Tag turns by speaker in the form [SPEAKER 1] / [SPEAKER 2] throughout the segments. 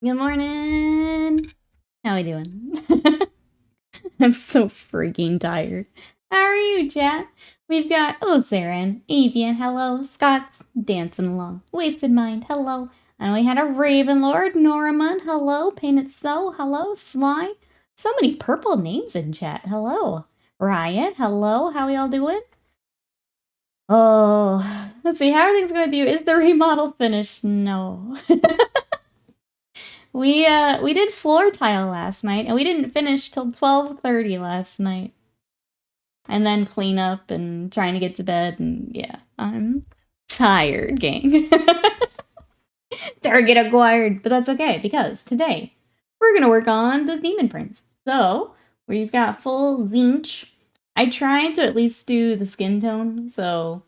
[SPEAKER 1] Good morning. How we doing? I'm so freaking tired. How are you, chat? We've got Saren, Avian, hello, Scott's dancing along, Wasted Mind, hello, and we had a Raven Lord, Noramun, hello, Painted So, hello, Sly. So many purple names in chat, hello. Riot, hello, how we all doing? Oh, let's see, how are things going with you? Is the remodel finished? No. We did floor tile last night, and we didn't finish till 12:30 last night. And then clean up and trying to get to bed, and yeah, I'm tired, gang. Target acquired, but that's okay, because today we're gonna work on this Daemon Prince. So, we've got full Tzeentch. I tried to at least do the skin tone, so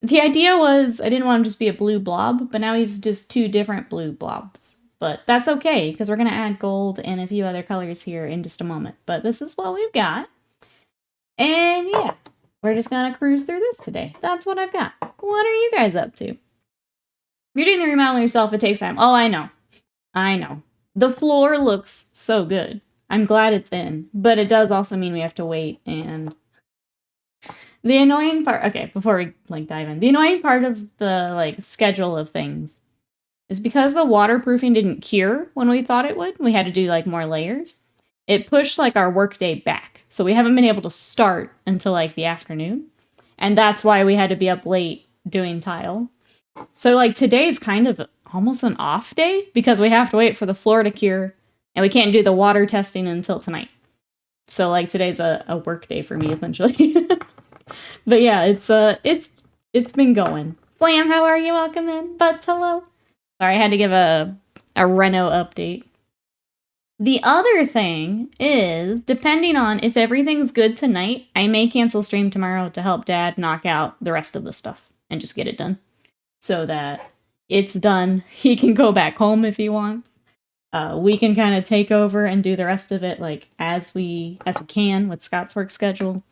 [SPEAKER 1] the idea was I didn't want him to just be a blue blob, but now he's just two different blue blobs. But that's okay, because we're going to add gold and a few other colors here in just a moment. But this is what we've got. And yeah, we're just going to cruise through this today. That's what I've got. What are you guys up to? If you're doing the remodel yourself, it takes time. Oh, I know. I know. The floor looks so good. I'm glad it's in, but it does also mean we have to wait, and the annoying part, okay, before we dive in, the annoying part of the schedule of things is because the waterproofing didn't cure when we thought it would. We had to do more layers. It pushed our workday back, so we haven't been able to start until the afternoon, and that's why we had to be up late doing tile. So today's kind of almost an off day because we have to wait for the floor to cure, and we can't do the water testing until tonight. So today's a work day for me essentially. But yeah, it's been going. Slam, how are you? Welcome in. Butts, hello. Sorry, I had to give a reno update. The other thing is, depending on if everything's good tonight, I may cancel stream tomorrow to help Dad knock out the rest of the stuff and just get it done. So that it's done. He can go back home if he wants. We can kind of take over and do the rest of it as we can with Scott's work schedule.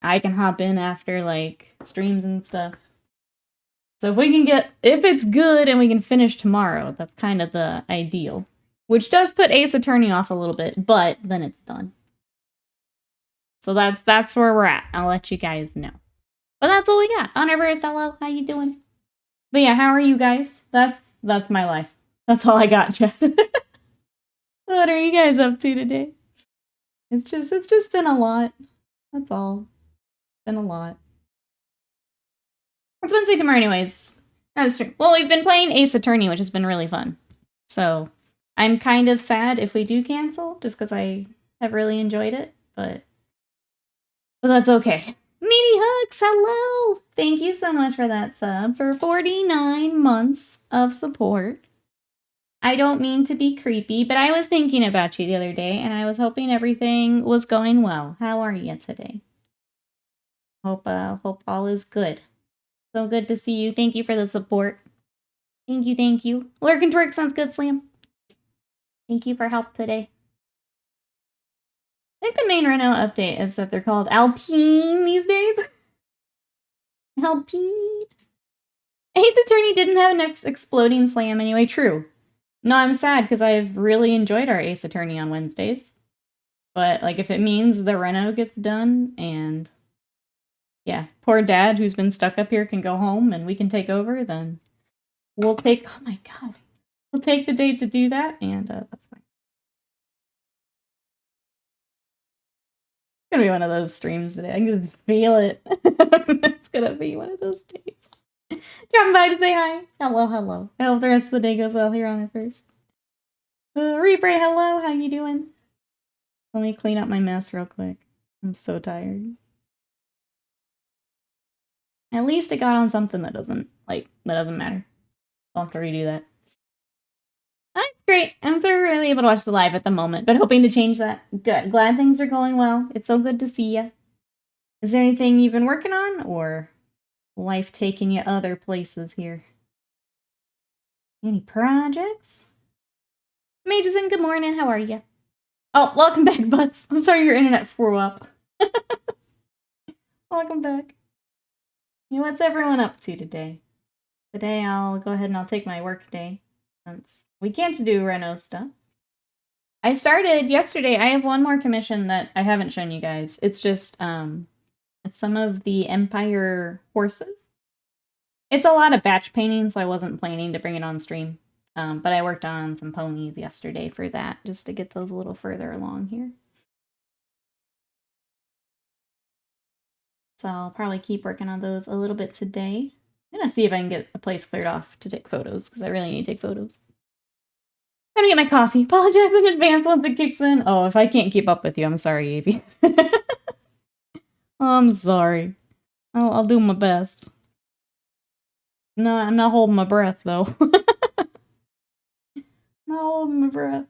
[SPEAKER 1] I can hop in after streams and stuff. So if it's good and we can finish tomorrow, that's kind of the ideal. Which does put Ace Attorney off a little bit, but then it's done. So that's where we're at. I'll let you guys know. But that's all we got. Honorverse, hello, how you doing? But yeah, how are you guys? That's my life. That's all I got, Jeff. What are you guys up to today? It's just been a lot. That's all. Been a lot. It's Wednesday tomorrow anyways. That's true. Well, we've been playing Ace Attorney, which has been really fun. So I'm kind of sad if we do cancel, just because I have really enjoyed it, but that's okay. Meaty Hugs, hello! Thank you so much for that sub, for 49 months of support. I don't mean to be creepy, but I was thinking about you the other day, and I was hoping everything was going well. How are you today? Hope all is good. So good to see you. Thank you for the support. Thank you. Lurk and Twerk sounds good, Slam. Thank you for help today. I think the main Reno update is that they're called Alpine these days. Alpine. Ace Attorney didn't have enough exploding slam anyway. True. No, I'm sad because I've really enjoyed our Ace Attorney on Wednesdays. But if it means the Reno gets done and yeah, poor Dad who's been stuck up here can go home and we can take over, then we'll take. Oh my god, we'll take the day to do that, and that's fine. It's gonna be one of those streams today. I can just feel it. It's gonna be one of those days. Dropping by to say hi. Hello. I hope the rest of the day goes well here on it first. Reaper, hello. How you doing? Let me clean up my mess real quick. I'm so tired. At least it got on something that doesn't matter. I'll have to redo that. That's great. I'm so really able to watch the live at the moment, but hoping to change that. Good. Glad things are going well. It's so good to see you. Is there anything you've been working on, or life taking you other places here? Any projects? Mageson, good morning. How are you? Oh, welcome back, Butts. I'm sorry your internet threw up. Welcome back. What's everyone up to today? Today I'll go ahead and I'll take my work day. Since we can't do Reno stuff. I started yesterday. I have one more commission that I haven't shown you guys. It's just it's some of the Empire horses. It's a lot of batch painting, so I wasn't planning to bring it on stream. But I worked on some ponies yesterday for that, just to get those a little further along here. So I'll probably keep working on those a little bit today. I'm gonna see if I can get a place cleared off to take photos, because I really need to take photos. I'm gonna get my coffee. Apologize in advance once it kicks in. Oh, if I can't keep up with you, I'm sorry, Evie. I'm sorry. I'll do my best. No, I'm not holding my breath, though. Not holding my breath.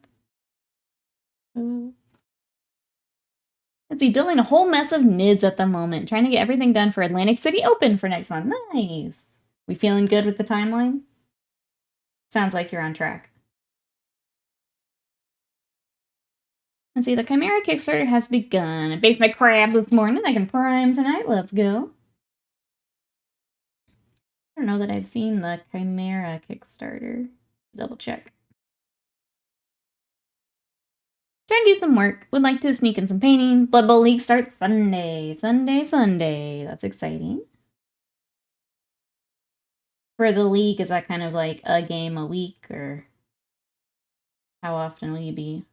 [SPEAKER 1] Let's see, building a whole mess of NIDs at the moment. Trying to get everything done for Atlantic City Open for next month. Nice. We feeling good with the timeline? Sounds like you're on track. Let's see, the Chimera Kickstarter has begun. I based my crab this morning. I can prime tonight. Let's go. I don't know that I've seen the Chimera Kickstarter. Double check. Trying to do some work. Would like to sneak in some painting. Blood Bowl League starts Sunday. Sunday. That's exciting. For the league, is that kind of like a game a week, or how often will you be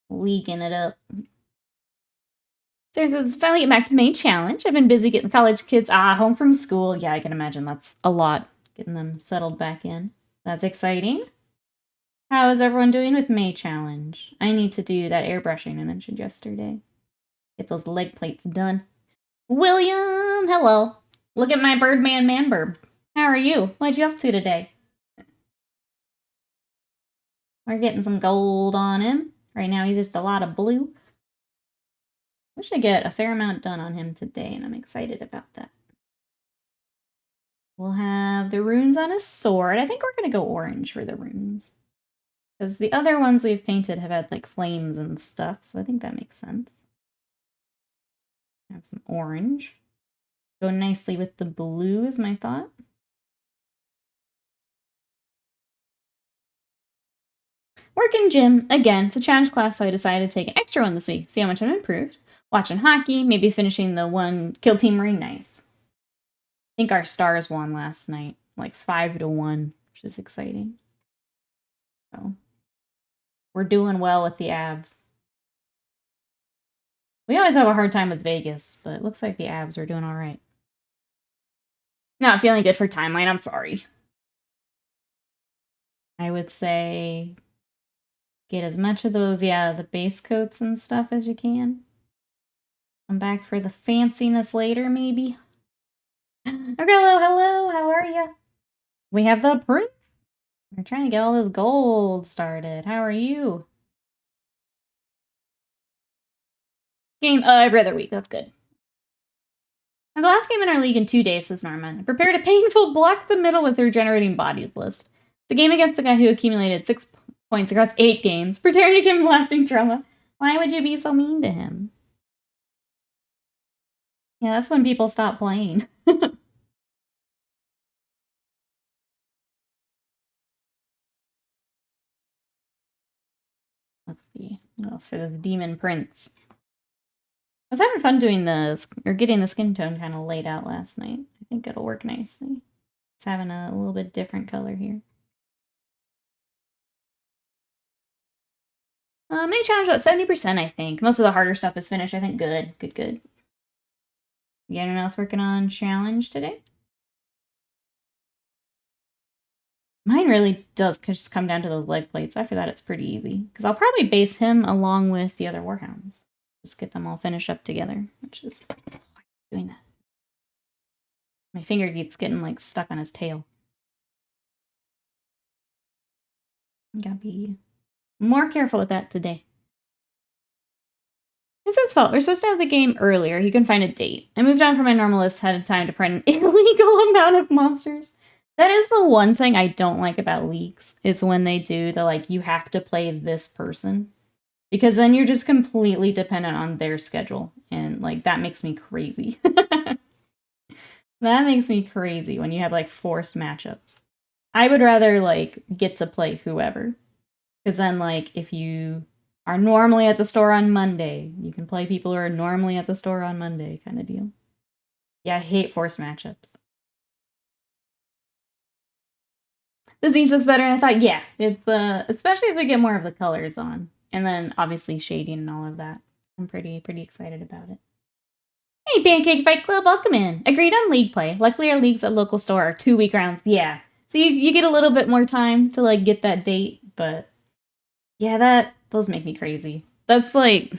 [SPEAKER 1] leaguing it up? Sarah says, finally get back to the main challenge. I've been busy getting college kids home from school. Yeah, I can imagine that's a lot, getting them settled back in. That's exciting. How is everyone doing with May Challenge? I need to do that airbrushing I mentioned yesterday. Get those leg plates done. William, hello. Look at my Birdman Manburb. How are you? What you up to today? We're getting some gold on him. Right now he's just a lot of blue. Wish I get a fair amount done on him today, and I'm excited about that. We'll have the runes on his sword. I think we're going to go orange for the runes. Because the other ones we've painted have had, like, flames and stuff, so I think that makes sense. Have some orange. Go nicely with the blue is my thought. Working gym. Again, it's a challenge class, so I decided to take an extra one this week. See how much I've improved. Watching hockey, maybe finishing the one Kill Team Marine. Nice. I think our Stars won last night, like 5-1, which is exciting. So we're doing well with the Avs. We always have a hard time with Vegas, but it looks like the Avs are doing all right. Not feeling good for timeline, I'm sorry. I would say get as much of those, the base coats and stuff as you can. Come back for the fanciness later, maybe. Hello, how are you? We have the Prince. We're trying to get all this gold started. How are you? Game every other week, that's good. The last game in our league in 2 days, says Norman. Prepared a painful block the middle with regenerating bodies list. It's a game against the guy who accumulated 6 points across 8 games, preparing to give him lasting trauma. Why would you be so mean to him? Yeah, that's when people stop playing. Let's see. What else for this Daemon Prince? I was having fun doing this, or getting the skin tone kind of laid out last night. I think it'll work nicely. It's having a little bit different color here. Main challenge about 70%, I think. Most of the harder stuff is finished. I think good. You anyone else working on challenge today? Mine really does just come down to those leg plates. After that, it's pretty easy. Because I'll probably base him along with the other Warhounds. Just get them all finished up together, which is doing that. My finger keeps getting, like, stuck on his tail. Gotta be more careful with that today. It's his fault. We're supposed to have the game earlier. He couldn't find a date. I moved on from my normal list ahead of time to print an illegal amount of monsters. That is the one thing I don't like about leagues, is when they do the, like, you have to play this person. Because then you're just completely dependent on their schedule. And, like, that makes me crazy. That makes me crazy when you have, like, forced matchups. I would rather, like, get to play whoever. Because then, like, if you are normally at the store on Monday, you can play people who are normally at the store on Monday kind of deal. Yeah, I hate forced matchups. The Tzeentch looks better, and I thought, yeah, it's, especially as we get more of the colors on. And then, obviously, shading and all of that. I'm pretty excited about it. Hey, Pancake Fight Club, welcome in. Agreed on league play. Luckily, our leagues at local store are 2-week rounds. Yeah. So you get a little bit more time to, like, get that date, but yeah, those make me crazy. That's, like,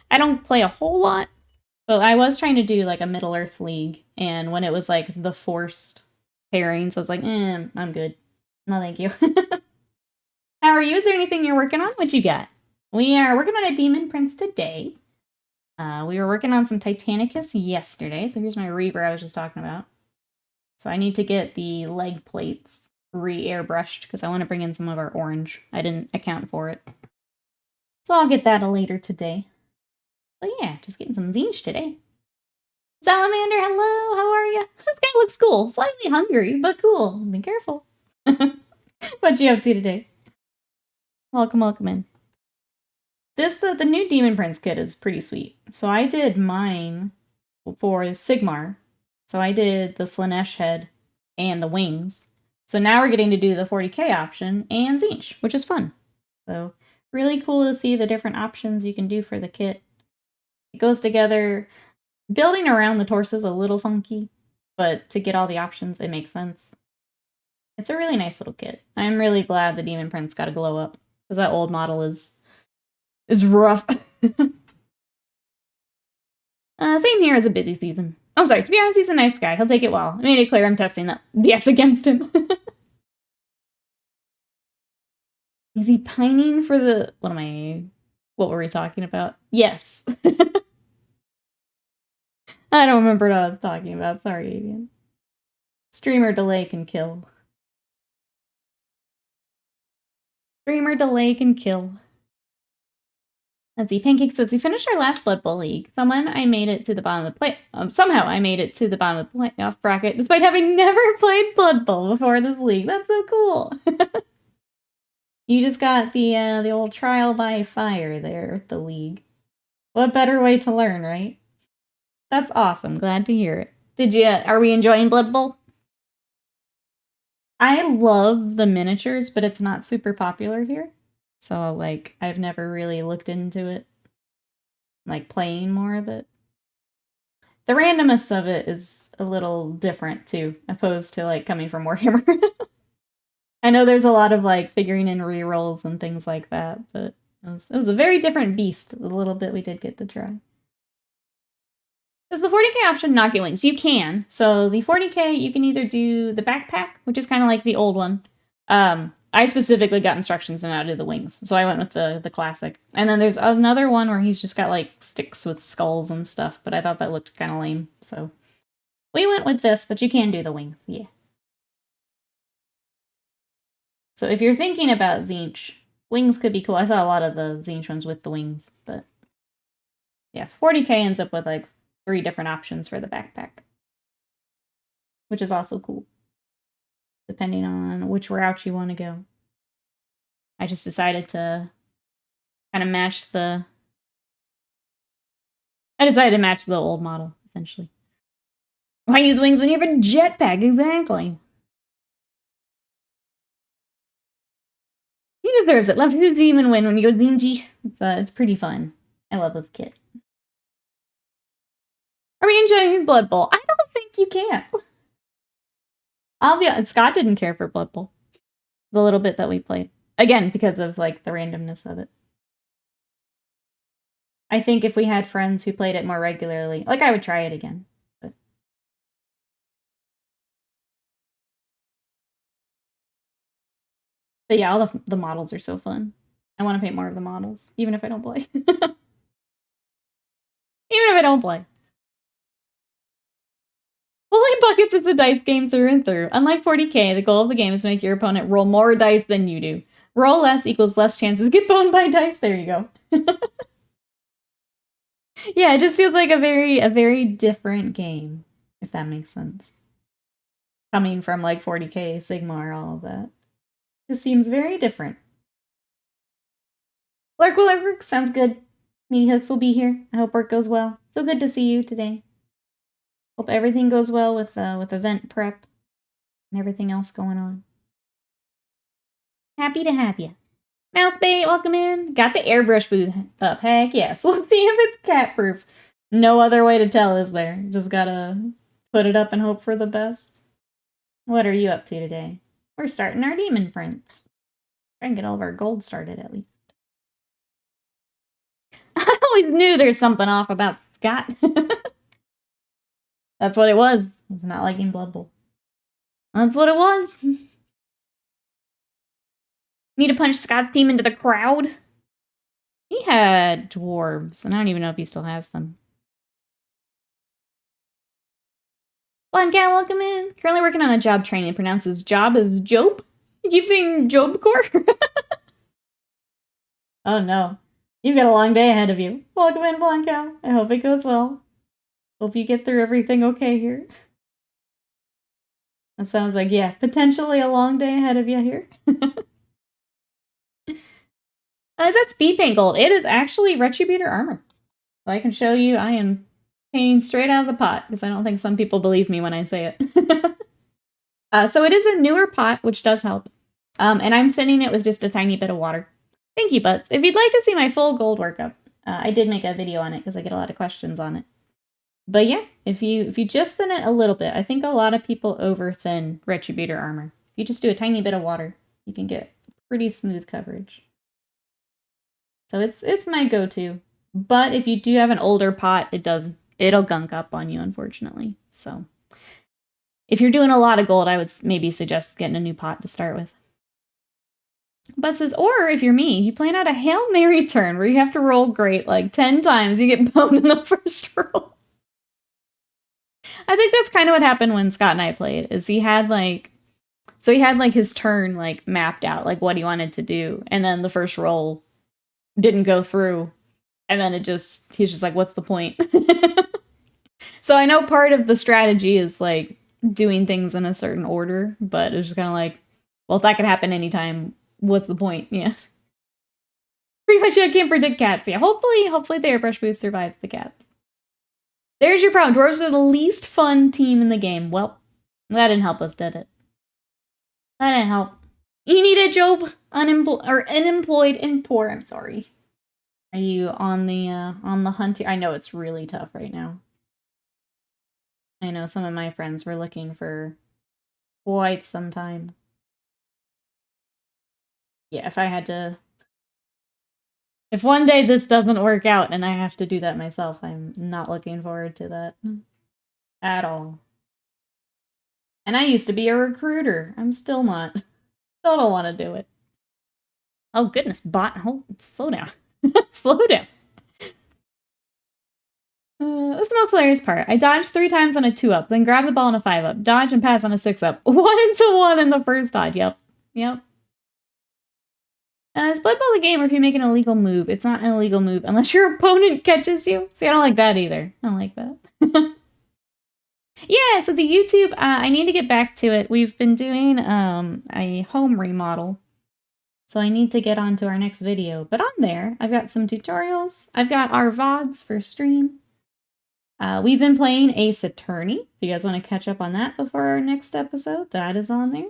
[SPEAKER 1] I don't play a whole lot, but I was trying to do, like, a Middle-earth league, and when it was, like, the forced pairings, I was like, I'm good. No, thank you. How are you? Is there anything you're working on? What you got? We are working on a Daemon Prince today. We were working on some Titanicus yesterday, so here's my Reaver I was just talking about. So I need to get the leg plates re-airbrushed because I want to bring in some of our orange. I didn't account for it. So I'll get that later today. But yeah, just getting some Tzeentch today. Salamander, hello, how are you? This guy looks cool. Slightly hungry, but cool. Be careful. What you up to today? Welcome in. This, the new Daemon Prince kit is pretty sweet. So I did mine for Sigmar. So I did the Slaanesh head and the wings. So now we're getting to do the 40k option and Tzeentch, which is fun. So really cool to see the different options you can do for the kit. It goes together. Building around the torso is a little funky, but to get all the options, it makes sense. It's a really nice little kit. I'm really glad the Daemon Prince got a glow up, because that old model is rough. Same here as a busy season. I'm sorry, to be honest, he's a nice guy. He'll take it well. I made it clear I'm testing that BS against him. Is he pining for the... What were we talking about? Yes. I don't remember what I was talking about. Sorry, Avian. Streamer delay can kill. Streamer delay can kill. Let's see. Pancake says, we finished our last Blood Bowl league. Somehow I made it to the bottom of the playoff bracket, despite having never played Blood Bowl before this league. That's so cool. You just got the old trial by fire there with the league. What better way to learn, right? That's awesome. Glad to hear it. Are we enjoying Blood Bowl? I love the miniatures, but it's not super popular here. So, like, I've never really looked into it. Like, playing more of it. The randomness of it is a little different, too, opposed to, like, coming from Warhammer. I know there's a lot of, like, figuring in rerolls and things like that, but it was a very different beast, the little bit we did get to try. Does the 40k option not get wings? You can. So the 40k, you can either do the backpack, which is kind of like the old one. I specifically got instructions on how to do the wings, so I went with the classic. And then there's another one where he's just got, like, sticks with skulls and stuff, but I thought that looked kind of lame, so we went with this, but you can do the wings, yeah. So if you're thinking about Tzeentch, wings could be cool. I saw a lot of the Tzeentch ones with the wings, but yeah, 40k ends up with, like, 3 different options for the backpack, which is also cool, depending on which route you want to go. I just decided to kind of match the... I decided to match the old model, essentially. Why use wings when you have a jetpack? Exactly. He deserves it. Left his demon win when you go Tzeentchy. It's pretty fun. I love this kit. Are we enjoying Blood Bowl? I don't think you can. I'll be honest, Scott didn't care for Blood Bowl. The little bit that we played. Again, because of, like, the randomness of it. I think if we had friends who played it more regularly, like, I would try it again. But yeah, all the models are so fun. I want to paint more of the models, even if I don't play. Even if I don't play. Holy Buckets is the dice game through and through. Unlike 40k, the goal of the game is to make your opponent roll more dice than you do. Roll less equals less chances to get boned by dice. There you go. Yeah, it just feels like a very different game, if that makes sense. Coming from like 40K, Sigmar, all of that. Just seems very different. Lark will work. Sounds good. Meaty Hooks will be here. I hope work goes well. So good to see you today. Hope everything goes well with event prep and everything else going on. Happy to have you. Mousebait, welcome in. Got the airbrush booth up. Heck yes. We'll see if it's cat proof. No other way to tell, is there? Just gotta put it up and hope for the best. What are you up to today? We're starting our Daemon Prince. Try and get all of our gold started at least. I always knew there's something off about Scott. That's what it was. Not liking Blood Bowl. That's what it was. Need to punch Scott's team into the crowd. He had dwarves, and I don't even know if he still has them. Blind Cat, welcome in. Currently working on a job training. Pronounces job as Job. You keep saying Job Core? Oh no. You've got a long day ahead of you. Welcome in, Blind Cat. I hope it goes well. Hope you get through everything okay here. That sounds like, yeah, potentially a long day ahead of you here. Is that speed paint gold? It is actually Retributor armor. So I can show you I am painting straight out of the pot, because I don't think some people believe me when I say it. So it is a newer pot, which does help. And I'm thinning it with just a tiny bit of water. Thank you, Butts. If you'd like to see my full gold workup, I did make a video on it because I get a lot of questions on it. But yeah, if you just thin it a little bit, I think a lot of people over thin Retributor armor. If you just do a tiny bit of water, you can get pretty smooth coverage. So it's my go-to. But if you do have an older pot, it'll gunk up on you, unfortunately. So if you're doing a lot of gold, I would maybe suggest getting a new pot to start with. But says, or if you're me, you plan out a Hail Mary turn where you have to roll great like 10 times. You get boned in the first roll. I think that's kind of what happened when Scott and I played, is he had his turn like mapped out, like what he wanted to do. And then the first roll didn't go through. And then he's just like, what's the point? So I know part of the strategy is like doing things in a certain order, but it's just kind of like, well, if that could happen anytime, what's the point? Yeah. Pretty much I can't predict cats. Yeah, hopefully the airbrush booth survives the cats. There's your problem. Dwarves are the least fun team in the game. Well, that didn't help us, did it? That didn't help. You need a job. Unemployed and poor. I'm sorry. Are you on the hunt here? I know it's really tough right now. I know some of my friends were looking for quite some time. Yeah, if one day this doesn't work out and I have to do that myself, I'm not looking forward to that at all. And I used to be a recruiter. I'm still not. Still don't want to do it. Oh goodness, bot. Oh, slow down. Slow down. That's the most hilarious part. I dodged 3 times on a 2-up, then grab the ball on a 5-up, dodge and pass on a 6-up. 1-1 in the first dodge. Yep. Is Blood Bowl a game where if you make an illegal move, it's not an illegal move unless your opponent catches you? See, I don't like that either. I don't like that. Yeah, so the YouTube, I need to get back to it. We've been doing a home remodel. So I need to get on to our next video. But on there, I've got some tutorials. I've got our VODs for stream. We've been playing Ace Attorney. If you guys want to catch up on that before our next episode, that is on there.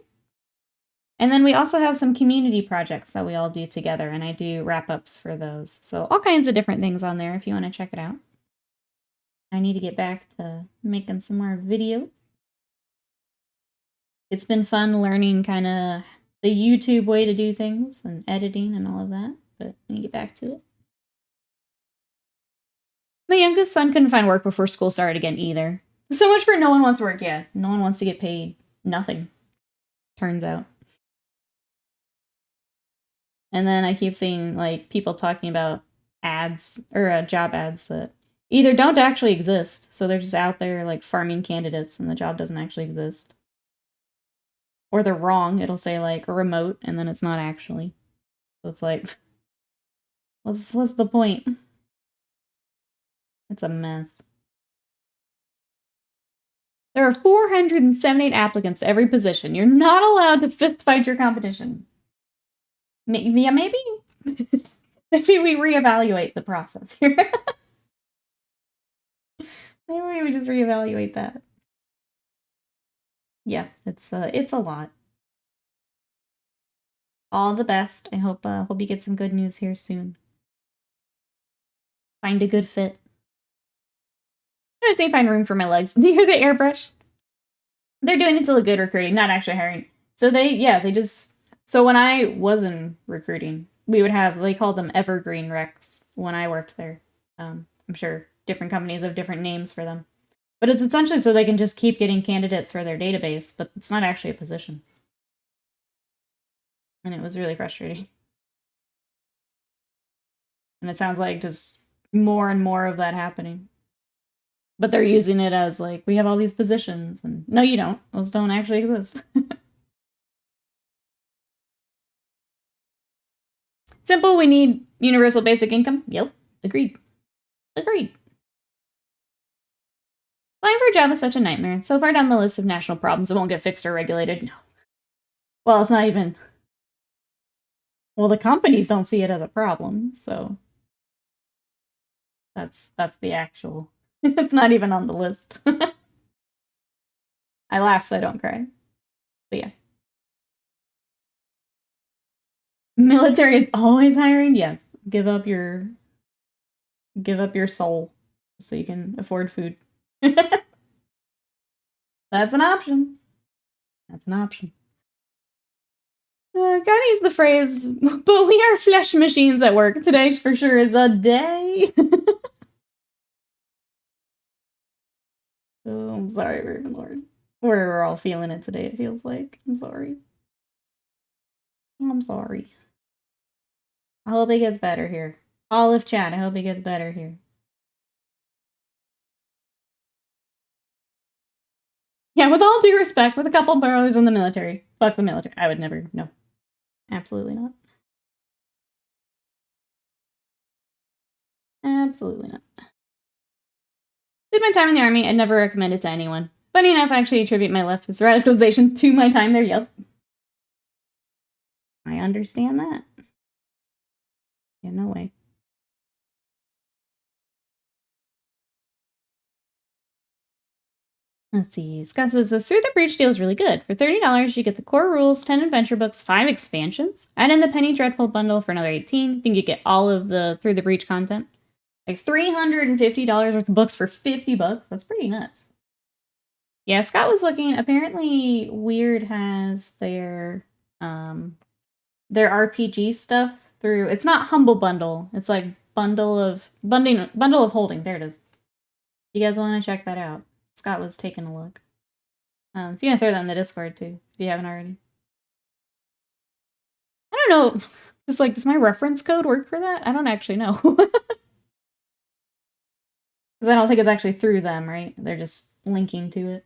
[SPEAKER 1] And then we also have some community projects that we all do together, and I do wrap-ups for those. So all kinds of different things on there if you want to check it out. I need to get back to making some more videos. It's been fun learning kind of the YouTube way to do things and editing and all of that, but I need to get back to it. My youngest son couldn't find work before school started again either. So much for no one wants work, yeah. No one wants to get paid. Nothing. Turns out. And then I keep seeing like people talking about ads or job ads that either don't actually exist, so they're just out there like farming candidates and the job doesn't actually exist. Or they're wrong. It'll say like remote and then it's not actually. So it's like, what's the point? It's a mess. There are 478 applicants to every position. You're not allowed to fist fight your competition. Maybe, yeah, maybe. Maybe we reevaluate the process here. Maybe we just reevaluate that. Yeah, it's a lot. All the best. I hope you get some good news here soon. Find a good fit. I just need to find room for my legs near the airbrush. They're doing it to look good recruiting, not actually hiring. So they just, so when I was in recruiting, we would have, they called them evergreen recs when I worked there. I'm sure different companies have different names for them. But it's essentially so they can just keep getting candidates for their database, but it's not actually a position. And it was really frustrating. And it sounds like just more and more of that happening. But they're using it as like, we have all these positions. And no, you don't. Those don't actually exist. Simple, we need universal basic income. Yep, agreed. Agreed. Applying for a job is such a nightmare. It's so far down the list of national problems it won't get fixed or regulated. No. Well, it's not even... Well, the companies don't see it as a problem, so... That's the actual... It's not even on the list. I laugh so I don't cry. But yeah. Military is always hiring? Yes. Give up your soul so you can afford food. That's an option. That's an option. Gotta use the phrase, but we are flesh machines at work. Today for sure is a day. Oh, I'm sorry, Ravenlord. We're all feeling it today, it feels like. I'm sorry. I'm sorry. I hope it gets better here. Olive chat, I hope it gets better here. Yeah, with all due respect, with a couple brothers in the military. Fuck the military. I would never, no. Absolutely not. Absolutely not. Did my time in the army, I'd never recommend it to anyone. Funny enough, I actually attribute my leftist radicalization to my time there, yep. I understand that. Yeah, no way. Let's see. Scott says, this Through the Breach deal is really good. For $30, you get the core rules, 10 adventure books, 5 expansions. Add in the Penny Dreadful bundle for another $18. I think you get all of the Through the Breach content. Like $350 worth of books for $50. That's pretty nuts. Yeah, Scott was looking. Apparently, Weird has their RPG stuff through. It's not Humble Bundle. It's like bundle of holding. There it is. You guys want to check that out? Scott was taking a look. If you want to throw that in the Discord too, if you haven't already. I don't know. It's like, does my reference code work for that? I don't actually know. Because I don't think it's actually through them, right? They're just linking to it.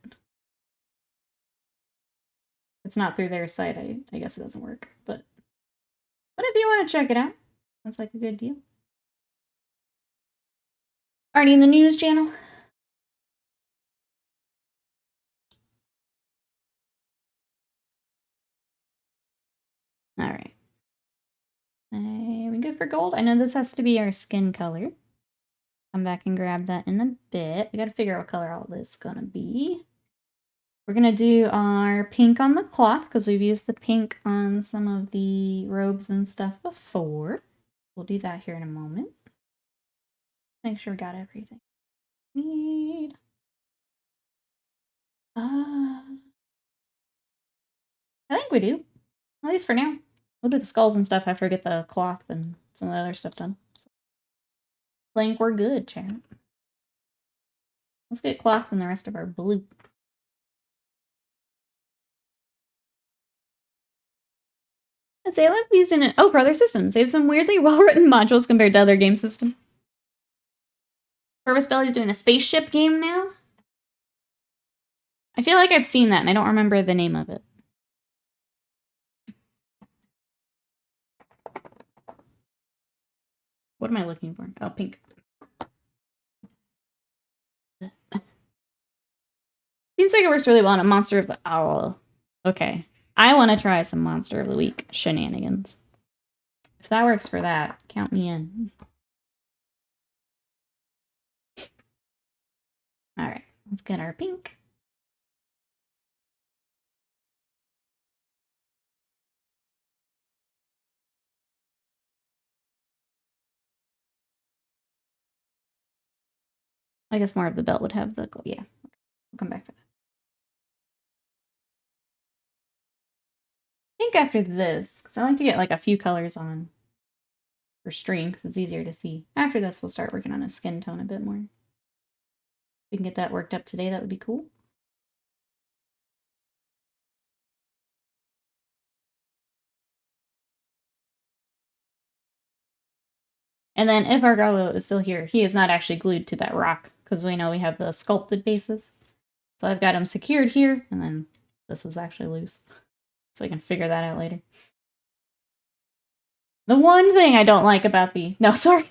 [SPEAKER 1] It's not through their site. I guess it doesn't work. But if you want to check it out, that's like a good deal. Already in the news channel? All right. Are we good for gold? I know this has to be our skin color. Come back and grab that in a bit. We gotta figure out what color all this is gonna be. We're gonna do our pink on the cloth because we've used the pink on some of the robes and stuff before. We'll do that here in a moment. Make sure we got everything we need. I think we do. At least for now. We'll do the skulls and stuff after we get the cloth and some of the other stuff done. So, I think we're good, chat. Let's get cloth and the rest of our blue. Let's say I love using it. Oh, for other systems. They have some weirdly well-written modules compared to other game systems. Purpose Belly's doing a spaceship game now. I feel like I've seen that and I don't remember the name of it. What am I looking for? Oh, pink. See, Seems like it works really well on a Monster of the Owl. Okay. I want to try some Monster of the Week shenanigans. If that works for that, count me in. Alright, let's get our pink. I guess more of the belt would have the gold. Yeah, we'll come back for that. I think after this, because I like to get like a few colors on for stream because it's easier to see. After this, we'll start working on a skin tone a bit more. If we can get that worked up today, that would be cool. And then if Argallo is still here, he is not actually glued to that rock because we know we have the sculpted bases. So I've got him secured here, and then this is actually loose. So I can figure that out later. The one thing I don't like about the... No, sorry.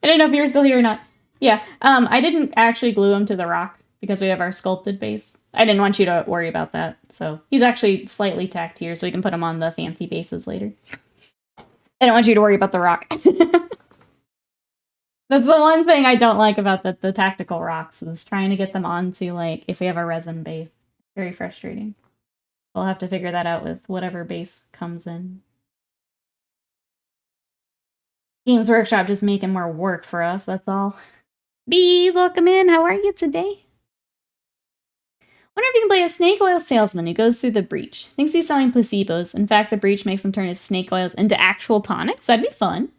[SPEAKER 1] I didn't know if you were still here or not. Yeah, I didn't actually glue him to the rock because we have our sculpted base. I didn't want you to worry about that. So he's actually slightly tacked here so we can put him on the fancy bases later. I didn't want you to worry about the rock. That's the one thing I don't like about the tactical rocks is trying to get them onto, like, if we have a resin base. Very frustrating. I'll have to figure that out with whatever base comes in. Games Workshop just making more work for us, that's all. Bees, welcome in. How are you today? Wonder if you can play a snake oil salesman who goes through the breach. Thinks he's selling placebos. In fact, the breach makes him turn his snake oils into actual tonics. That'd be fun.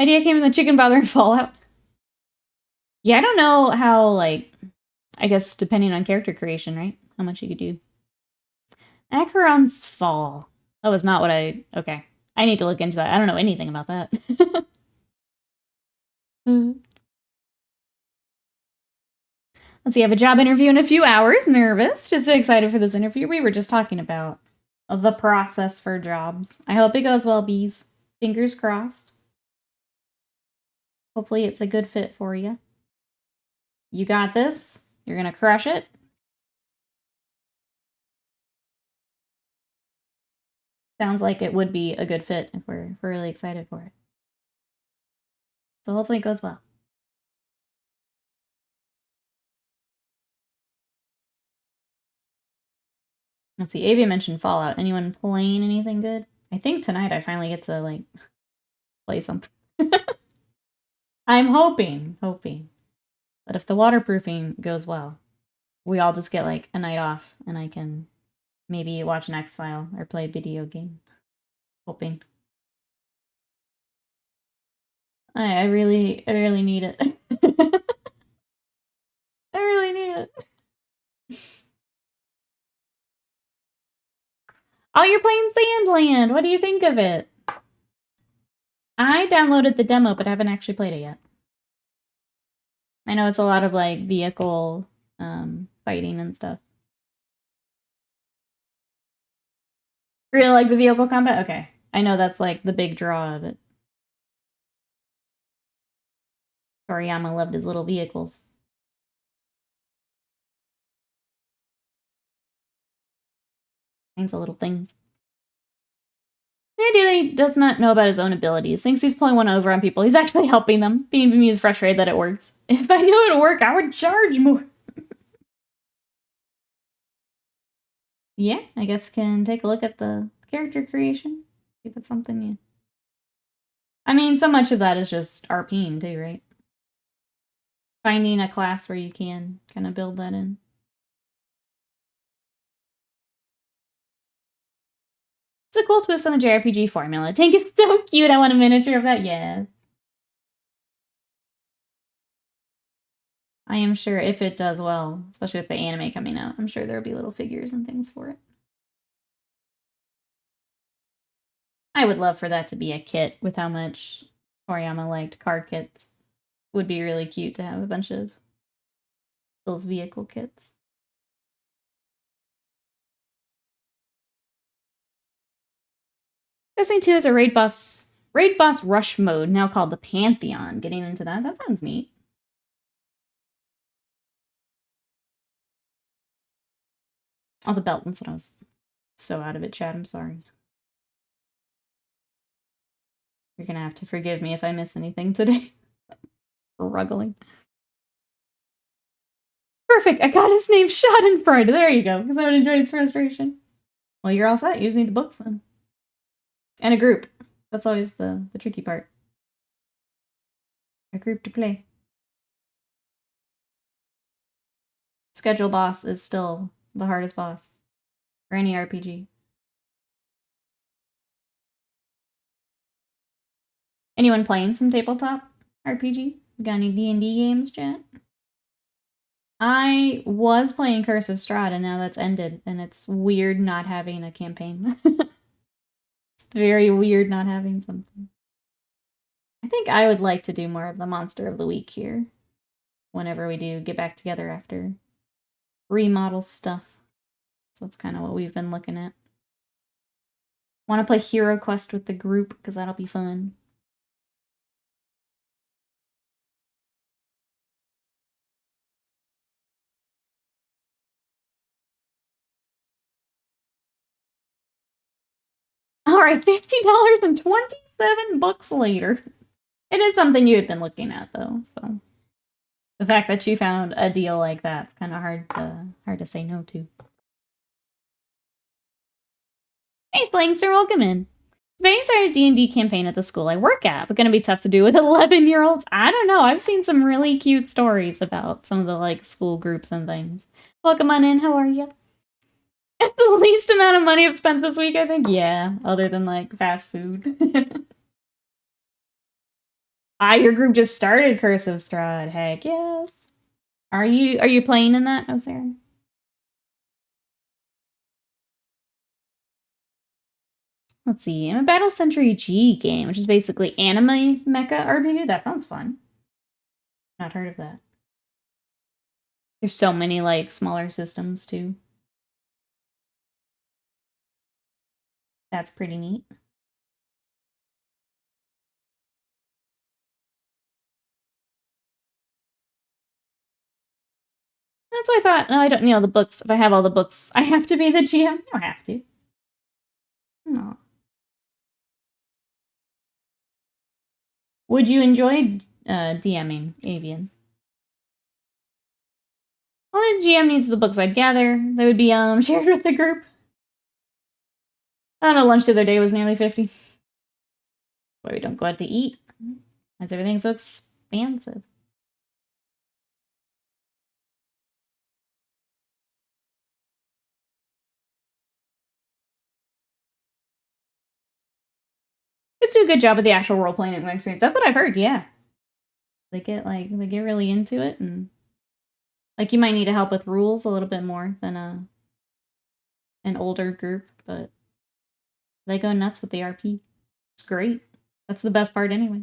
[SPEAKER 1] Idea came from the chicken bother in Fallout. Yeah, I don't know how, like, I guess depending on character creation, right? How much you could do. Acheron's Fall. That was not what I... Okay. I need to look into that. I don't know anything about that. Let's see, I have a job interview in a few hours. Nervous. Just so excited for this interview. We were just talking about the process for jobs. I hope it goes well, bees. Fingers crossed. Hopefully it's a good fit for you. You got this. You're gonna crush it. Sounds like it would be a good fit if we're really excited for it. So hopefully it goes well. Let's see, Avia mentioned Fallout. Anyone playing anything good? I think tonight I finally get to, like, play something. I'm hoping that if the waterproofing goes well, we all just get, like, a night off and I can maybe watch an X-File or play a video game. Hoping. I really need it. I really need it. Oh, you're playing Sandland! What do you think of it? I downloaded the demo, but I haven't actually played it yet. I know it's a lot of, like, vehicle fighting and stuff. Really like the vehicle combat? Okay. I know that's, like, the big draw of it. Toriyama loved his little vehicles. Kinds of little things. He does not know about his own abilities. Thinks he's pulling one over on people. He's actually helping them. Being is frustrated that it works. If I knew it would work, I would charge more. Yeah, I guess can take a look at the character creation. See if it's something new. I mean, so much of that is just RPing too, right? Finding a class where you can kind of build that in. It's a cool twist on the JRPG formula. Tank is so cute. I want a miniature of that. Yes. I am sure if it does well, especially with the anime coming out, I'm sure there'll be little figures and things for it. I would love for that to be a kit with how much Toriyama liked car kits. Would be really cute to have a bunch of those vehicle kits. Destiny 2 is a raid boss rush mode, now called the Pantheon. Getting into that, that sounds neat. Oh, the belt. That's what I was so out of it, chat. I'm sorry. You're gonna have to forgive me if I miss anything today. Struggling. Perfect. I got his name Schadenfreude. There you go. Because I would enjoy his frustration. Well, you're all set. You just need the books then. And a group. That's always the tricky part. A group to play. Schedule boss is still the hardest boss for any RPG. Anyone playing some tabletop RPG? Got any D&D games, chat? I was playing Curse of Strahd, and now that's ended, and it's weird not having a campaign. It's very weird not having something. I think I would like to do more of the Monster of the Week here, whenever we do get back together after remodel stuff. So that's kind of what we've been looking at. Want to play Hero Quest with the group, because that'll be fun. Alright, $50 and 27 bucks later. It is something you had been looking at, though, so... The fact that you found a deal like that's kind of hard to say no to. Hey, Slangster, welcome in. Debating starting a D&D campaign at the school I work at, but gonna be tough to do with 11-year-olds. I don't know. I've seen some really cute stories about some of the, like, school groups and things. Welcome on in. How are you? It's the least amount of money I've spent this week, I think. Yeah, other than, like, fast food. Your group just started Curse of Strahd. Heck yes. Are you playing in that, Sarah? Let's see. I'm a Battle Century G game, which is basically anime mecha RPG. That sounds fun. Not heard of that. There's so many, like, smaller systems, too. That's pretty neat. That's what I thought. No, I don't need all the books. If I have all the books, I have to be the GM. I don't have to. No. Would you enjoy DMing, Avian? Only the GM needs the books I'd gather. They would be shared with the group. I don't know, lunch the other day was nearly 50. Why we don't go out to eat? Why is everything so expansive? Let's do a good job with the actual role-playing experience. That's what I've heard, yeah. They get really into it, and like you might need to help with rules a little bit more than an older group, but they go nuts with the RP. It's great. That's the best part anyway.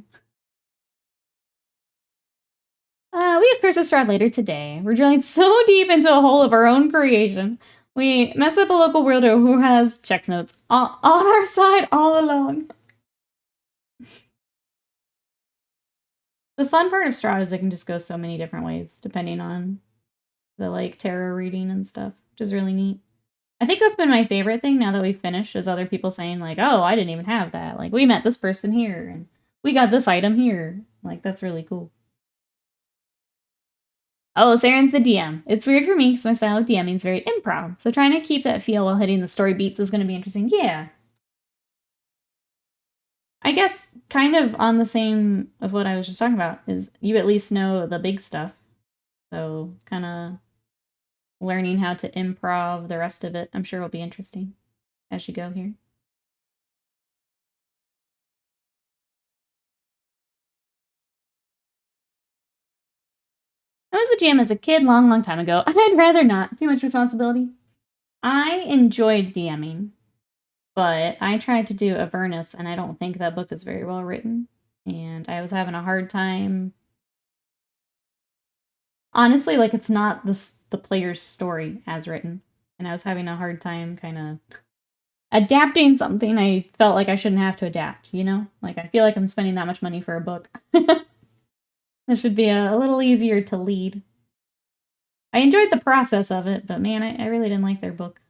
[SPEAKER 1] We have Curse of Strahd later today. We're drilling so deep into a hole of our own creation. We mess up a local weirdo who has checks notes on our side all along. The fun part of Strahd is it can just go so many different ways, depending on the, like, tarot reading and stuff, which is really neat. I think that's been my favorite thing now that we've finished, is other people saying, like, oh, I didn't even have that. Like, we met this person here, and we got this item here. Like, that's really cool. Oh, Saren's the DM. It's weird for me because my style of DMing is very improv, so trying to keep that feel while hitting the story beats is going to be interesting. Yeah. I guess kind of on the same of what I was just talking about is you at least know the big stuff. So kind of learning how to improv the rest of it, I'm sure will be interesting as you go here. I was a GM as a kid long time ago. I'd rather not. Too much responsibility. I enjoyed DMing, but I tried to do Avernus, and I don't think that book is very well written. And I was having a hard time. Honestly, like, it's not the player's story as written. And I was having a hard time kind of adapting something I felt like I shouldn't have to adapt, you know? Like, I feel like I'm spending that much money for a book. That should be a little easier to lead. I enjoyed the process of it, but man, I really didn't like their book.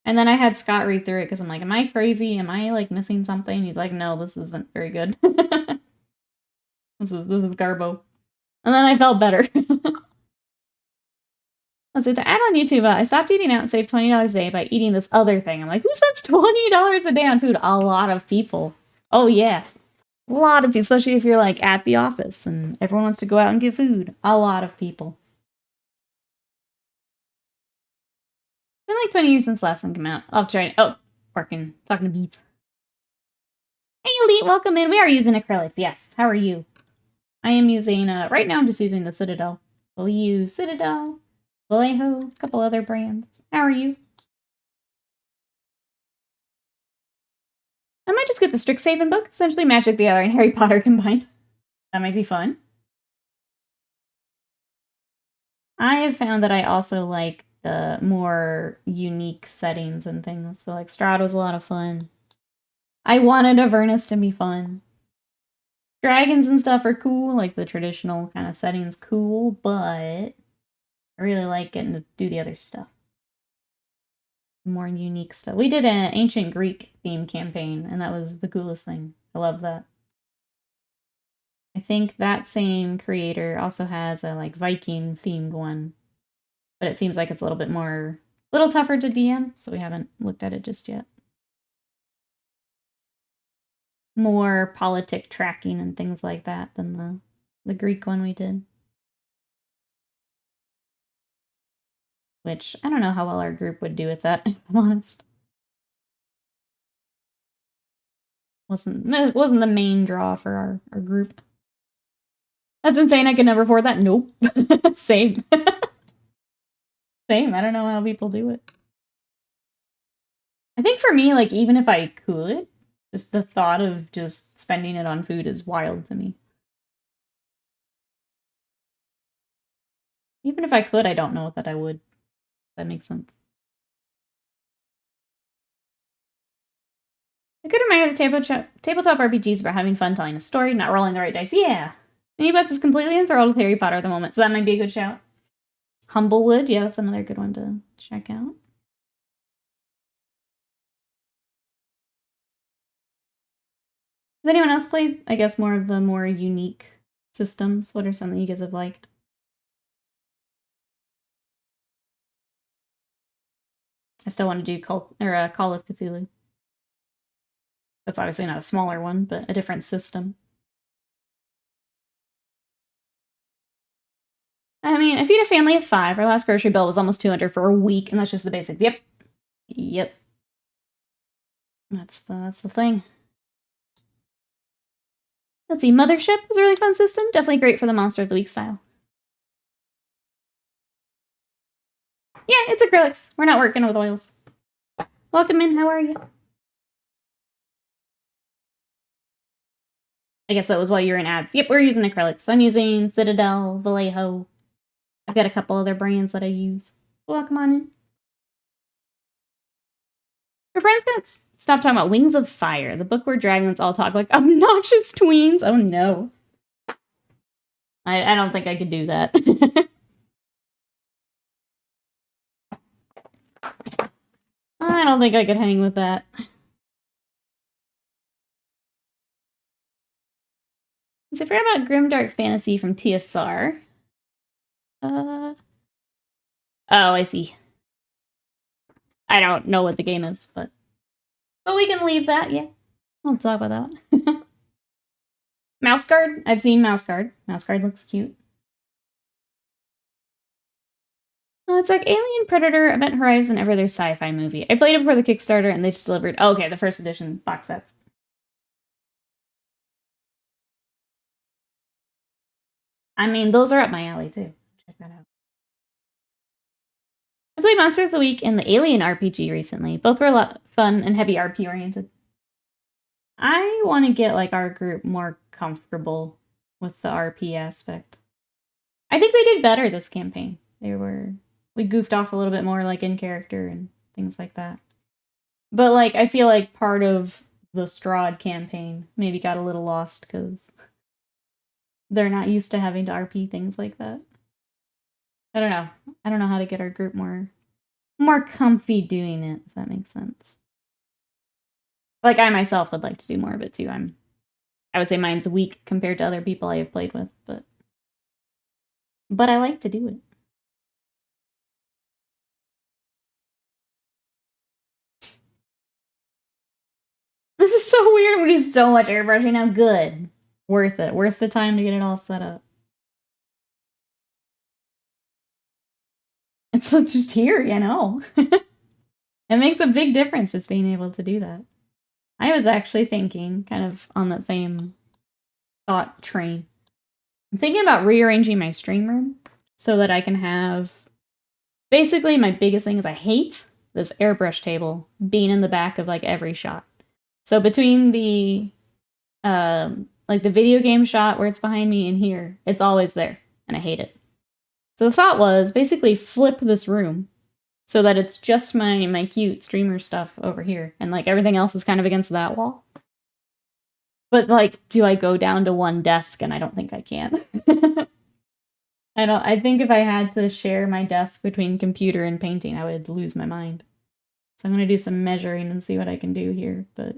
[SPEAKER 1] And then I had Scott read through it because I'm like, am I crazy? Am I like missing something? He's like, no, this isn't very good. This is garbo. And then I felt better. Let's see, the ad on YouTube, I stopped eating out and saved $20 a day by eating this other thing. I'm like, who spends $20 a day on food? A lot of people. Oh, yeah. A lot of people, especially if you're like at the office and everyone wants to go out and get food. A lot of people. It's been like 20 years since last one came out. I'll try. Oh, working. Talking to Beats. Hey, Elite, welcome in. We are using acrylics. Yes. How are you? I am using, right now I'm just using the Citadel. We'll use Citadel, Vallejo, a couple other brands. How are you? I might just get the Strixhaven book, essentially Magic the Other and Harry Potter combined. That might be fun. I have found that I also like the more unique settings and things. So like Strahd was a lot of fun. I wanted Avernus to be fun. Dragons and stuff are cool, like the traditional kind of settings cool, but I really like getting to do the other stuff. More unique stuff. We did an ancient Greek theme campaign, and that was the coolest thing. I love that. I think that same creator also has a like Viking themed one, but it seems like it's a little tougher to DM, so we haven't looked at it just yet. More politic tracking and things like that than the Greek one we did. Which, I don't know how well our group would do with that, if I'm honest. It wasn't the main draw for our group. That's insane, I could never afford that. Nope. Same. Same, I don't know how people do it. I think for me, like, even if I could, just the thought of just spending it on food is wild to me. Even if I could, I don't know that I would. If that makes sense. A good reminder that tabletop RPGs is about having fun telling a story, not rolling the right dice. Yeah! Minibus is completely enthralled with Harry Potter at the moment, so that might be a good shout. Humblewood, yeah, that's another good one to check out. Has anyone else played, I guess, more of the more unique systems? What are some that you guys have liked? I still want to do Call of Cthulhu. That's obviously not a smaller one, but a different system. I mean, I feed a family of 5. Our last grocery bill was almost $200 for a week, and that's just the basics. Yep. Yep. That's the thing. Let's see, Mothership is a really fun system. Definitely great for the Monster of the Week style. Yeah, it's acrylics. We're not working with oils. Welcome in, how are you? I guess that was while you were in ads. Yep, we're using acrylics. So I'm using Citadel, Vallejo. I've got a couple other brands that I use. Welcome on in. Your friends got stop talking about Wings of Fire, the book where dragons all talk like obnoxious tweens. Oh no. I don't think I could do that. I don't think I could hang with that. So I forgot about Grimdark Fantasy from TSR. Oh, I see. I don't know what the game is, but we can leave that, yeah. We'll talk about that. Mouse Guard? I've seen Mouse Guard. Mouse Guard looks cute. Oh, it's like Alien, Predator, Event Horizon, every other sci-fi movie. I played it for the Kickstarter and they just delivered, oh, okay, the first edition box sets. I mean, those are up my alley too. Check that out. I played Monster of the Week and the Alien RPG recently. Both were a lot fun and heavy RP oriented. I want to get like our group more comfortable with the RP aspect. I think they did better this campaign. We goofed off a little bit more like in character and things like that. But like I feel like part of the Strahd campaign maybe got a little lost because they're not used to having to RP things like that. I don't know. I don't know how to get our group more more comfy doing it, if that makes sense. Like, I myself would like to do more of it too. I would say mine's weak compared to other people I have played with, but I like to do it. This is so weird. We do so much airbrushing now. Good. Worth it. Worth the time to get it all set up. It's just here, you know. It makes a big difference just being able to do that. I was actually thinking, kind of on that same thought train, I'm thinking about rearranging my stream room so that I can have... Basically, my biggest thing is I hate this airbrush table being in the back of, like, every shot. So between the, like, the video game shot where it's behind me and here, it's always there, and I hate it. So the thought was basically flip this room so that it's just my cute streamer stuff over here, and, like, everything else is kind of against that wall. But, like, do I go down to one desk? And I don't think I can. I think if I had to share my desk between computer and painting, I would lose my mind. So I'm going to do some measuring and see what I can do here, but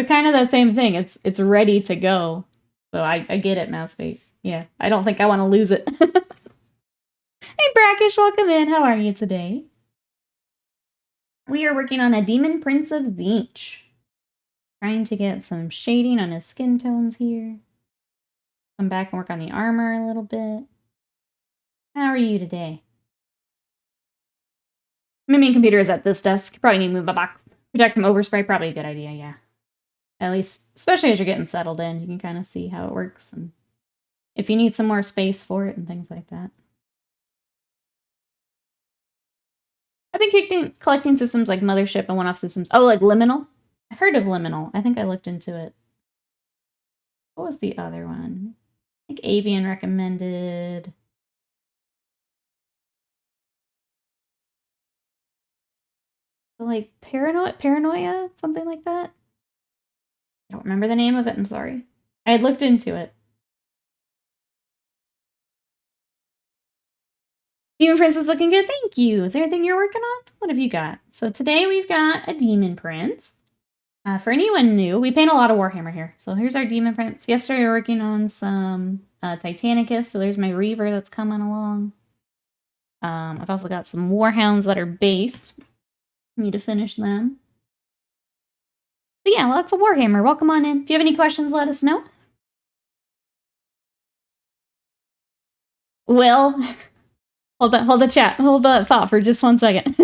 [SPEAKER 1] kind of that same thing. It's ready to go. So I get it, Mousebait. Yeah, I don't think I want to lose it. Hey, Brackish, welcome in. How are you today? We are working on a Daemon Prince of Tzeentch. Trying to get some shading on his skin tones here. Come back and work on the armor a little bit. How are you today? My main computer is at this desk. Probably need to move my box. Protect from overspray, probably a good idea, yeah. At least, especially as you're getting settled in, you can kind of see how it works and if you need some more space for it and things like that. I've been collecting systems like Mothership and one-off systems. Oh, like Liminal? I've heard of Liminal. I think I looked into it. What was the other one? I think Avian recommended... like Paranoia? Something like that? I don't remember the name of it, I'm sorry. I had looked into it. Daemon Prince is looking good, thank you. Is there anything you're working on? What have you got? So today we've got a Daemon Prince. For anyone new, we paint a lot of Warhammer here. So here's our Daemon Prince. Yesterday we were working on some Titanicus, so there's my Reaver that's coming along. I've also got some Warhounds that are base. Need to finish them. But yeah, lots of Warhammer. Welcome on in. If you have any questions, let us know. Well, hold that thought for just 1 second.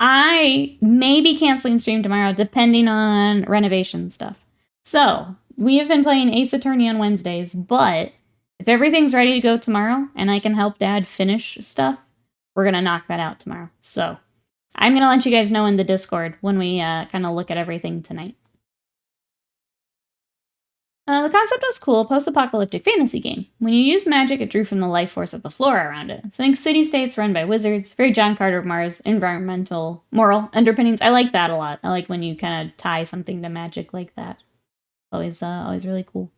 [SPEAKER 1] I may be canceling stream tomorrow, depending on renovation stuff. So, we have been playing Ace Attorney on Wednesdays, but if everything's ready to go tomorrow, and I can help Dad finish stuff, we're going to knock that out tomorrow. So, I'm going to let you guys know in the Discord when we kind of look at everything tonight. The concept was cool, post-apocalyptic fantasy game. When you use magic, it drew from the life force of the flora around it. So think city-states run by wizards, very John Carter of Mars, environmental, moral underpinnings. I like that a lot. I like when you kind of tie something to magic like that. Always really cool.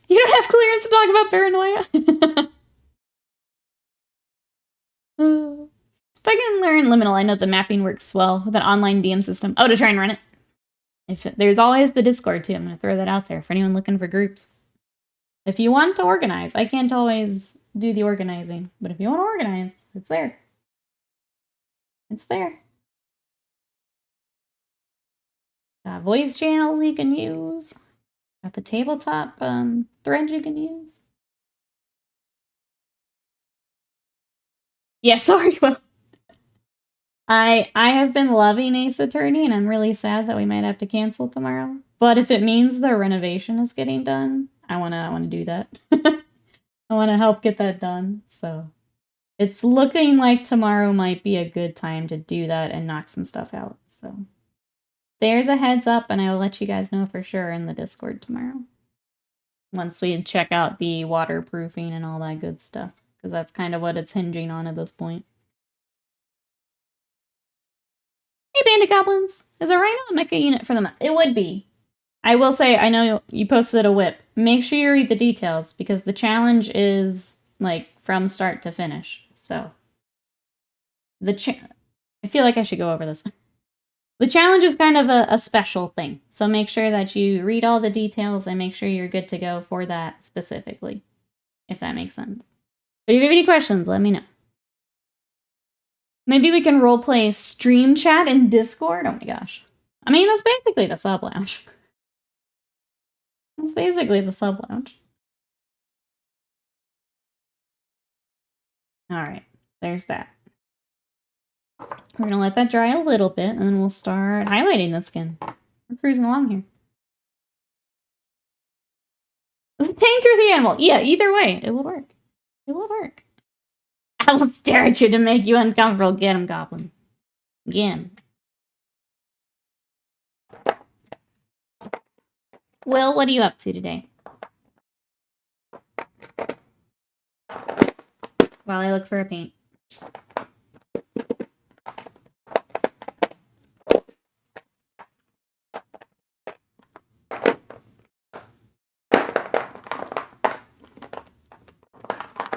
[SPEAKER 1] You don't have clearance to talk about paranoia? If I can learn Liminal, I know the mapping works well with an online DM system. Oh, to try and run it. There's always the Discord, too. I'm going to throw that out there for anyone looking for groups. If you want to organize, I can't always do the organizing, but if you want to organize, it's there. It's there. Got voice channels you can use. Got the tabletop threads you can use. Yeah, sorry, well, I have been loving Ace Attorney, and I'm really sad that we might have to cancel tomorrow. But if it means the renovation is getting done, I wanna do that. I wanna help get that done. So it's looking like tomorrow might be a good time to do that and knock some stuff out. So there's a heads up, and I will let you guys know for sure in the Discord tomorrow. Once we check out the waterproofing and all that good stuff, because that's kind of what it's hinging on at this point. Hey, Bandit Goblins! Is a Rhino a mecha unit for the month? It would be. I will say, I know you posted a whip. Make sure you read the details, because the challenge is, like, from start to finish. So I feel like I should go over this. The challenge is kind of a special thing. So make sure that you read all the details and make sure you're good to go for that specifically, if that makes sense. But if you have any questions, let me know. Maybe we can roleplay stream chat in Discord? Oh my gosh. I mean, that's basically the sub lounge. That's basically the sub lounge. Alright, there's that. We're gonna let that dry a little bit, and then we'll start highlighting the skin. We're cruising along here. The tank or the animal? Yeah, either way, it will work. It will work. I will stare at you to make you uncomfortable. Get him, Goblin. Get him. Will, what are you up to today? While I look for a paint.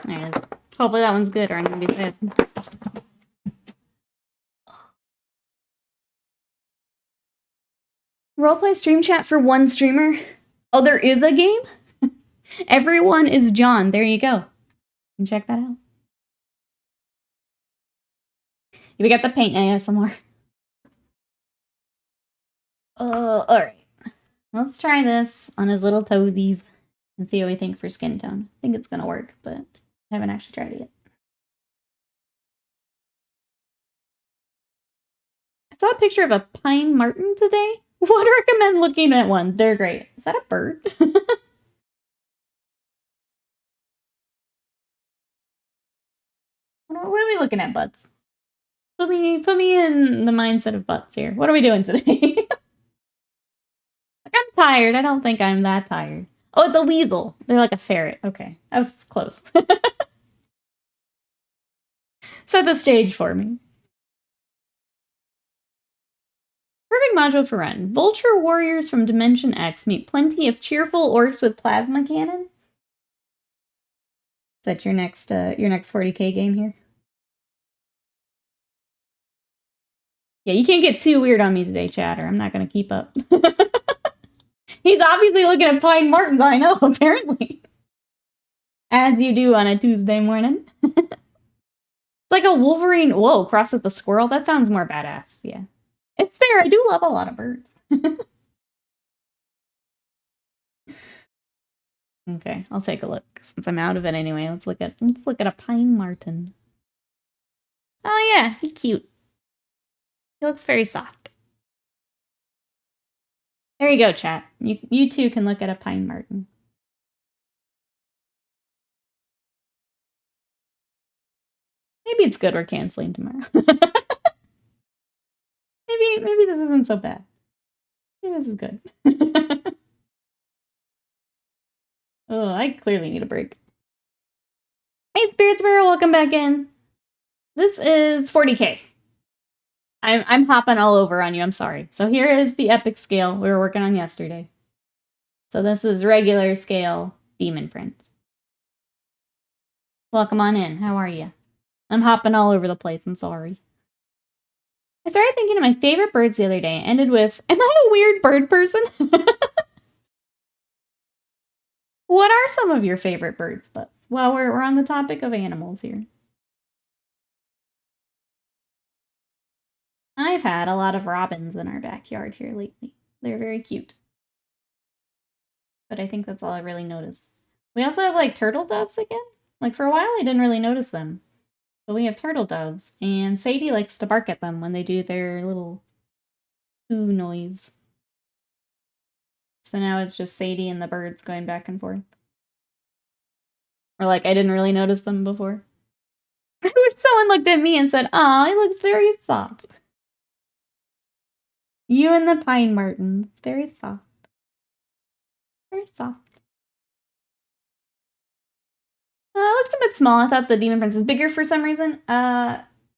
[SPEAKER 1] There it is. Hopefully that one's good or I'm gonna be sad. Roleplay stream chat for one streamer? Oh, there is a game? Everyone is John. There you go. You can check that out. We got the paint ASMR. Alright. Let's try this on his little toesies and see what we think for skin tone. I think it's gonna work, but I haven't actually tried it yet. I saw a picture of a pine marten today. Would recommend looking at one. They're great. Is that a bird? What are we looking at, butts? Put me in the mindset of butts here. What are we doing today? Like, I'm tired. I don't think I'm that tired. Oh, it's a weasel. They're like a ferret. Okay, that was close. Set the stage for me. Perfect module for run. Vulture warriors from Dimension X meet plenty of cheerful orcs with plasma cannon. Is that your next 40K game here? Yeah, you can't get too weird on me today, chatter. I'm not gonna keep up. He's obviously looking at pine martens, I know, apparently. As you do on a Tuesday morning. It's like a Wolverine, whoa, crossed with a squirrel. That sounds more badass, yeah. It's fair, I do love a lot of birds. Okay, I'll take a look. Since I'm out of it anyway, let's look at a pine marten. Oh yeah, he's cute. He looks very soft. There you go, chat. You too can look at a pine marten. Maybe it's good we're canceling tomorrow. Maybe this isn't so bad. Maybe this is good. Oh, I clearly need a break. Hey, Spirit Sparrow, welcome back in. This is 40K. I'm hopping all over on you, I'm sorry. So here is the epic scale we were working on yesterday. So this is regular scale Daemon Prince. Welcome on in, how are you? I'm hopping all over the place, I'm sorry. I started thinking of my favorite birds the other day. Ended with, am I a weird bird person? What are some of your favorite birds, Butts? Well, we're on the topic of animals here. I've had a lot of robins in our backyard here lately. They're very cute. But I think that's all I really noticed. We also have, like, turtle doves again. Like, for a while, I didn't really notice them. But we have turtle doves, and Sadie likes to bark at them when they do their little coo noise. So now it's just Sadie and the birds going back and forth. Or like, I didn't really notice them before. I wish someone looked at me and said, aw, he looks very soft. You and the pine martens. Very soft. Very soft. It looks a bit small. I thought the Daemon Prince is bigger for some reason.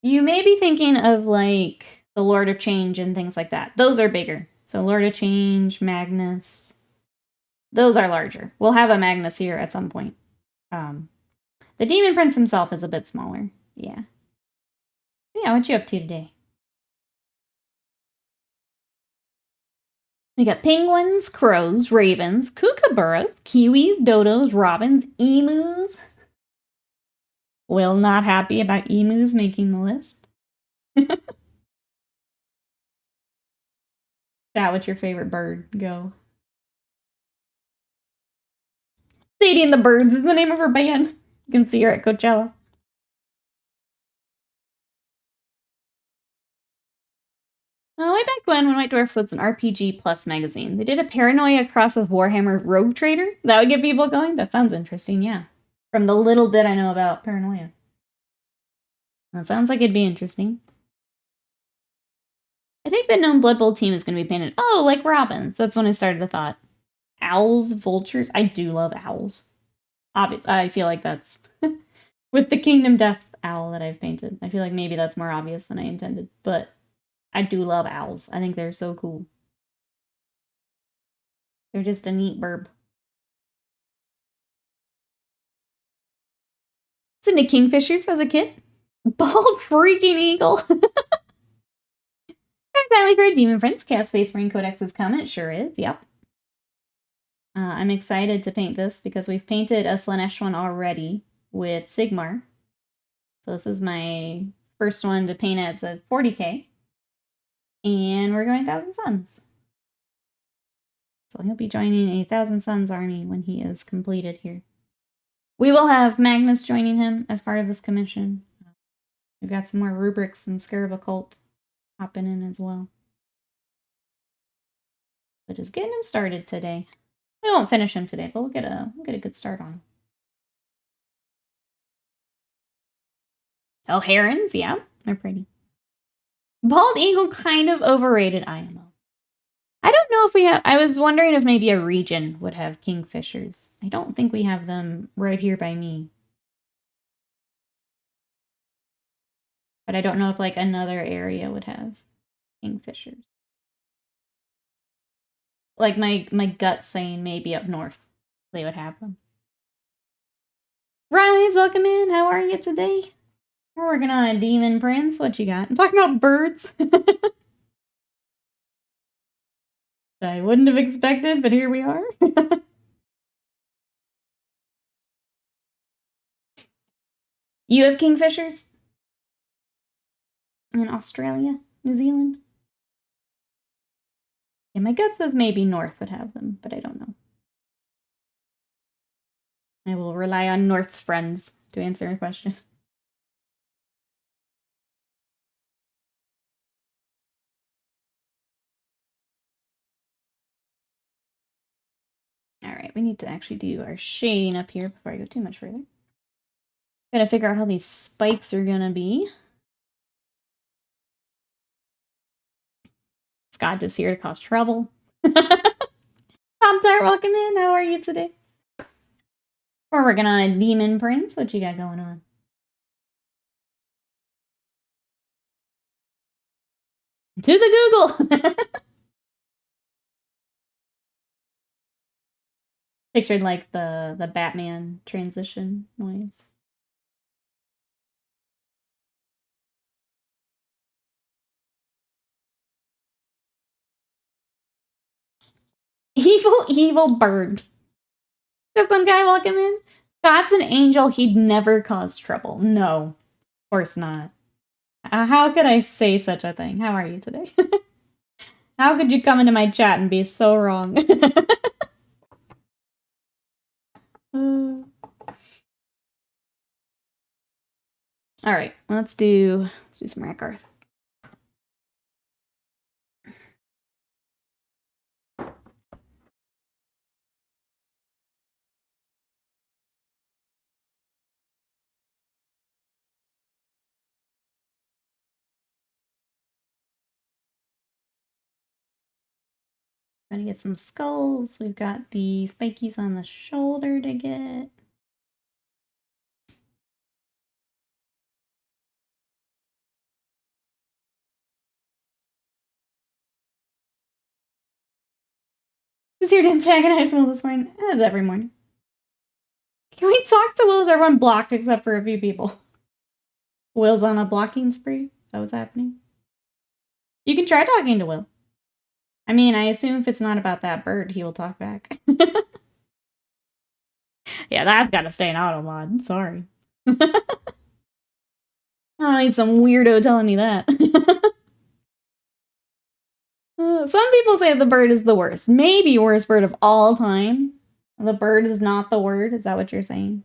[SPEAKER 1] You may be thinking of, like, the Lord of Change and things like that. Those are bigger. So Lord of Change, Magnus. Those are larger. We'll have a Magnus here at some point. The Daemon Prince himself is a bit smaller. Yeah. But yeah, what you up to today? We got penguins, crows, ravens, kookaburras, kiwis, dodos, robins, emus. Will not happy about emus making the list. Chat, what's your favorite bird? Go. Sadie and the Birds is the name of her band. You can see her at Coachella. Way back when White Dwarf was an RPG Plus magazine, they did a Paranoia cross with Warhammer Rogue Trader. That would get people going? That sounds interesting, yeah. From the little bit I know about Paranoia. That sounds like it'd be interesting. I think the known Blood Bowl team is going to be painted. Oh, like robins. That's when I started the thought. Owls, vultures. I do love owls. Obviously, I feel like that's... with the Kingdom Death owl that I've painted. I feel like maybe that's more obvious than I intended. But I do love owls. I think they're so cool. They're just a neat burb. I was into kingfishers as a kid. Bald freaking eagle. Finally for a Daemon Prince. Chaos Space Marine Codex is coming. It sure is. Yep. I'm excited to paint this because we've painted a Slanesh one already with Sigmar. So this is my first one to paint as a 40K. And we're going 1,000 Suns. So he'll be joining a 1,000 Suns army when he is completed here. We will have Magnus joining him as part of this commission. We've got some more rubrics and Scarab Occult hopping in as well. But just getting him started today. We won't finish him today, but we'll get a good start on him. Oh, herons, yeah, they're pretty. Bald eagle, kind of overrated IMO. I don't know if we have... I was wondering if maybe a region would have kingfishers. I don't think we have them right here by me. But I don't know if, like, another area would have kingfishers. Like, my gut's saying maybe up north they would have them. Rise, welcome in. How are you today? We're working on a Daemon Prince. What you got? I'm talking about birds. I wouldn't have expected, but here we are. You have kingfishers? In Australia? New Zealand? Yeah, my gut says maybe North would have them, but I don't know. I will rely on North friends to answer a question. Alright, we need to actually do our shading up here before I go too much further. Gotta figure out how these spikes are gonna be. Scott is here to cause trouble. Pop-Tart, welcome in. How are you today? We're working on a Daemon Prince. What you got going on? To the Google! Pictured like the Batman transition noise. Evil bird. Does some guy welcome in? Scott's an angel. He'd never cause trouble. No, of course not. How could I say such a thing? How are you today? How could you come into my chat and be so wrong? All right, let's do some Rakarth. Gonna get some skulls. We've got the spikies on the shoulder to get. Just here to antagonize Will this morning, as every morning. Can we talk to Will? Is everyone blocked except for a few people? Will's on a blocking spree? Is that what's happening? You can try talking to Will. I mean, I assume if it's not about that bird, he will talk back. Yeah, that's gotta stay in auto mod. Sorry. I need some weirdo telling me that. Some people say the bird is the worst. Maybe worst bird of all time. The bird is not the word. Is that what you're saying?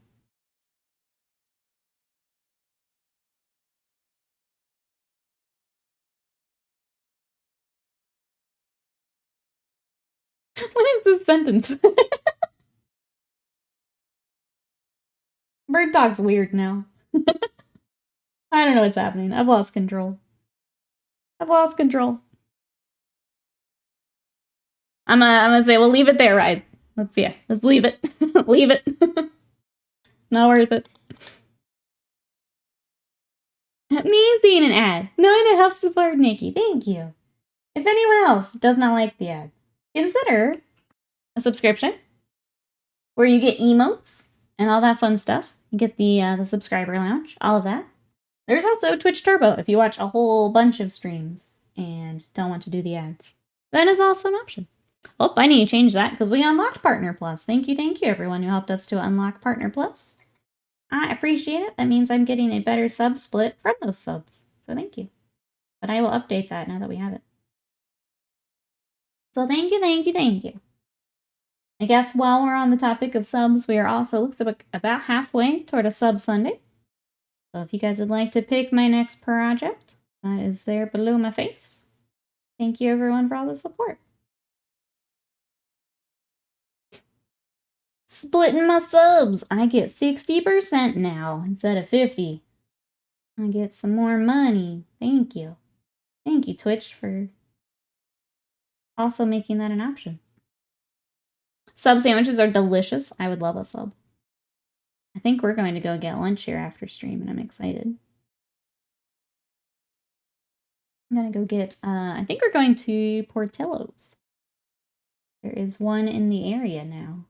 [SPEAKER 1] What is this sentence? Bird talk's weird now. I don't know what's happening. I've lost control. I've lost control. I'm gonna say, well, leave it there, right? Let's leave it. Leave it. Not worth it. Me seeing an ad. Knowing it helps support Nikki. Thank you. If anyone else does not like the ad, consider a subscription where you get emotes and all that fun stuff. You get the subscriber lounge, all of that. There's also Twitch Turbo if you watch a whole bunch of streams and don't want to do the ads. That is also an option. Oh, I need to change that because we unlocked Partner Plus. Thank you, everyone who helped us to unlock Partner Plus. I appreciate it. That means I'm getting a better sub split from those subs. So thank you. But I will update that now that we have it. So thank you. I guess while we're on the topic of subs, we are also about halfway toward a sub Sunday. So if you guys would like to pick my next project, that is there below my face. Thank you everyone for all the support. Splitting my subs. I get 60% now instead of 50%. I get some more money. Thank you. Thank you, Twitch, for also making that an option. Sub sandwiches are delicious. I would love a sub. I think we're going to go get lunch here after stream, and I'm excited. I'm going to go get, I think we're going to Portillo's. There is one in the area now.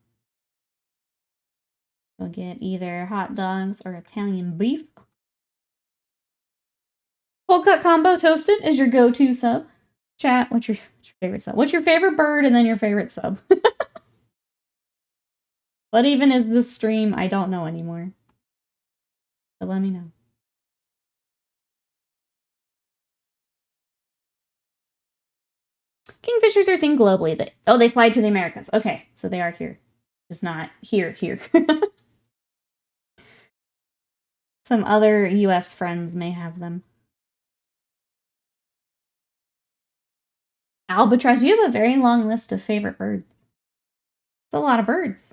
[SPEAKER 1] We'll get either hot dogs or Italian beef. Cold cut combo toasted is your go-to sub. Chat, what's your favorite sub? What's your favorite bird and then your favorite sub? What even is this stream? I don't know anymore. But let me know. Kingfishers are seen globally. They fly to the Americas. Okay, so they are here. Just not here. Some other US friends may have them. Albatross, you have a very long list of favorite birds. It's a lot of birds.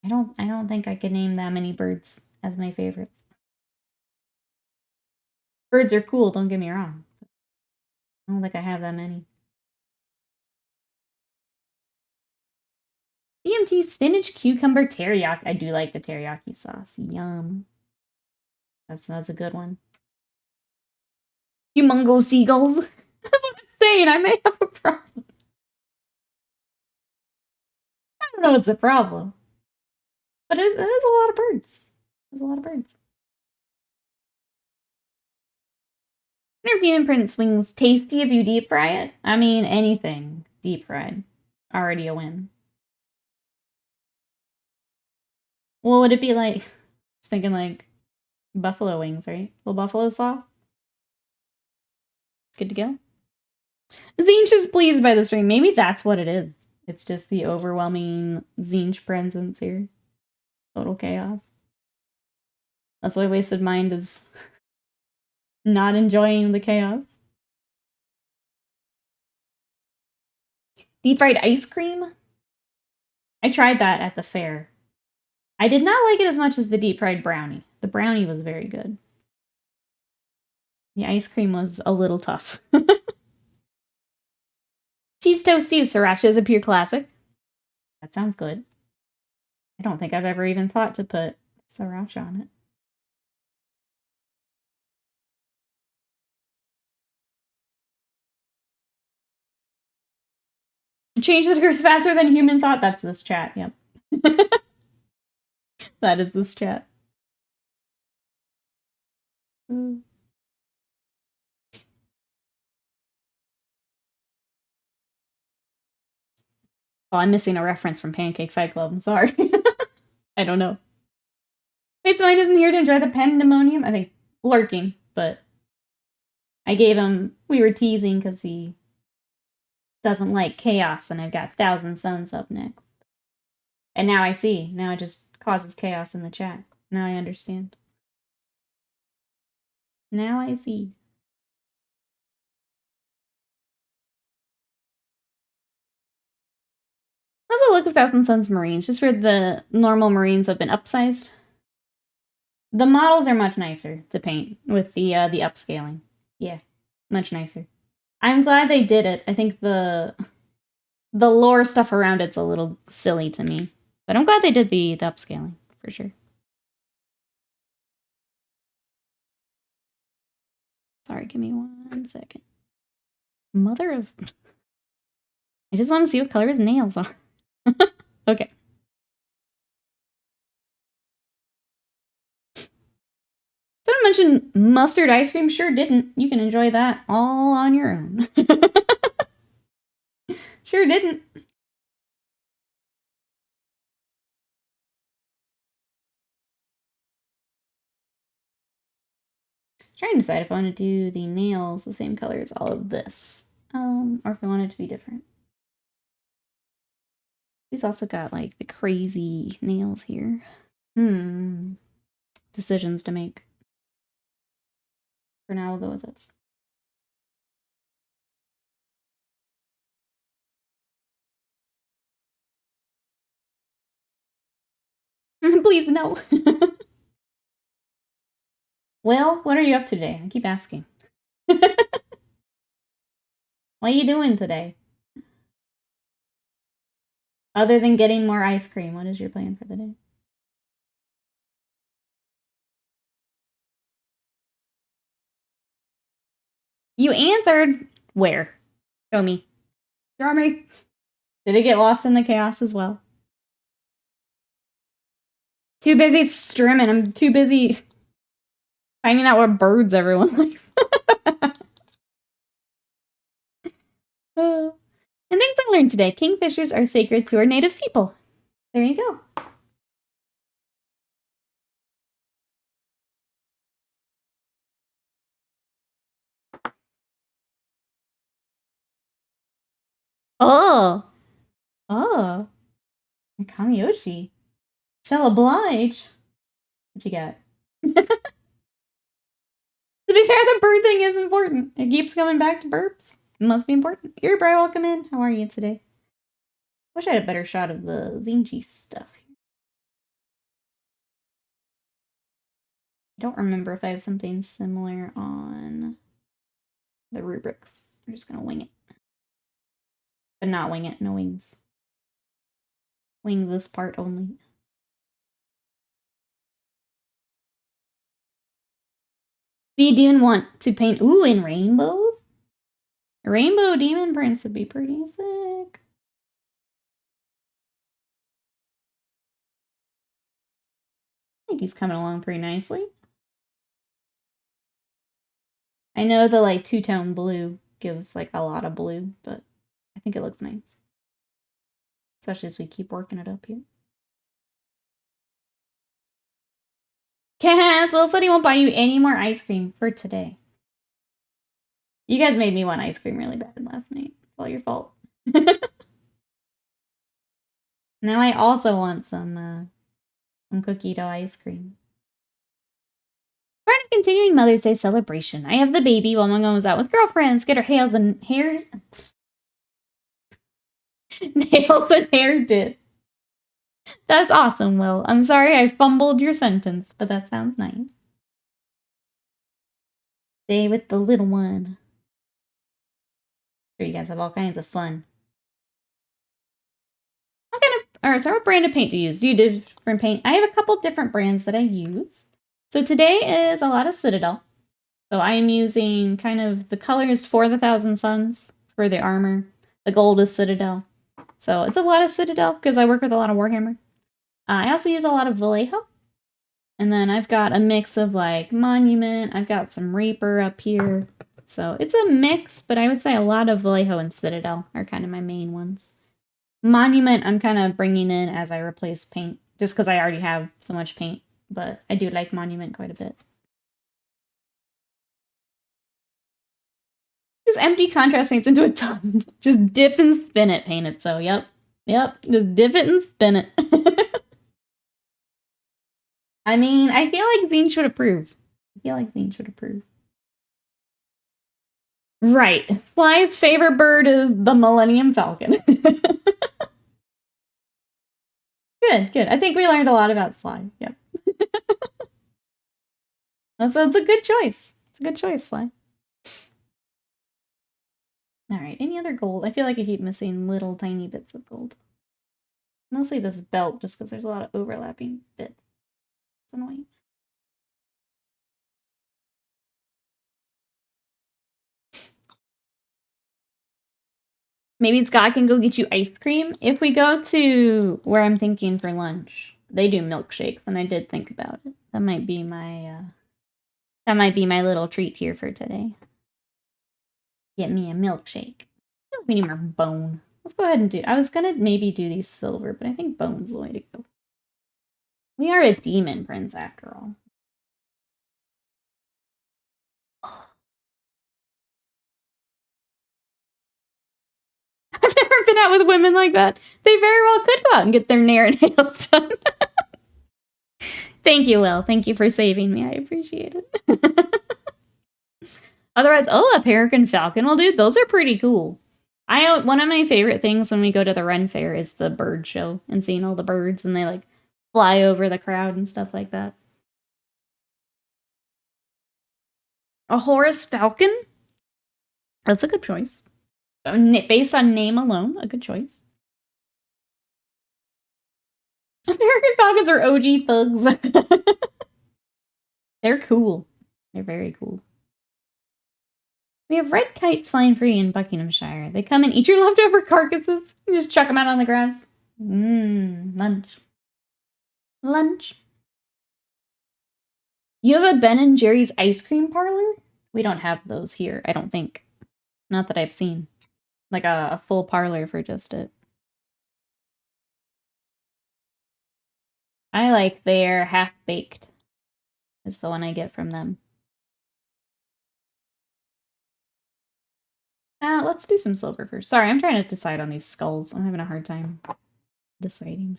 [SPEAKER 1] I don't think I could name that many birds as my favorites. Birds are cool, don't get me wrong. I don't think I have that many. BMT spinach cucumber teriyaki. I do like the teriyaki sauce. Yum. That's a good one. Humongo seagulls. That's what I'm saying. I may have a problem. I don't know it's a problem. But it is a lot of birds. There's a lot of birds. Wonder if Daemon Prince swings tasty if you deep fry it. I mean, anything deep fried. Already a win. Well, would it be like, I was thinking like buffalo wings, right? Little buffalo sauce. Good to go. Tzeentch is pleased by the stream. Maybe that's what it is. It's just the overwhelming Tzeentch presence here. Total chaos. That's why Wasted Mind is not enjoying the chaos. Deep fried ice cream? I tried that at the fair. I did not like it as much as the deep fried brownie. The brownie was very good. The ice cream was a little tough. Cheese toasty sriracha is a pure classic. That sounds good. I don't think I've ever even thought to put sriracha on it. Change the curse faster than human thought. That's this chat, yep. That is this chat. Oh, I'm missing a reference from Pancake Fight Club. I'm sorry. I don't know. Wait, so he isn't here to enjoy the pandemonium? I think lurking, but I gave him... We were teasing because he doesn't like chaos, and I've got Thousand Suns up next. And now I see. Now it just causes chaos in the chat. Now I understand. Now I see. Love the look of Thousand Suns Marines, just where the normal Marines have been upsized. The models are much nicer to paint with the upscaling. Yeah, much nicer. I'm glad they did it. I think the lore stuff around it's a little silly to me. But I'm glad they did the upscaling, for sure. Sorry, give me 1 second. Mother of... I just want to see what color his nails are. Okay. Someone mentioned mustard ice cream. Sure didn't. You can enjoy that all on your own. Sure didn't. Trying to decide if I want to do the nails the same color as all of this. Or if I want it to be different. He's also got like the crazy nails here. Decisions to make. For now, we'll go with this. Please, no. Well, what are you up to today? I keep asking. What are you doing today? Other than getting more ice cream, what is your plan for the day? You answered. Where? Show me. Draw me. Did it get lost in the chaos as well? Too busy streaming. I'm too busy finding out what birds everyone likes. And things I learned today. Kingfishers are sacred to our native people. There you go. Oh. Oh. Kamiyoshi. Shall oblige. What you got? To be fair, the bird thing is important. It keeps coming back to burps. It must be important. You're very welcome in. How are you today? Wish I had a better shot of the Tzeentchy stuff here. I don't remember if I have something similar on the rubrics. I'm just gonna wing it. But not wing it, no wings. Wing this part only. Do you even want to paint, ooh, in rainbows? A rainbow Daemon Prince would be pretty sick. I think he's coming along pretty nicely. I know the like two-tone blue gives like a lot of blue, but I think it looks nice. Especially as we keep working it up here. Cass, Will said he won't buy you any more ice cream for today. You guys made me want ice cream really bad last night. It's all your fault. Now I also want some cookie dough ice cream. Part of continuing Mother's Day celebration. I have the baby while Mom goes out with girlfriends, get her nails and hair did. That's awesome, Will. I'm sorry I fumbled your sentence, but that sounds nice. Stay with the little one. Sure, you guys have all kinds of fun. What brand of paint do you use? Do you do different paint? I have a couple different brands that I use. So today is a lot of Citadel. So I am using kind of the colors for the Thousand Suns for the armor. The gold is Citadel. So it's a lot of Citadel because I work with a lot of Warhammer. I also use a lot of Vallejo. And then I've got a mix of like Monument. I've got some Reaper up here. So it's a mix, but I would say a lot of Vallejo and Citadel are kind of my main ones. Monument I'm kind of bringing in as I replace paint, just because I already have so much paint. But I do like Monument quite a bit. Just empty contrast paints into a tub. Just dip and spin it, paint it. So, yep. Just dip it and spin it. I mean, I feel like Tzeentch would approve. Right. Sly's favorite bird is the Millennium Falcon. Good. I think we learned a lot about Sly. Yep. That's a good choice. It's a good choice, Sly. Alright, any other gold? I feel like I keep missing little tiny bits of gold. Mostly this belt, just because there's a lot of overlapping bits. It's annoying. Maybe Scott can go get you ice cream. If we go to where I'm thinking for lunch, they do milkshakes, and I did think about it. That might be my little treat here for today. Get me a milkshake. We need more bone. Let's go ahead and do. I was gonna maybe do these silver, but I think bone's the way to go. We are a Daemon Prince after all. I've never been out with women like that. They very well could go out and get their nair and nails done. Thank you, Will. Thank you for saving me. I appreciate it. Otherwise, a peregrine falcon. Well, dude, those are pretty cool. One of my favorite things when we go to the Ren Fair is the bird show and seeing all the birds and they like fly over the crowd and stuff like that. A Horus falcon? That's a good choice. Based on name alone, a good choice. American falcons are OG thugs. They're cool. They're very cool. We have red kites flying free in Buckinghamshire. They come and eat your leftover carcasses. You just chuck them out on the grass. Lunch. Lunch. You have a Ben & Jerry's ice cream parlor? We don't have those here, I don't think. Not that I've seen. Like a full parlor for just it. I like their half-baked. Is the one I get from them. Let's do some silver first. Sorry, I'm trying to decide on these skulls. I'm having a hard time deciding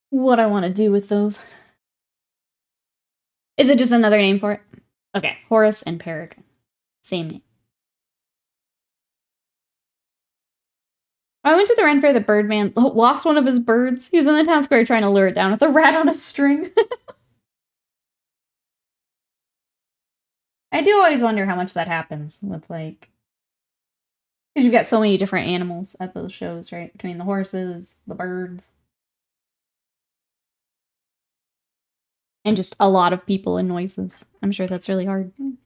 [SPEAKER 1] what I want to do with those. Is it just another name for it? Okay, Horus and Peregrine. Same name. I went to the Ren Fair, the Birdman lost one of his birds. He was in the town square trying to lure it down with a rat on a string. I do always wonder how much that happens with, like... Because you've got so many different animals at those shows, right? Between the horses, the birds. And just a lot of people and noises. I'm sure that's really hard. You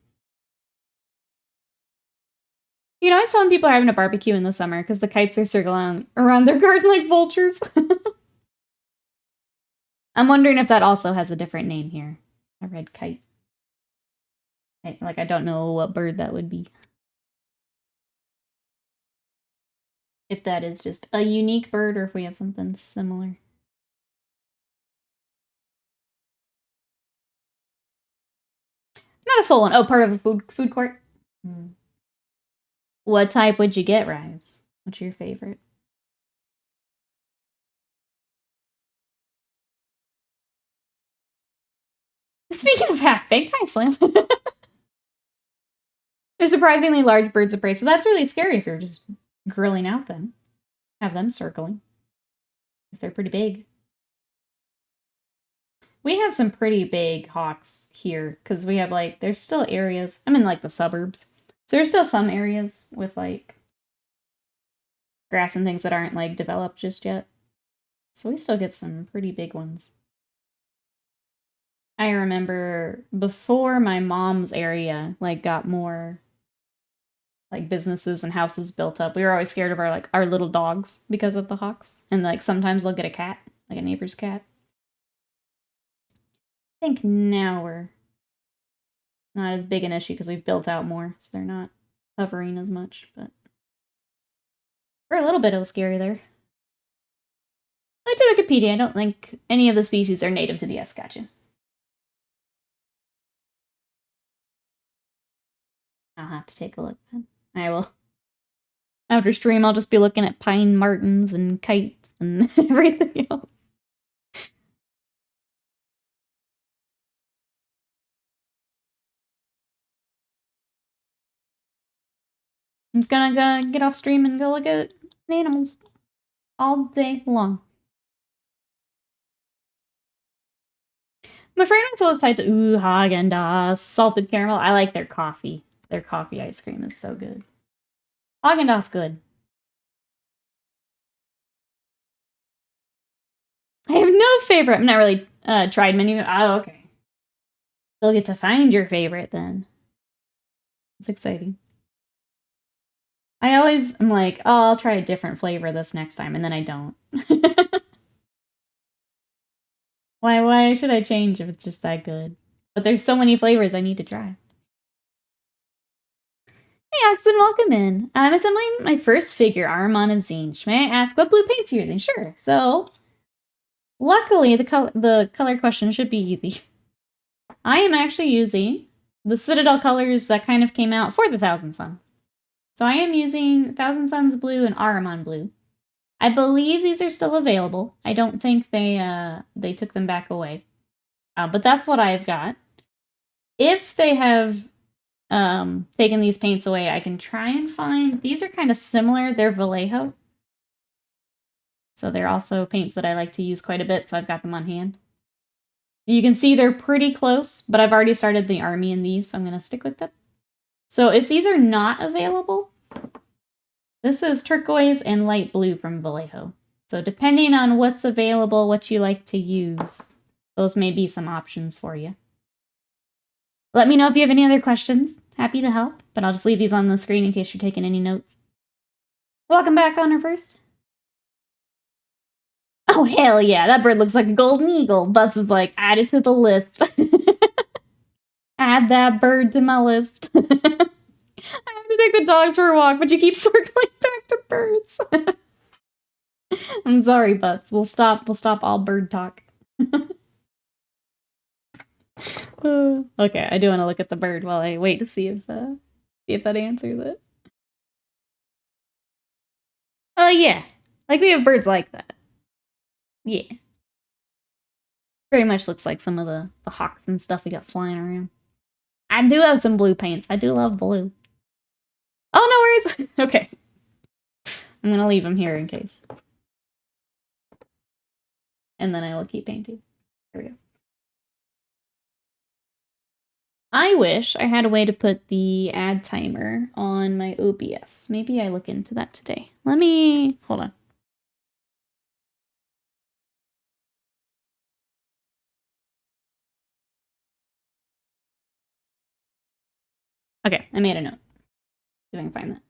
[SPEAKER 1] know, I saw when people are having a barbecue in the summer because the kites are circling around their garden like vultures. I'm wondering if that also has a different name here. A red kite. I don't know what bird that would be. If that is just a unique bird or if we have something similar. Not a full one. Oh, part of a food court? What type would you get, Rise? What's your favorite? Speaking of half-baked, hi, Slam. They're surprisingly large birds of prey, so that's really scary if you're just grilling out them. Have them circling. If they're pretty big. We have some pretty big hawks here, because we have, like, there's still areas. I'm in, like, the suburbs. So there's still some areas with, like, grass and things that aren't, like, developed just yet. So we still get some pretty big ones. I remember before my mom's area, like, got more like businesses and houses built up. We were always scared of our little dogs because of the hawks. And like sometimes they'll get a cat, like a neighbor's cat. I think now we're not as big an issue because we've built out more, so they're not hovering as much, but for a little bit it was scary there. I to Wikipedia, I don't think any of the species are native to the Saskatchewan. I'll have to take a look then. I will. After stream, I'll just be looking at pine martens and kites and everything else. I'm just gonna go get off stream and go look at animals all day long. My friend was always tied to Häagen-Dazs, salted caramel. I like their coffee. Their coffee ice cream is so good. Häagen-Dazs good. I have no favorite. I've not really tried many. Oh, okay. Still get to find your favorite then. It's exciting. I always am like, oh, I'll try a different flavor this next time, and then I don't. Why should I change if it's just that good? But there's so many flavors I need to try. Hey, Axon, welcome in. I'm assembling my first figure Armon of Tzeentch. May I ask what blue paints you're using? Sure. So, luckily, the color question should be easy. I am actually using the Citadel colors that kind of came out for the Thousand Suns. So I am using Thousand Suns blue and Ahriman blue. I believe these are still available. I don't think they took them back away. But that's what I've got. If they have taken these paints away, I can try and find... These are kind of similar. They're Vallejo. So they're also paints that I like to use quite a bit, so I've got them on hand. You can see they're pretty close, but I've already started the army in these, so I'm going to stick with them. So if these are not available, this is turquoise and light blue from Vallejo. So depending on what's available, what you like to use, those may be some options for you. Let me know if you have any other questions. Happy to help, but I'll just leave these on the screen in case you're taking any notes. Welcome back, Honor First. Oh, hell yeah, that bird looks like a golden eagle. Butts is like, add it to the list. Add that bird to my list. I have to take the dogs for a walk, but you keep circling back to birds. I'm sorry, Butts. We'll stop all bird talk. Okay, I do want to look at the bird while I wait to see if that answers it. Oh, yeah. Like, we have birds like that. Yeah. Very much looks like some of the hawks and stuff we got flying around. I do have some blue paints. I do love blue. Oh, no worries. Okay. I'm going to leave them here in case. And then I will keep painting. There we go. I wish I had a way to put the ad timer on my OBS. Maybe I look into that today. Let me... Hold on. Okay, I made a note. See if I can find that.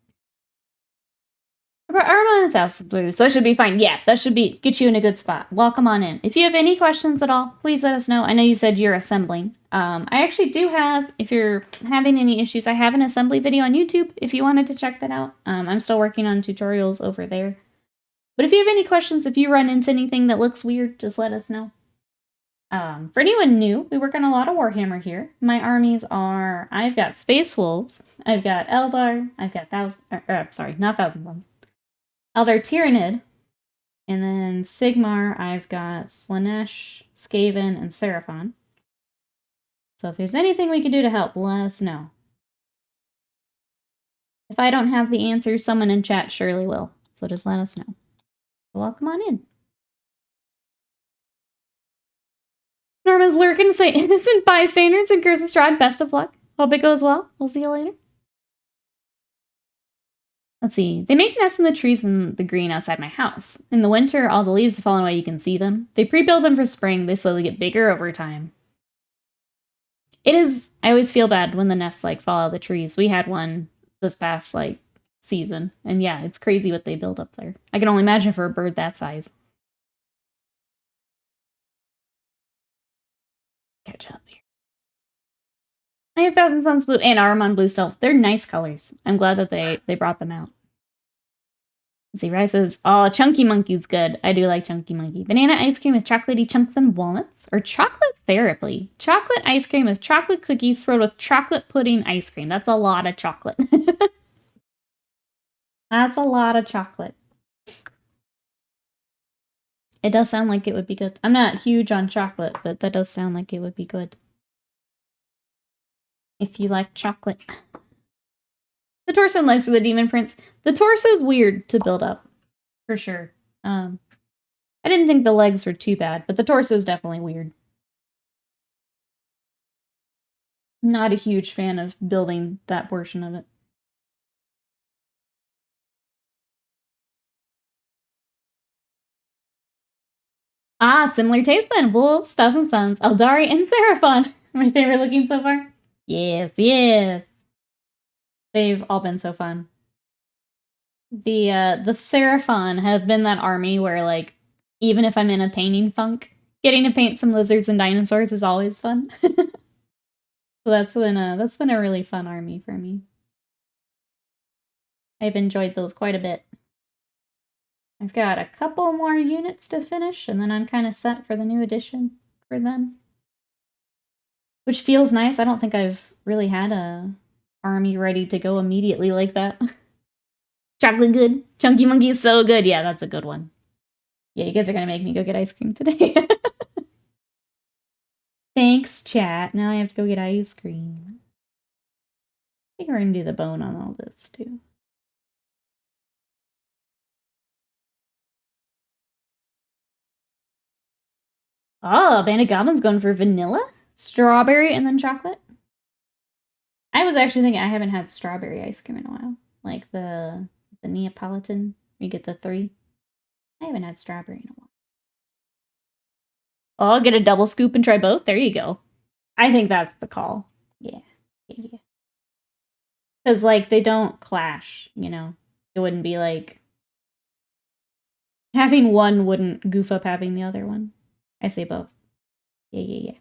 [SPEAKER 1] Armon 1000 blue, so I should be fine. Yeah, that should get you in a good spot. Welcome on in. If you have any questions at all, please let us know. I know you said you're assembling. I actually do have, if you're having any issues, I have an assembly video on YouTube if you wanted to check that out. I'm still working on tutorials over there. But if you have any questions, if you run into anything that looks weird, just let us know. For anyone new, we work on a lot of Warhammer here. My armies are, I've got Space Wolves, I've got Eldar, I've got not Thousand Suns. Eldar Tyrannid, and then Sigmar, I've got Slaanesh, Skaven, and Seraphon. So if there's anything we can do to help, let us know. If I don't have the answer, someone in chat surely will. So just let us know. Welcome on in. Norma's lurking to say innocent bystanders and Curse Strahd, best of luck. Hope it goes well. We'll see you later. Let's see. They make nests in the trees in the green outside my house. In the winter, all the leaves have fallen away. You can see them. They pre-build them for spring. They slowly get bigger over time. It is... I always feel bad when the nests, like, fall out of the trees. We had one this past, like, season. And yeah, it's crazy what they build up there. I can only imagine for a bird that size. Catch up here. I have Thousand Suns Blue and Aramon Blue still. They're nice colors. I'm glad that they brought them out. Let's see, Rai says, oh, Chunky Monkey's good. I do like Chunky Monkey. Banana ice cream with chocolatey chunks and walnuts? Or chocolate therapy? Chocolate ice cream with chocolate cookies swirled with chocolate pudding ice cream. That's a lot of chocolate. That's a lot of chocolate. It does sound like it would be good. I'm not huge on chocolate, but that does sound like it would be good. If you like chocolate. The torso nice for the Daemon Prince. The torso's weird to build up, for sure. I didn't think the legs were too bad, but the torso's definitely weird. Not a huge fan of building that portion of it. Ah, similar taste then. Wolves, Thousand Suns, Eldari, and Seraphon. My favorite looking so far. Yes, yes. They've all been so fun. The Seraphon have been that army where, like, even if I'm in a painting funk, getting to paint some lizards and dinosaurs is always fun. So that's been a really fun army for me. I've enjoyed those quite a bit. I've got a couple more units to finish, and then I'm kind of set for the new edition for them. Which feels nice. I don't think I've really had a army ready to go immediately like that. Chocolate good. Chunky Monkey is so good. Yeah, that's a good one. Yeah, you guys are gonna make me go get ice cream today. Thanks, chat. Now I have to go get ice cream. I think we're gonna do the bone on all this, too. Oh, Bandit Goblin's going for vanilla, strawberry, and then chocolate. I was actually thinking I haven't had strawberry ice cream in a while. Like the Neapolitan, you get the 3. I haven't had strawberry in a while. Oh, get a double scoop and try both? There you go. I think that's the call. Yeah. Yeah. Because, like, they don't clash, you know? It wouldn't be like... Having one wouldn't goof up having the other one. I say both. Yeah.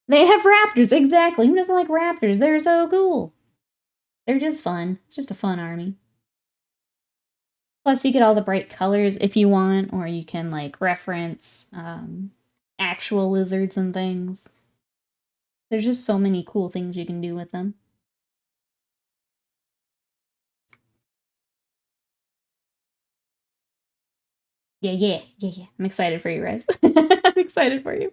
[SPEAKER 1] They have raptors, exactly. Who doesn't like raptors? They're so cool. They're just fun. It's just a fun army. Plus, you get all the bright colors if you want, or you can, like, reference actual lizards and things. There's just so many cool things you can do with them. Yeah. I'm excited for you, Rez. I'm excited for you.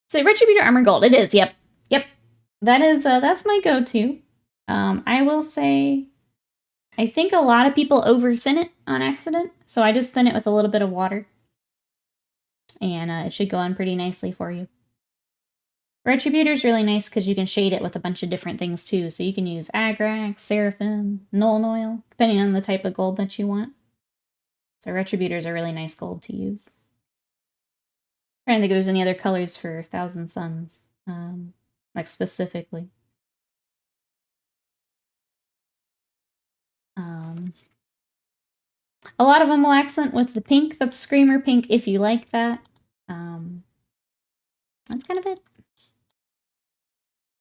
[SPEAKER 1] So Retributor Armor Gold. It is, yep. That is, that's my go-to. I will say, I think a lot of people over-thin it on accident, so I just thin it with a little bit of water. And it should go on pretty nicely for you. Retributor is really nice because you can shade it with a bunch of different things too. So you can use Agrax, Seraphim, Nuln Oil, depending on the type of gold that you want. So Retributors are really nice gold to use. I'm trying to think if there's any other colors for Thousand Suns, like specifically. A lot of them will accent with the pink. That's Screamer Pink if you like that. That's kind of it.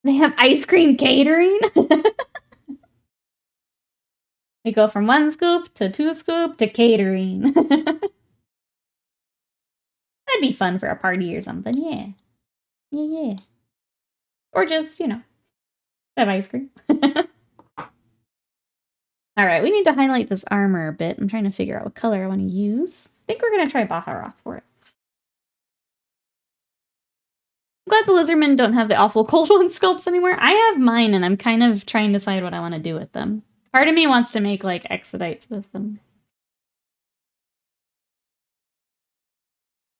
[SPEAKER 1] They have ice cream catering. We go from 1 scoop to 2 scoop to catering. That'd be fun for a party or something, yeah. Yeah. Or just, you know, have ice cream. Alright, we need to highlight this armor a bit. I'm trying to figure out what color I want to use. I think we're going to try Baharoth for it. I'm glad the Lizardmen don't have the awful cold one sculpts anymore. I have mine, and I'm kind of trying to decide what I want to do with them. Part of me wants to make, like, Exodites with them.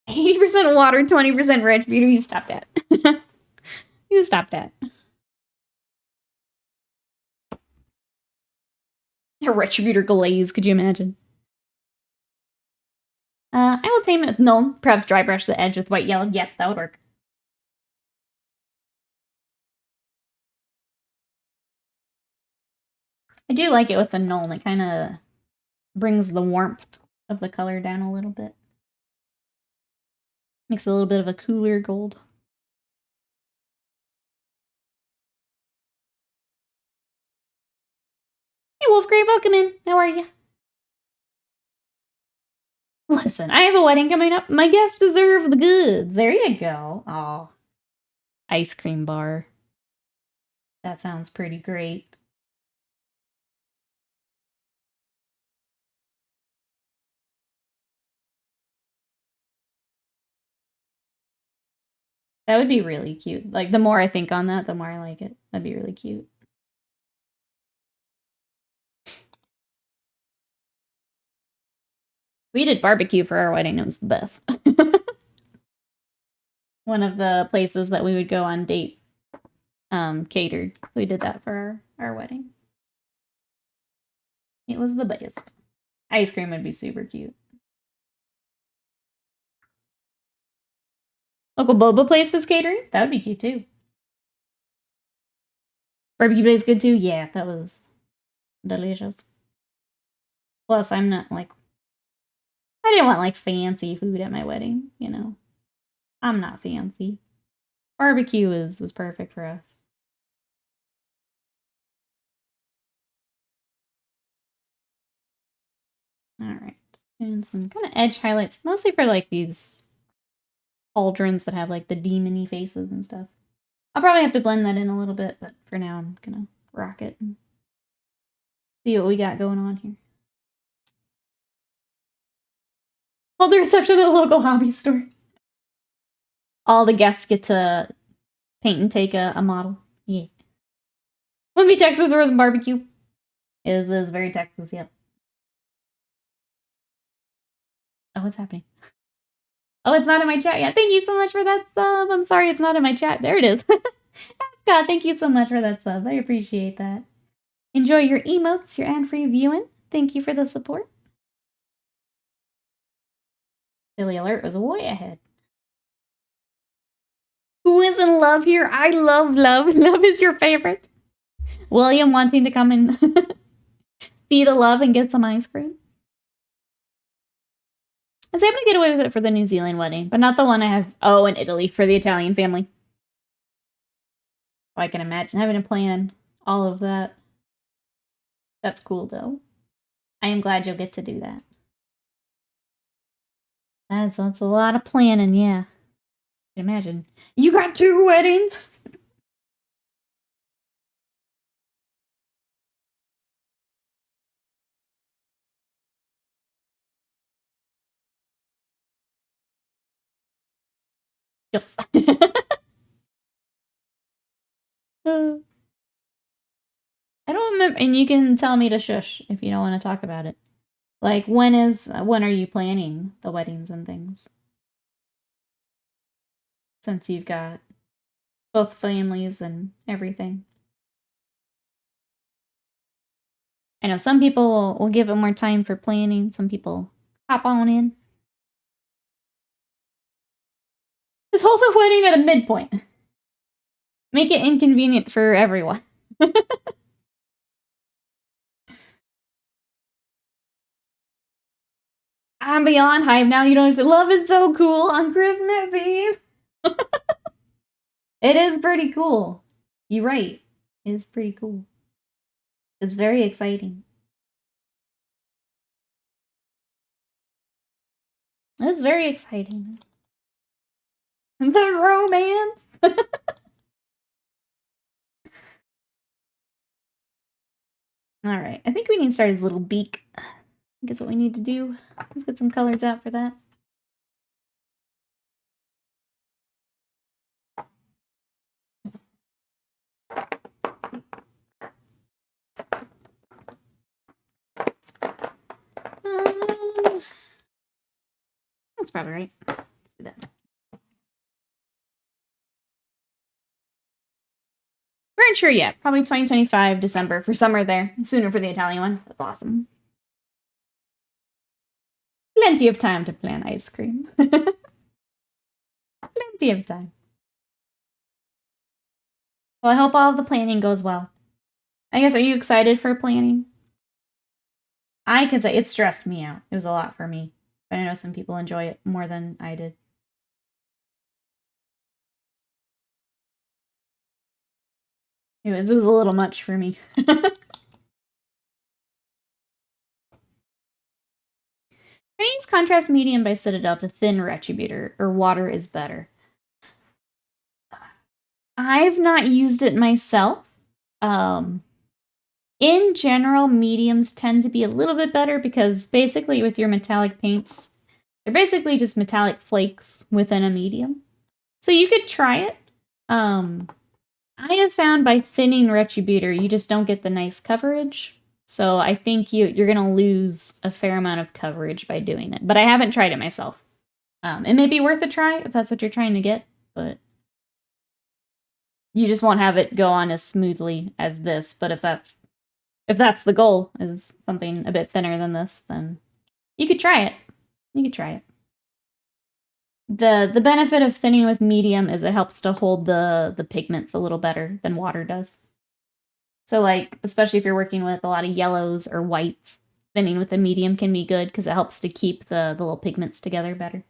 [SPEAKER 1] 80% water, 20% Retributor. You stop that. You stop that. A Retributor glaze, could you imagine? I will tame it with Null. Perhaps dry brush the edge with white yellow. Yep, that would work. I do like it with the Null. It kind of brings the warmth of the color down a little bit. Makes it a little bit of a cooler gold. Hey, Wolfgrave, welcome in. How are you? Listen, I have a wedding coming up. My guests deserve the goods. There you go. Aw. Ice cream bar. That sounds pretty great. That would be really cute. Like, the more I think on that, the more I like it. That'd be really cute. We did barbecue for our wedding. It was the best. One of the places that we would go on dates catered. We did that for our wedding. It was the best. Ice cream would be super cute. Local boba places catering? That would be cute too. Barbecue place good too? Yeah, that was delicious. Plus, I'm not like... I didn't want like fancy food at my wedding, you know. I'm not fancy. Barbecue was perfect for us. Alright. And some kind of edge highlights, mostly for like these cauldrons that have like the demon-y faces and stuff. I'll probably have to blend that in a little bit, but for now I'm gonna rock it and see what we got going on here. Hold the reception at a local hobby store. All the guests get to paint and take a model. Yeah. Wouldn't be Texas if there wasn't barbecue. It is very Texas, yep. Oh, what's happening? Oh, it's not in my chat yet. Thank you so much for that sub. I'm sorry it's not in my chat. There it is. Scott, thank you so much for that sub. I appreciate that. Enjoy your emotes, your ad-free viewing. Thank you for the support. Silly alert was way ahead. Who is in love here? I love love. Love is your favorite. William wanting to come and see the love and get some ice cream. I was able to get away with it for the New Zealand wedding, but not the one I have, in Italy for the Italian family. Oh, I can imagine having to plan all of that. That's cool, though. I am glad you'll get to do that. That's a lot of planning, yeah. I can imagine. You got 2 weddings? Yes. I don't remember, and you can tell me to shush if you don't want to talk about it. Like, when are you planning the weddings and things? Since you've got both families and everything. I know some people will give it more time for planning. Some people hop on in. Just hold the wedding at a midpoint. Make it inconvenient for everyone. I'm beyond hype now. You don't understand. Love is so cool on Christmas Eve. It is pretty cool. You're right. It is pretty cool. It's very exciting. It's very exciting. The romance. All right. I think we need to start his little beak. I think that's what we need to do. Let's get some colors out for that. That's probably right. Let's do that. We aren't sure yet. Probably 2025, December for summer there. Sooner for the Italian one. That's awesome. Plenty of time to plan ice cream. Plenty of time. Well, I hope all of the planning goes well. I guess, are you excited for planning? I can say it stressed me out. It was a lot for me. But I know some people enjoy it more than I did. It was a little much for me. I use contrast medium by Citadel to thin Retributor, or water is better. I've not used it myself. In general, mediums tend to be a little bit better because basically with your metallic paints, they're basically just metallic flakes within a medium. So you could try it. I have found by thinning Retributor, you just don't get the nice coverage. So I think you're going to lose a fair amount of coverage by doing it. But I haven't tried it myself. It may be worth a try if that's what you're trying to get, but you just won't have it go on as smoothly as this. But if that's the goal, is something a bit thinner than this, then you could try it. You could try it. The benefit of thinning with medium is it helps to hold the pigments a little better than water does. So, like, especially if you're working with a lot of yellows or whites, thinning with a medium can be good because it helps to keep the little pigments together better.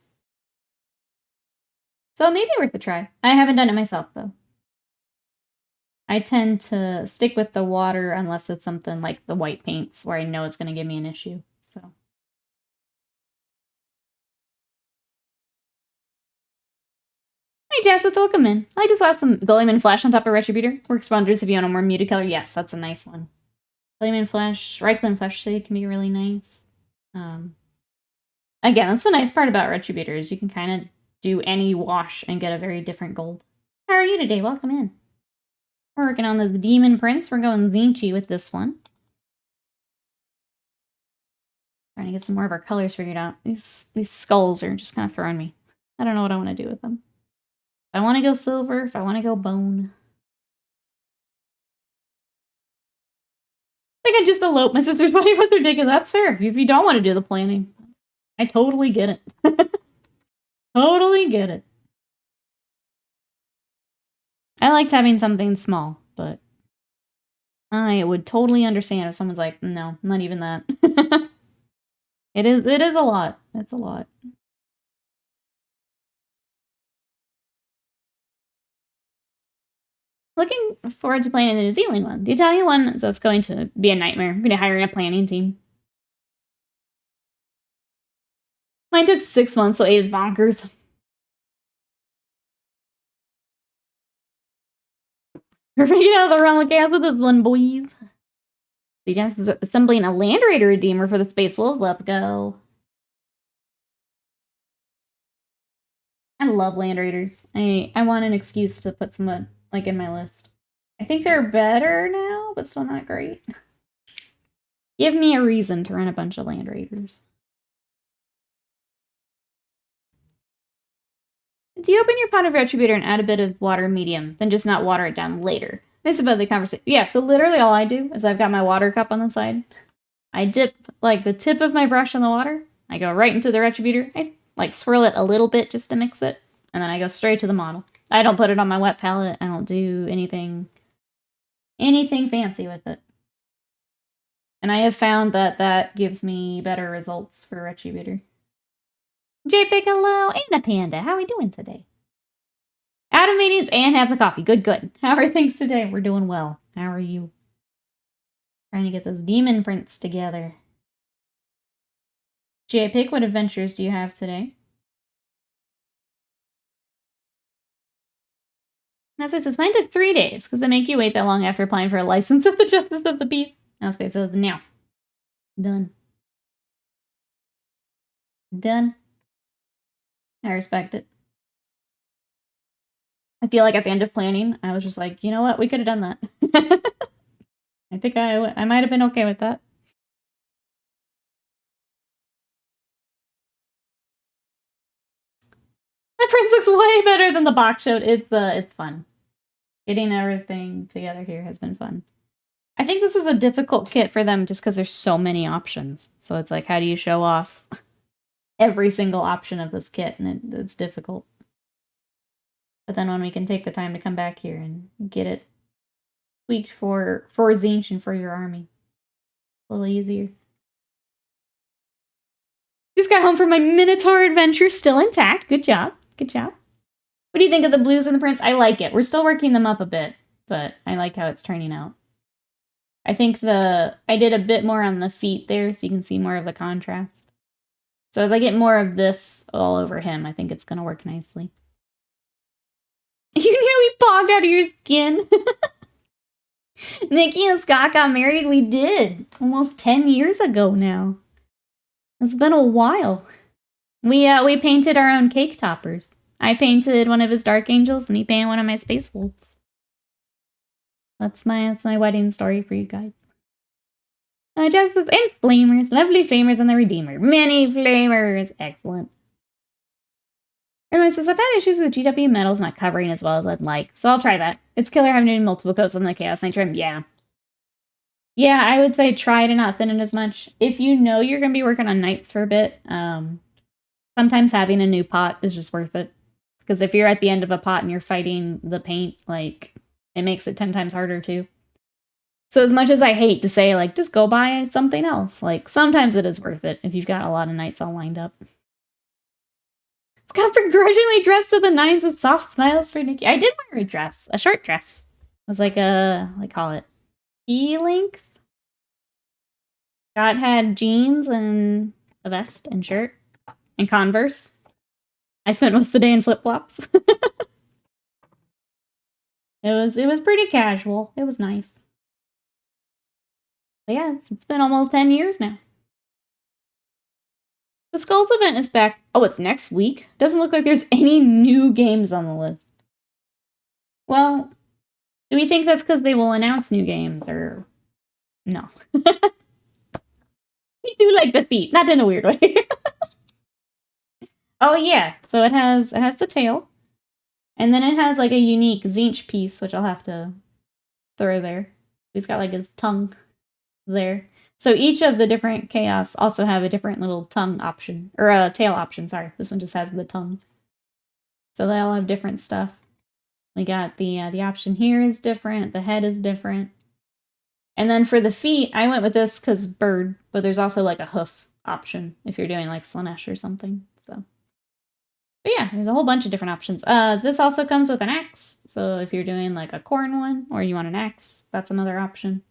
[SPEAKER 1] So maybe worth a try. I haven't done it myself, though. I tend to stick with the water unless it's something like the white paints where I know it's going to give me an issue, so. Hey, Jesseth, welcome in. I just left some Gleaming Flash on top of Retributor. Works wonders if you want a more muted color. Yes, that's a nice one. Gleaming Flash, Reichland Flash shade can be really nice. Again, that's the nice part about Retributor is you can kind of do any wash and get a very different gold. How are you today? Welcome in. We're working on this Daemon Prince. We're going Tzeentchy with this one. Trying to get some more of our colors figured out. These skulls are just kind of throwing me. I don't know what I want to do with them. If I want to go silver, if I want to go bone. I think I just elope. My sister's wedding was ridiculous. That's fair. If you don't want to do the planning. I totally get it. Totally get it. I liked having something small, but I would totally understand if someone's like, no, not even that. It is a lot. It's a lot. Looking forward to playing in the New Zealand one. The Italian one, so it's going to be a nightmare. I'm going to hire a planning team. Mine took 6 months, so 8 is bonkers. We're making out of the realm of chaos with this one, boys. The Genesis is assembling a Land Raider Redeemer for the Space Wolves. Let's go. I love Land Raiders. I want an excuse to put some, like, in my list. I think they're better now, but still not great. Give me a reason to run a bunch of Land Raiders. Do you open your pot of Retributor and add a bit of water medium, then just not water it down later? This is about the conversation. Yeah, so literally all I do is I've got my water cup on the side. I dip, like, the tip of my brush in the water. I go right into the Retributor. I, like, swirl it a little bit just to mix it. And then I go straight to the model. I don't put it on my wet palette. I don't do anything fancy with it. And I have found that that gives me better results for Retributor. JPEG, hello, and a panda. How are we doing today? Out of meetings and have the coffee. Good, good. How are things today? We're doing well. How are you? Trying to get this Daemon Prince together. JPEG, what adventures do you have today? That's what it says. Mine took 3 days, because they make you wait that long after applying for a license at the Justice of the Peace. That's what it says now. Done. Done. I respect it. I feel like at the end of planning, I was just like, you know what? We could have done that. I think I might have been okay with that. The Prince looks way better than the box showed. It's fun. Getting everything together here has been fun. I think this was a difficult kit for them just because there's so many options. So it's like, how do you show off every single option of this kit, and it's difficult. But then when we can take the time to come back here and get it tweaked for Tzeentch and for your army, a little easier. Just got home from my Minotaur adventure, still intact. Good job. Good job. What do you think of the blues and the prints? I like it. We're still working them up a bit, but I like how it's turning out. I think I did a bit more on the feet there so you can see more of the contrast. So as I get more of this all over him, I think it's going to work nicely. You nearly pogged out of your skin. Nikki and Scott got married. We did. Almost 10 years ago now. It's been a while. We painted our own cake toppers. I painted one of his Dark Angels, and he painted one of my Space Wolves. That's my wedding story for you guys. Justice and Flamers. Lovely Flamers and the Redeemer. Many Flamers. Excellent. Everyone says, I've had issues with GW metals not covering as well as I'd like, so I'll try that. It's killer having to do multiple coats on the Chaos Knight trim. Yeah. Yeah, I would say try to not thin it as much. If you know you're going to be working on Knights for a bit, sometimes having a new pot is just worth it. Because if you're at the end of a pot and you're fighting the paint, like, it makes it 10 times harder too. So as much as I hate to say, like, just go buy something else, like, sometimes it is worth it if you've got a lot of Knights all lined up. Scott begrudgingly dressed to the nines with soft smiles for Nikki. I did wear a dress, a short dress. It was like a, what do you call it? E-length? Scott had jeans and a vest and shirt and Converse. I spent most of the day in flip-flops. It was pretty casual. It was nice. But yeah, it's been almost 10 years now. The Skulls event is back. Oh, it's next week? Doesn't look like there's any new games on the list. Well, do we think that's because they will announce new games, or... No. We do like the feet, not in a weird way. Oh yeah, so it has the tail. And then it has like a unique Tzeentch piece, which I'll have to throw there. He's got like his tongue there. So each of the different chaos also have a different little tongue option, or a tail option, sorry. This one just has the tongue. So they all have different stuff. We got the option here is different, the head is different. And then for the feet, I went with this because bird, but there's also like a hoof option if you're doing like Slanesh or something, so. But yeah, there's a whole bunch of different options. This also comes with an axe, so if you're doing like a corn one, or you want an axe, that's another option.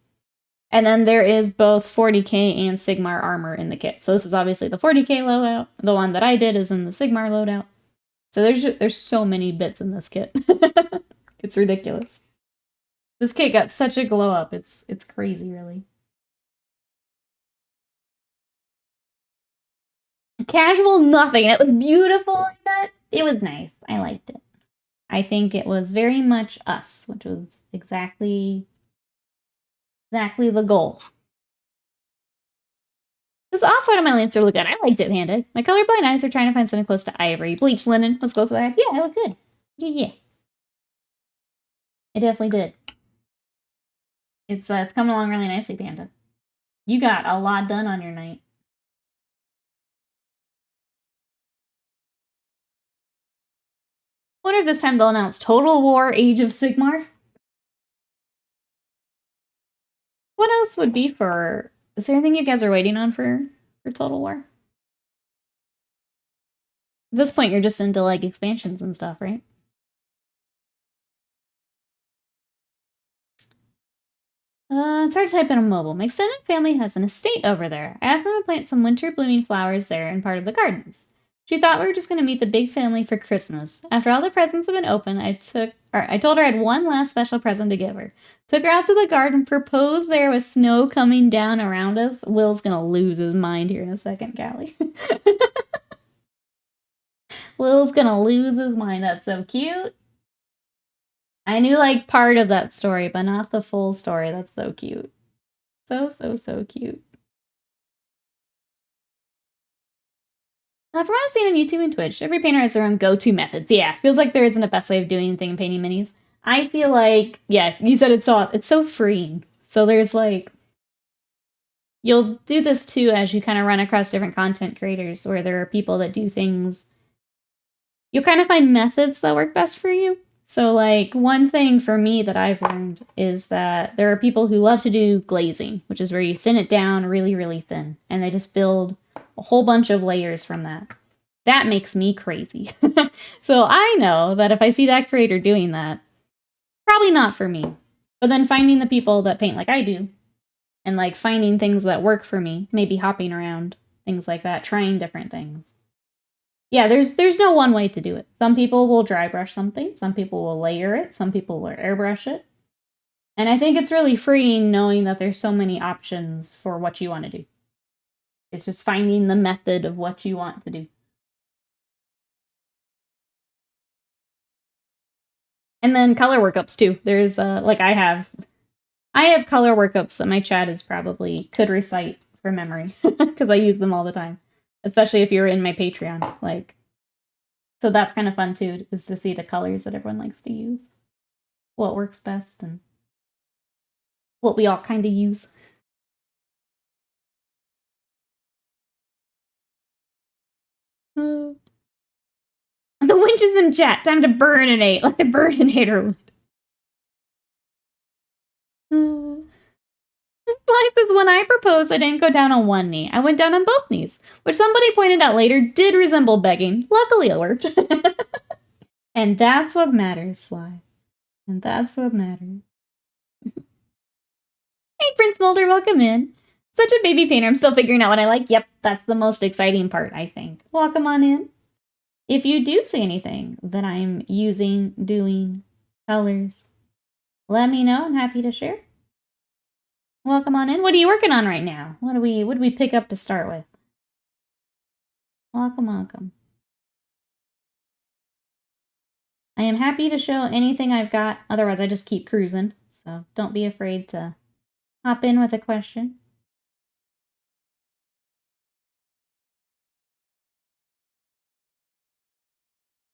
[SPEAKER 1] And then there is both 40k and Sigmar armor in the kit. So this is obviously the 40k loadout. The one that I did is in the Sigmar loadout. So there's so many bits in this kit. It's ridiculous. This kit got such a glow up. It's crazy, really. Casual, nothing. It was beautiful like that. It was nice. I liked it. I think it was very much us, which was exactly the goal. This off-white on my Lancer look good. I liked it, Panda. My colorblind eyes are trying to find something close to ivory. Bleached linen was close to that. Yeah, it looked good. Yeah. It definitely did. It's coming along really nicely, Panda. You got a lot done on your night. I wonder if this time they'll announce Total War Age of Sigmar. What else would be for... Is there anything you guys are waiting on for Total War? At this point, you're just into, like, expansions and stuff, right? It's hard to type in a mobile. My extended family has an estate over there. I asked them to plant some winter blooming flowers there in part of the gardens. She thought we were just going to meet the big family for Christmas. After all the presents have been opened, I told her I had one last special present to give her. Took her out to the garden, proposed there with snow coming down around us. Will's going to lose his mind here in a second, Callie. Will's going to lose his mind. That's so cute. I knew, like, part of that story, but not the full story. That's so cute. So cute. From what I've seen on YouTube and Twitch, every painter has their own go-to methods. Yeah, feels like there isn't a best way of doing anything in painting minis. I feel like, yeah, you said it's so freeing. So there's like, you'll do this too as you kind of run across different content creators where there are people that do things. You'll kind of find methods that work best for you. So, like, one thing for me that I've learned is that there are people who love to do glazing, which is where you thin it down really, really thin, and they just build a whole bunch of layers from that. That makes me crazy. So I know that if I see that creator doing that, probably not for me. But then finding the people that paint like I do, and like finding things that work for me, maybe hopping around, things like that, trying different things. Yeah, there's no one way to do it. Some people will dry brush something, some people will layer it, some people will airbrush it. And I think it's really freeing knowing that there's so many options for what you want to do. It's just finding the method of what you want to do. And then color workups too. There's like I have color workups that my chat is probably could recite from memory because I use them all the time, especially if you're in my Patreon. Like, so that's kind of fun too, is to see the colors that everyone likes to use, what works best, and what we all kind of use. The winch is in chat. Time to burninate like the burninator would. Slice says, when I proposed, I didn't go down on one knee. I went down on both knees, which somebody pointed out later did resemble begging. Luckily, it worked. And that's what matters, Sly. And that's what matters. Hey, Prince Mulder, welcome in. Such a baby painter. I'm still figuring out what I like. Yep, that's the most exciting part, I think. Welcome on in. If you do see anything that I'm using, doing, colors, let me know. I'm happy to share. Welcome on in. What are you working on right now? What do we pick up to start with? Welcome, welcome. I am happy to show anything I've got. Otherwise, I just keep cruising. So don't be afraid to hop in with a question.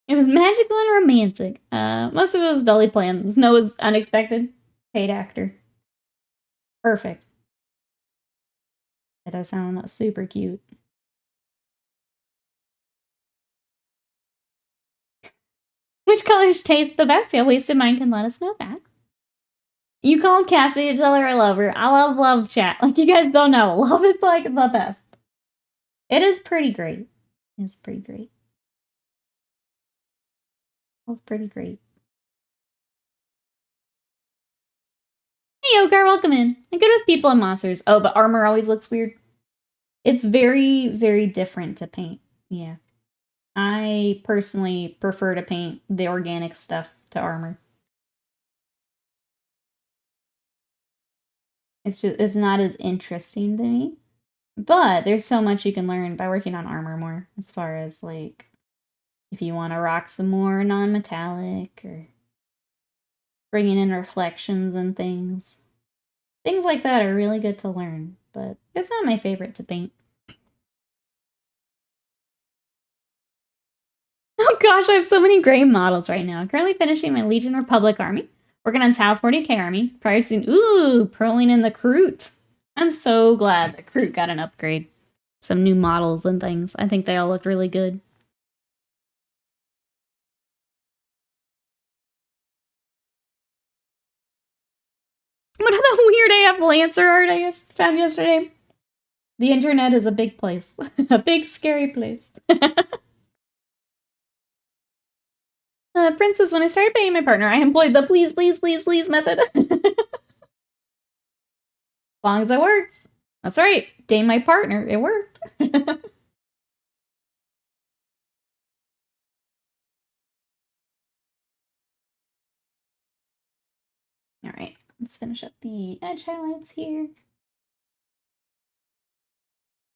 [SPEAKER 1] It was magical and romantic. Most of it was belly plan. Snow was unexpected. Paid actor. Perfect. It does sound super cute. Which colors taste the best? Yeah, wasted mind can let us know that. You called Cassie to tell her I love her. I love chat. Like, you guys don't know. Love is like the best. It is pretty great. It's pretty great. Oh, pretty great. Hey, Ogar, welcome in. I'm good with people and monsters. Oh, but armor always looks weird. It's very, very different to paint. Yeah. I personally prefer to paint the organic stuff to armor. It's not as interesting to me. But there's so much you can learn by working on armor more, as far as, like, if you want to rock some more non-metallic, or bringing in reflections and things. Things like that are really good to learn, but it's not my favorite to paint. Oh gosh, I have so many gray models right now. Currently finishing my Legion Republic army. Working on Tau 40K army. Probably soon. Ooh, pearling in the Kroot. I'm so glad that Kroot got an upgrade. Some new models and things. I think they all look really good. What are the weird AF Lancer art I found yesterday? The internet is a big place. A big, scary place. Princess, when I started paying my partner, I employed the please, please, please, please method. As long as it works. That's right. Dame my partner. It worked. All right. Let's finish up the edge highlights here.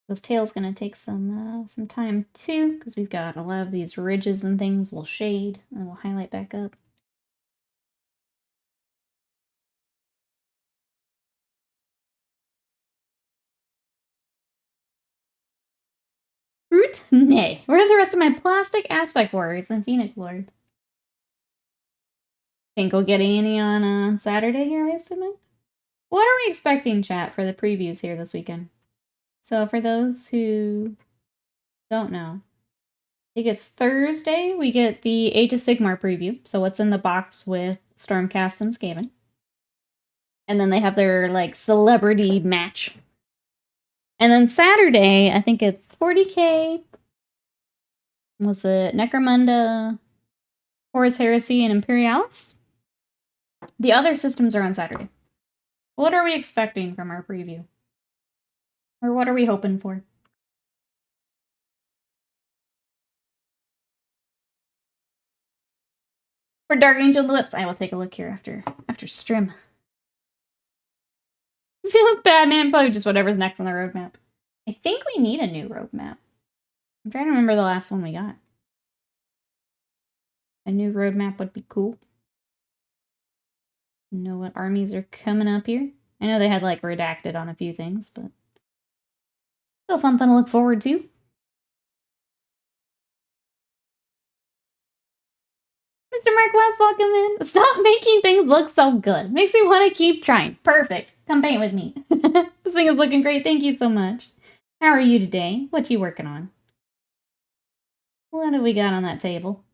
[SPEAKER 1] This tail's going to take some time too, because we've got a lot of these ridges and things will shade and we'll highlight back up. Root? Nay. Where are the rest of my plastic aspect warriors and Phoenix Lords? Think we'll get any on Saturday here, Wasted Mind? What are we expecting, chat, for the previews here this weekend? So for those who don't know, I think it's Thursday we get the Age of Sigmar preview. So what's in the box with Stormcast and Skaven. And then they have their like celebrity match. And then Saturday, I think it's 40K. Was it Necromunda, Horus Heresy, and Imperialis? The other systems are on Saturday. What are we expecting from our preview? Or what are we hoping for? For Dark Angel the Whips, I will take a look here after stream. It feels bad, man. Probably just whatever's next on the roadmap. I think we need a new roadmap. I'm trying to remember the last one we got. A new roadmap would be cool. Know what armies are coming up here. I know they had like redacted on a few things, but still something to look forward to. Mr. Mark West, welcome in. Stop making things look so good. Makes me want to keep trying. Perfect. Come paint with me. This thing is looking great. Thank you so much. How are you today? What you working on? What have we got on that table?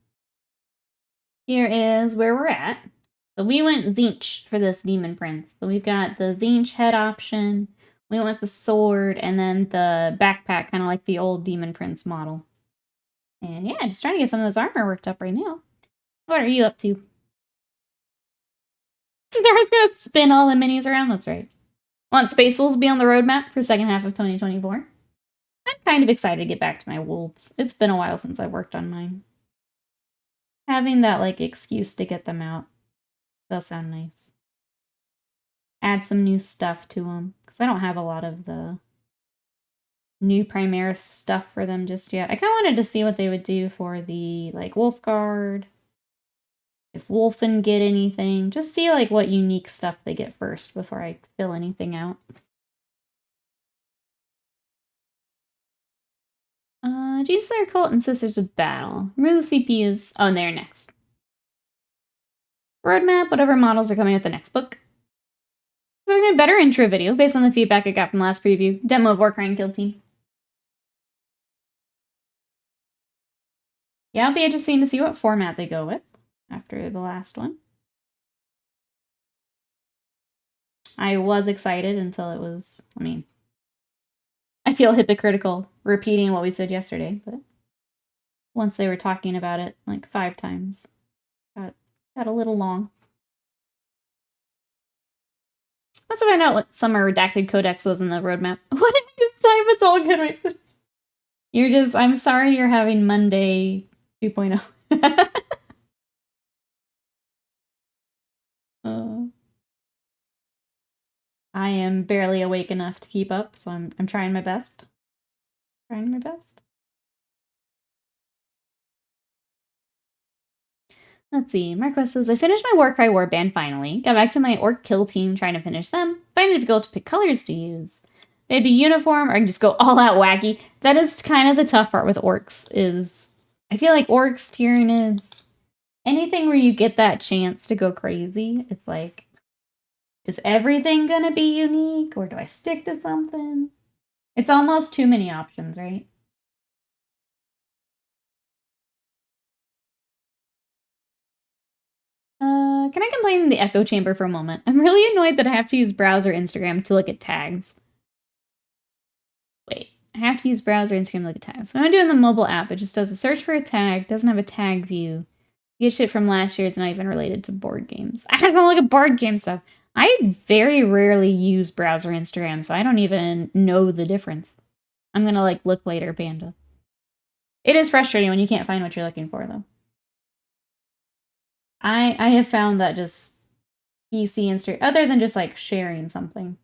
[SPEAKER 1] Here is where we're at. So we went Tzeentch for this Daemon Prince. So we've got the Tzeentch head option. We went with the sword and then the backpack, kind of like the old Daemon Prince model. And yeah, just trying to get some of this armor worked up right now. What are you up to? Star's gonna spin all the minis around, that's right. Want Space Wolves to be on the roadmap for second half of 2024. I'm kind of excited to get back to my wolves. It's been a while since I worked on mine. Having that, like, excuse to get them out does sound nice. Add some new stuff to them, because I don't have a lot of the new Primaris stuff for them just yet. I kind of wanted to see what they would do for the, like, Wolf Guard. If Wolfen get anything. Just see, like, what unique stuff they get first before I fill anything out. Jesus Slayer Cult and Sisters of Battle. Remove the CPs. Oh, and they're next. Roadmap, whatever models are coming with the next book. So we're going to a better intro video based on the feedback I got from last preview. Demo of Warcry and Kill Team. Yeah, it'll be interesting to see what format they go with after the last one. I was excited until it was, I mean, I feel hypocritical repeating what we said yesterday, but once they were talking about it like 5 times, got a little long. Let's find out what Summer Redacted Codex was in the roadmap. What did I just type? It's all good. You're just, I'm sorry you're having Monday 2.0. I am barely awake enough to keep up, so I'm trying my best. Trying my best. Let's see. Marquez says, I finished my Warcry Warband finally. Got back to my Orc Kill Team trying to finish them. Finding it difficult to pick colors to use. Maybe uniform, or I can just go all out wacky. That is kind of the tough part with Orcs, is I feel like Orcs, Tyranids, anything where you get that chance to go crazy, it's like, is everything gonna be unique, or do I stick to something? It's almost too many options, right? Can I complain in the echo chamber for a moment? I'm really annoyed that I have to use browser Instagram to look at tags. Wait, I have to use browser Instagram to look at tags. So when I'm doing the mobile app, it just does a search for a tag, doesn't have a tag view. You get shit from last year, it's not even related to board games. I have to look at board game stuff. I very rarely use browser Instagram, so I don't even know the difference. I'm gonna, like, look later, Panda. It is frustrating when you can't find what you're looking for, though. I have found that just PC Instagram, other than just, like, sharing something,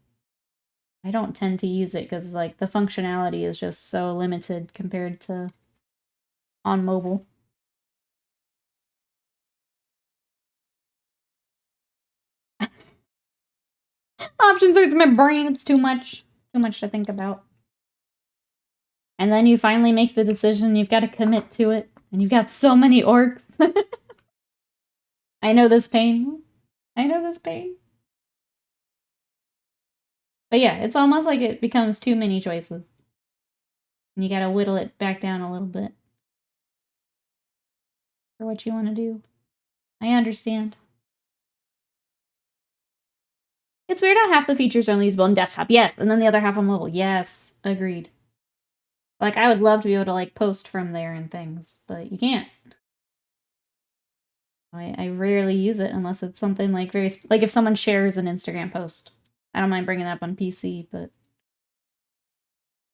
[SPEAKER 1] I don't tend to use it because, like, the functionality is just so limited compared to on mobile. Options hurts my brain. It's too much to think about. And then you finally make the decision. You've got to commit to it, and you've got so many orcs. I know this pain. I know this pain. But yeah, it's almost like it becomes too many choices. And you gotta whittle it back down a little bit for what you want to do. I understand. It's weird how half the features are only usable on desktop. Yes, and then the other half on mobile. Yes, agreed. Like, I would love to be able to, like, post from there and things, but you can't. I rarely use it unless it's something, like, very... Like, if someone shares an Instagram post. I don't mind bringing it up on PC, but...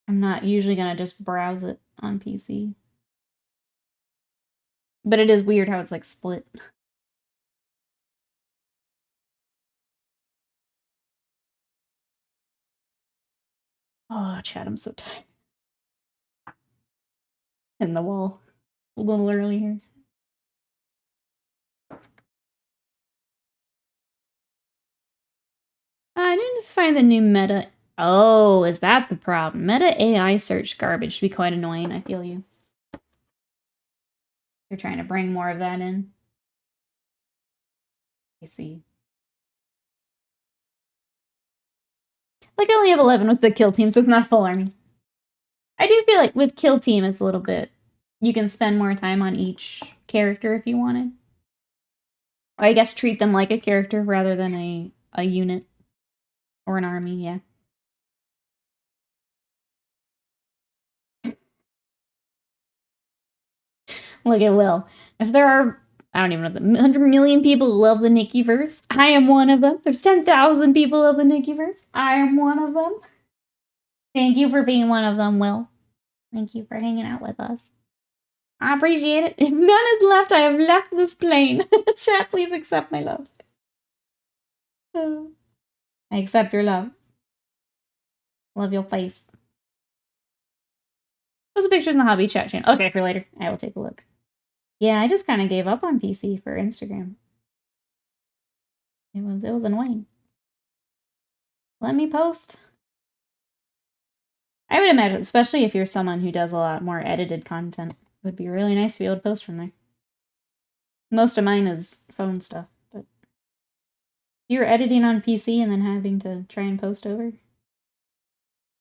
[SPEAKER 1] I'm not usually gonna just browse it on PC. But it is weird how it's, like, split. Oh, Chad, I'm so tired. In the wall. A little early here. I didn't find the new meta... Oh, is that the problem? Meta AI search garbage should be quite annoying, I feel you. You're trying to bring more of that in. I see. Like, I only have 11 with the kill team, so it's not full army. I do feel like with kill team, it's a little bit... You can spend more time on each character if you wanted. Or I guess treat them like a character rather than a unit. Or an army, yeah. Look at Will. If there are, I don't even know, 100 million people who love the Nikkiverse, I am one of them. There's 10,000 people who love the Nikkiverse. I am one of them. Thank you for being one of them, Will. Thank you for hanging out with us. I appreciate it. If none is left, I have left this plane. Chat, please accept my love. I accept your love. Love your face. Those are pictures in the hobby chat channel. Okay, for later. I will take a look. Yeah, I just kind of gave up on PC for Instagram. It was annoying. Let me post. I would imagine, especially if you're someone who does a lot more edited content, it would be really nice to be able to post from there. Most of mine is phone stuff, but you're editing on PC and then having to try and post over.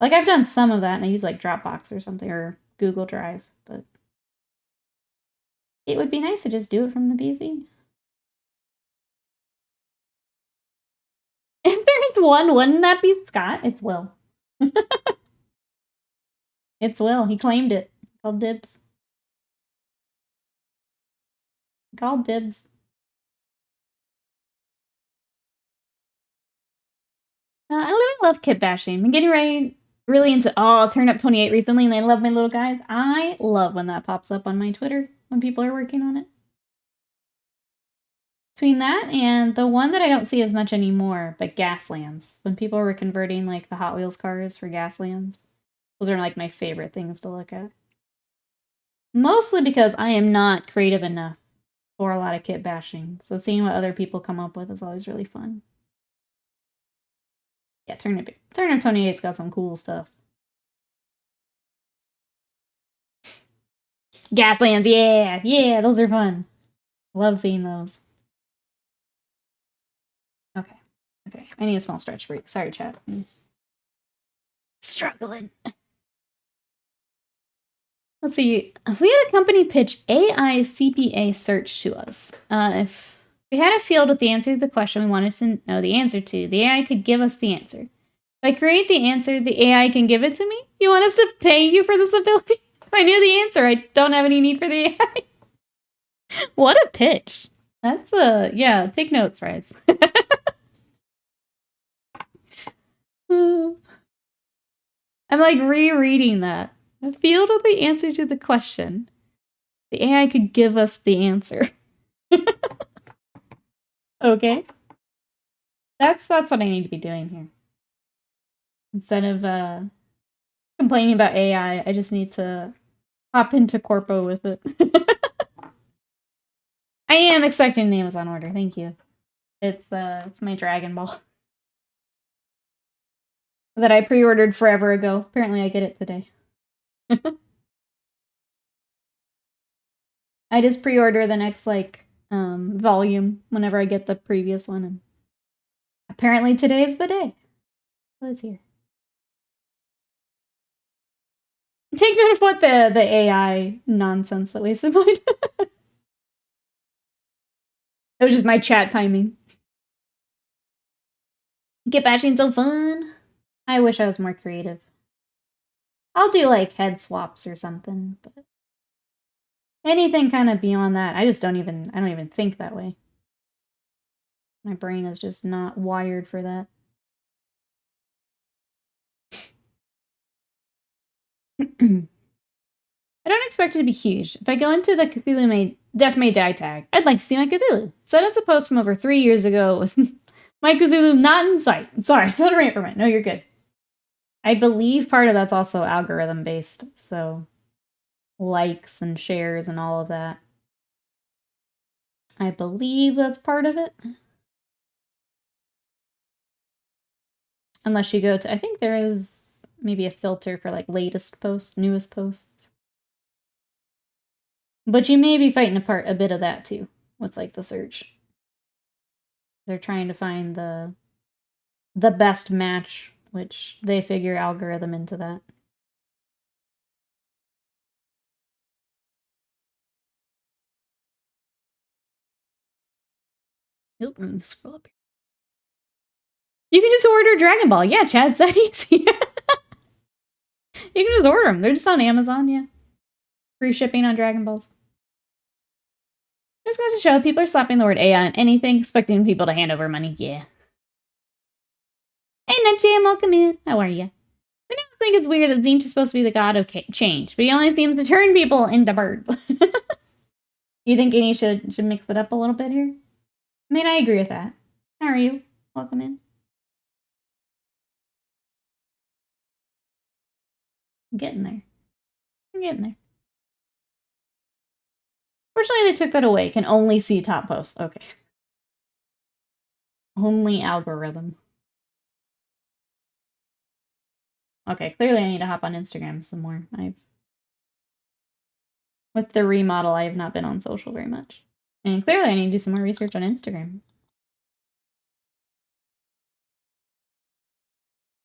[SPEAKER 1] Like, I've done some of that, and I use, like, Dropbox or something, or Google Drive, but it would be nice to just do it from the PC. If there's one, wouldn't that be Scott? It's Will. It's Will. He claimed it. Called dibs. Called dibs. I really love kit bashing. I'm getting really into... Oh, Turn Up 28 recently, and I love my little guys. I love when that pops up on my Twitter when people are working on it. Between that and the one that I don't see as much anymore, but Gaslands. When people were converting, like, the Hot Wheels cars for Gaslands. Those are, like, my favorite things to look at. Mostly because I am not creative enough for a lot of kit bashing. So seeing what other people come up with is always really fun. Yeah, Turn Up 28's got some cool stuff. Gaslands, yeah! Yeah, those are fun. Love seeing those. Okay. Okay. I need a small stretch break. Sorry, chat. Struggling. Let's see. We had a company pitch AI CPA search to us. If we had a field with the answer to the question we wanted to know the answer to, the AI could give us the answer. If I create the answer, the AI can give it to me? You want us to pay you for this ability? If I knew the answer, I don't have any need for the AI. What a pitch. That's yeah, take notes, Rise. I'm like rereading that. A field with the answer to the question. The AI could give us the answer. Okay. That's what I need to be doing here. Instead of complaining about AI, I just need to hop into Corpo with it. I am expecting an Amazon order, thank you. It's my Dragon Ball. That I pre-ordered forever ago. Apparently I get it today. I just pre-order the next, like, volume whenever I get the previous one, and apparently today's the day. So it's here. Take note of what the AI nonsense that we supplied. It was just my chat timing. Get batching so fun. I wish I was more creative. I'll do like head swaps or something, but anything kind of beyond that, I don't even think that way. My brain is just not wired for that. I don't expect it to be huge. If I go into the Cthulhu Death May Die tag, I'd like to see my Cthulhu. So that's a post from over 3 years ago with my Cthulhu not in sight. Sorry, so rant from it. No, you're good. I believe part of that's also algorithm based, so likes and shares and all of that. I believe that's part of it. Unless you go to, I think there is maybe a filter for like latest posts, newest posts. But you may be fighting apart a bit of that too, with like the search. They're trying to find the best match, which they figure algorithm into that. Oop, let me scroll up here. You can just order Dragon Ball. Yeah, Chad's that easy. You can just order them. They're just on Amazon, yeah. Free shipping on Dragon Balls. Just goes to show people are slapping the word AI on anything, expecting people to hand over money. Yeah. Hey, NetJam, welcome in. How are you? I just think it's weird that Tzeentch is supposed to be the god of change, but he only seems to turn people into birds. You think Annie should mix it up a little bit here? I mean, I agree with that. How are you? Welcome in. I'm getting there. I'm getting there. Fortunately, they took that away. Can only see top posts. Okay. Only algorithm. Okay, clearly I need to hop on Instagram some more. With the remodel, I have not been on social very much. And clearly I need to do some more research on Instagram.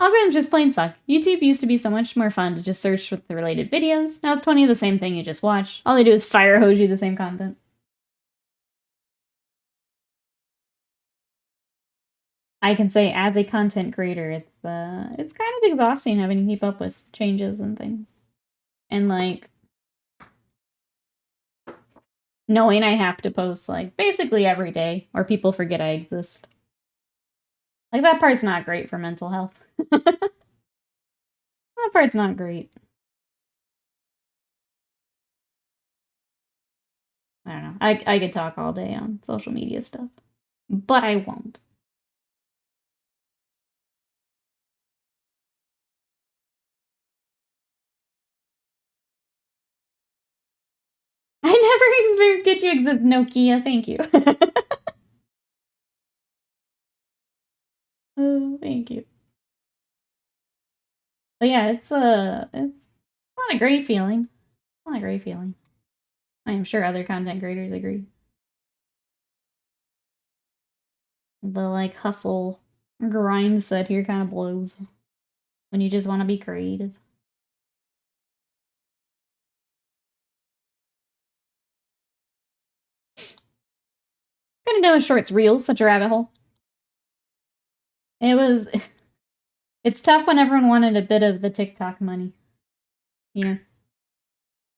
[SPEAKER 1] Algorithms just plain suck. YouTube used to be so much more fun to just search with the related videos. Now it's plenty of the same thing you just watch. All they do is fire hose you the same content. I can say as a content creator, it's kind of exhausting having to keep up with changes and things. And like knowing I have to post like basically every day or people forget I exist. Like that part's not great for mental health. That part's not great. I don't know. I could talk all day on social media stuff, but I won't. I never get you exist, Nokia. Thank you. Oh, thank you. But yeah, it's not a great feeling. Not a great feeling. I am sure other content creators agree. The like hustle grind set here kind of blows when you just want to be creative. Kind of done with shorts reels, such a rabbit hole. It's tough when everyone wanted a bit of the TikTok money. Yeah.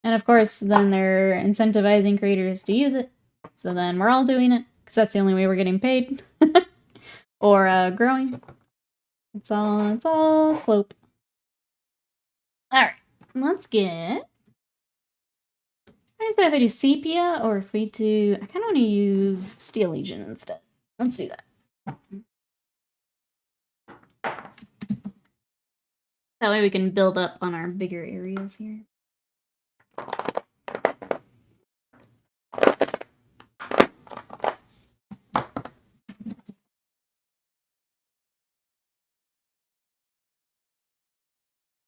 [SPEAKER 1] And of course, then they're incentivizing creators to use it. So then we're all doing it, because that's the only way we're getting paid. Or growing. It's all slope. Alright, let's get... I decide if I do sepia or if we do... I kind of want to use Steel Legion instead. Let's do that. That way we can build up on our bigger areas here.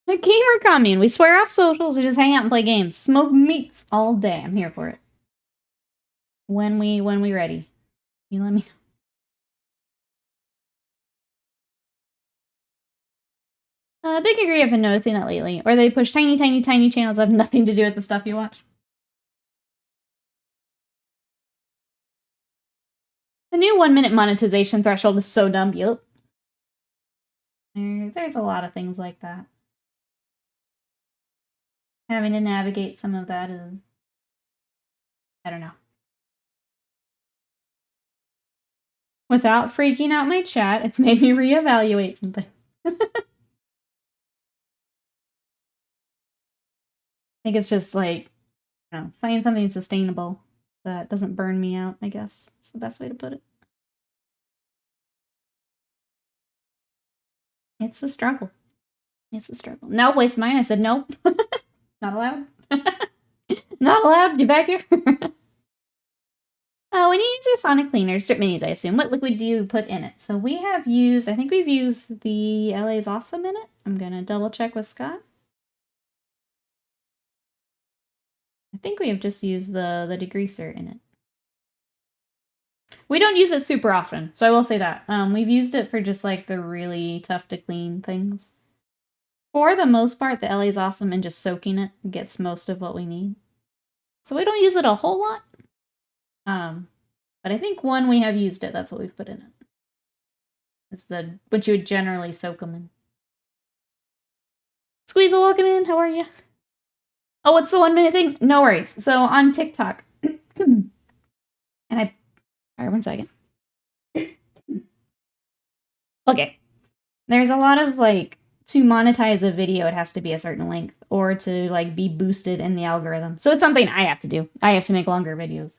[SPEAKER 1] The gamer commune. We swear off socials. We just hang out and play games. Smoke meats all day. I'm here for it. When we ready. You let me know. Big agree, I've been noticing that lately. Or they push tiny, tiny, tiny channels that have nothing to do with the stuff you watch. The new 1-minute monetization threshold is so dumb. Yup. There's a lot of things like that. Having to navigate some of that is... I don't know. Without freaking out my chat, it's made me reevaluate some things. I think it's just like, you know, finding something sustainable that doesn't burn me out, I guess. It's the best way to put it. It's a struggle. It's a struggle. No, waste mine. I said nope. Not allowed. Not allowed. Get back here. When you use your sonic cleaner, strip minis, I assume, what liquid do you put in it? So we have used, I think we've used the LA's Awesome in it. I'm going to double check with Scott. I think we have just used the degreaser in it. We don't use it super often, so I will say that. We've used it for just like the really tough to clean things. For the most part, the LA's Awesome and just soaking it gets most of what we need. So we don't use it a whole lot. But I think when we have used it, that's what we've put in it. It's what you would generally soak them in. Squeezel, welcome in. How are you? Oh, what's the 1-minute thing? No worries. So on TikTok, and all right, 1 second. Okay. There's a lot of like, to monetize a video, it has to be a certain length or to like be boosted in the algorithm. So it's something I have to do. I have to make longer videos.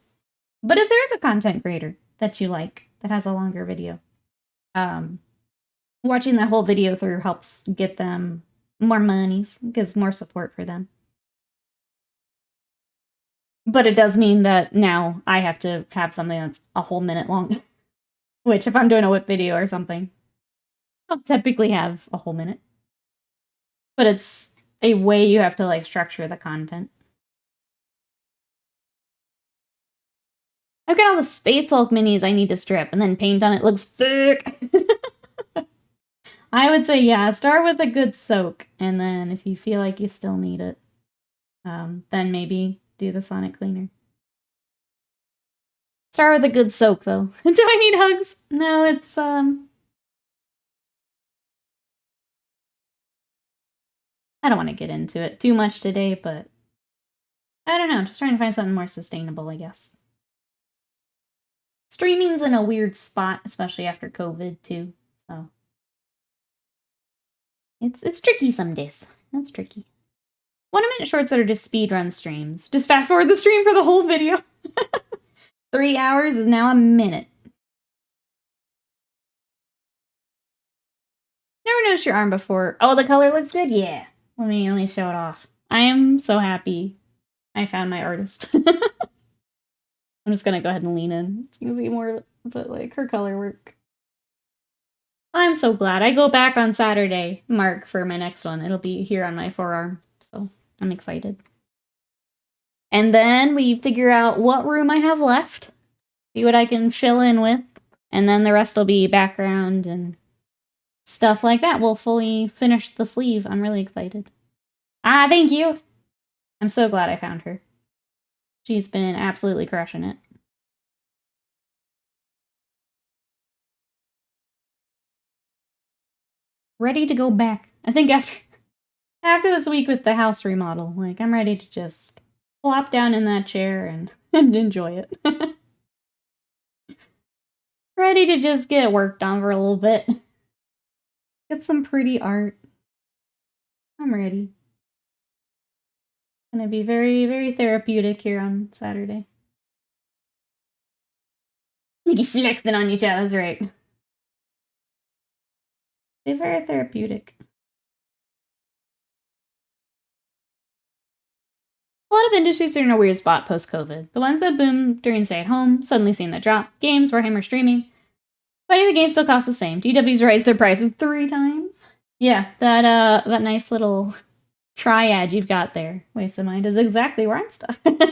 [SPEAKER 1] But if there is a content creator that you like that has a longer video, watching that whole video through helps get them more monies, gives more support for them. But it does mean that now I have to have something that's a whole minute long. Which, if I'm doing a whip video or something, I'll typically have a whole minute. But it's a way you have to like structure the content. I've got all the Space Hulk minis I need to strip and then paint on it. Looks thick. I would say, yeah, start with a good soak. And then if you feel like you still need it, then maybe do the sonic cleaner. Start with a good soak, though. Do I need hugs? No, it's, I don't want to get into it too much today, but I don't know. Just trying to find something more sustainable, I guess. Streaming's in a weird spot, especially after COVID, too, so. It's tricky some days. That's tricky. 1-minute shorts that are just speedrun streams. Just fast forward the stream for the whole video. 3 hours is now a minute. Never noticed your arm before. Oh, the color looks good? Yeah. Let me show it off. I am so happy I found my artist. I'm just gonna go ahead and lean in. It's gonna be more, but like her color work. I'm so glad. I go back on Saturday, Mark, for my next one. It'll be here on my forearm, so I'm excited. And then we figure out what room I have left, see what I can fill in with, and then the rest will be background and stuff like that. We'll fully finish the sleeve. I'm really excited. Ah, thank you! I'm so glad I found her. She's been absolutely crushing it. Ready to go back. I think after this week with the house remodel, like, I'm ready to just plop down in that chair and enjoy it. Ready to just get worked on for a little bit. Get some pretty art. I'm ready. Gonna be very, very therapeutic here on Saturday. You flexing on each other, that's right. Be very therapeutic. A lot of industries are in a weird spot post-COVID. The ones that boomed during stay-at-home, suddenly seeing the drop. Games, Warhammer streaming. But the games still cost the same. DW's raised their prices 3 times. Yeah, that nice little triad you've got there, Waste of Mind, is exactly where I'm stuck. And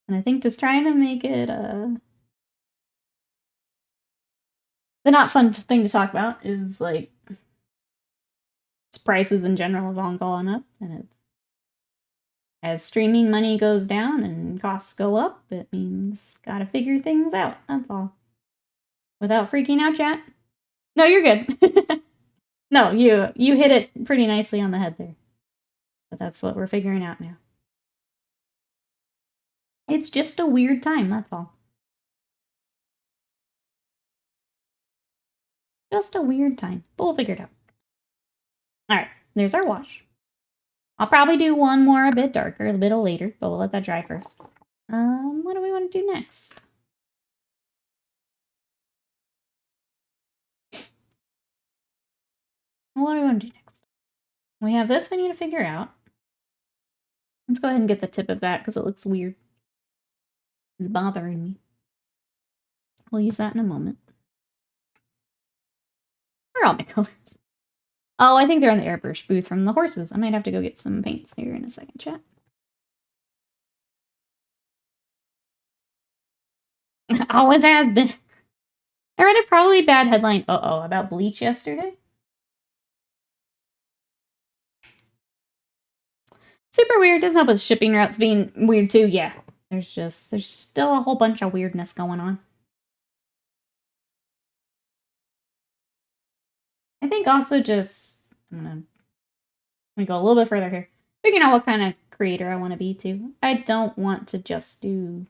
[SPEAKER 1] I think just trying to make it, the not fun thing to talk about is like prices in general have all gone up, and as streaming money goes down and costs go up, it means gotta figure things out. That's all. Without freaking out, chat. No, you're good. No, you hit it pretty nicely on the head there. But that's what we're figuring out now. It's just a weird time, that's all. Just a weird time. But we'll figure it out. Alright, there's our wash. I'll probably do one more a bit darker, a bit later, but we'll let that dry first. What do we want to do next? What do we want to do next? We have this we need to figure out. Let's go ahead and get the tip of that because it looks weird. It's bothering me. We'll use that in a moment. Where are all my colors? Oh, I think they're in the airbrush booth from the horses. I might have to go get some paints here in a second, chat. Always has been. I read a probably bad headline, about Bleach yesterday. Super weird. Doesn't help with shipping routes being weird too. Yeah, there's still a whole bunch of weirdness going on. I think also just, I'm gonna go a little bit further here. Figuring out what kind of creator I want to be too. I don't want to just do,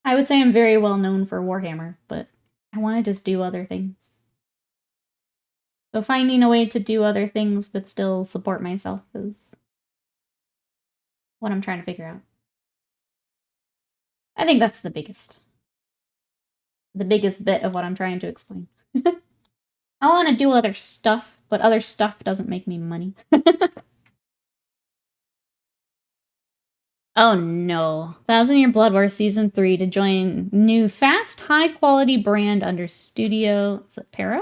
[SPEAKER 1] I would say I'm very well known for Warhammer, but I want to just do other things. So finding a way to do other things but still support myself is what I'm trying to figure out. I think that's the biggest bit of what I'm trying to explain. I want to do other stuff, but other stuff doesn't make me money. Oh no. 1,000 Year Blood War Season 3 to join new fast, high-quality brand under studio... Is it Para?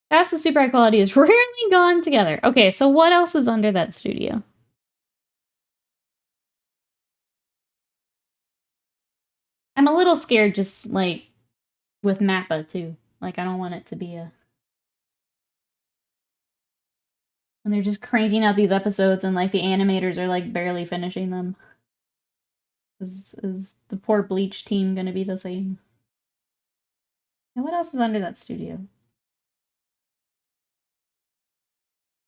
[SPEAKER 1] Fast and super high quality is rarely gone together. Okay, so what else is under that studio? I'm a little scared just, like, with Mappa, too. Like, I don't want it to be a... And they're just cranking out these episodes and, like, the animators are, like, barely finishing them. Is the poor Bleach team gonna be the same? And what else is under that studio?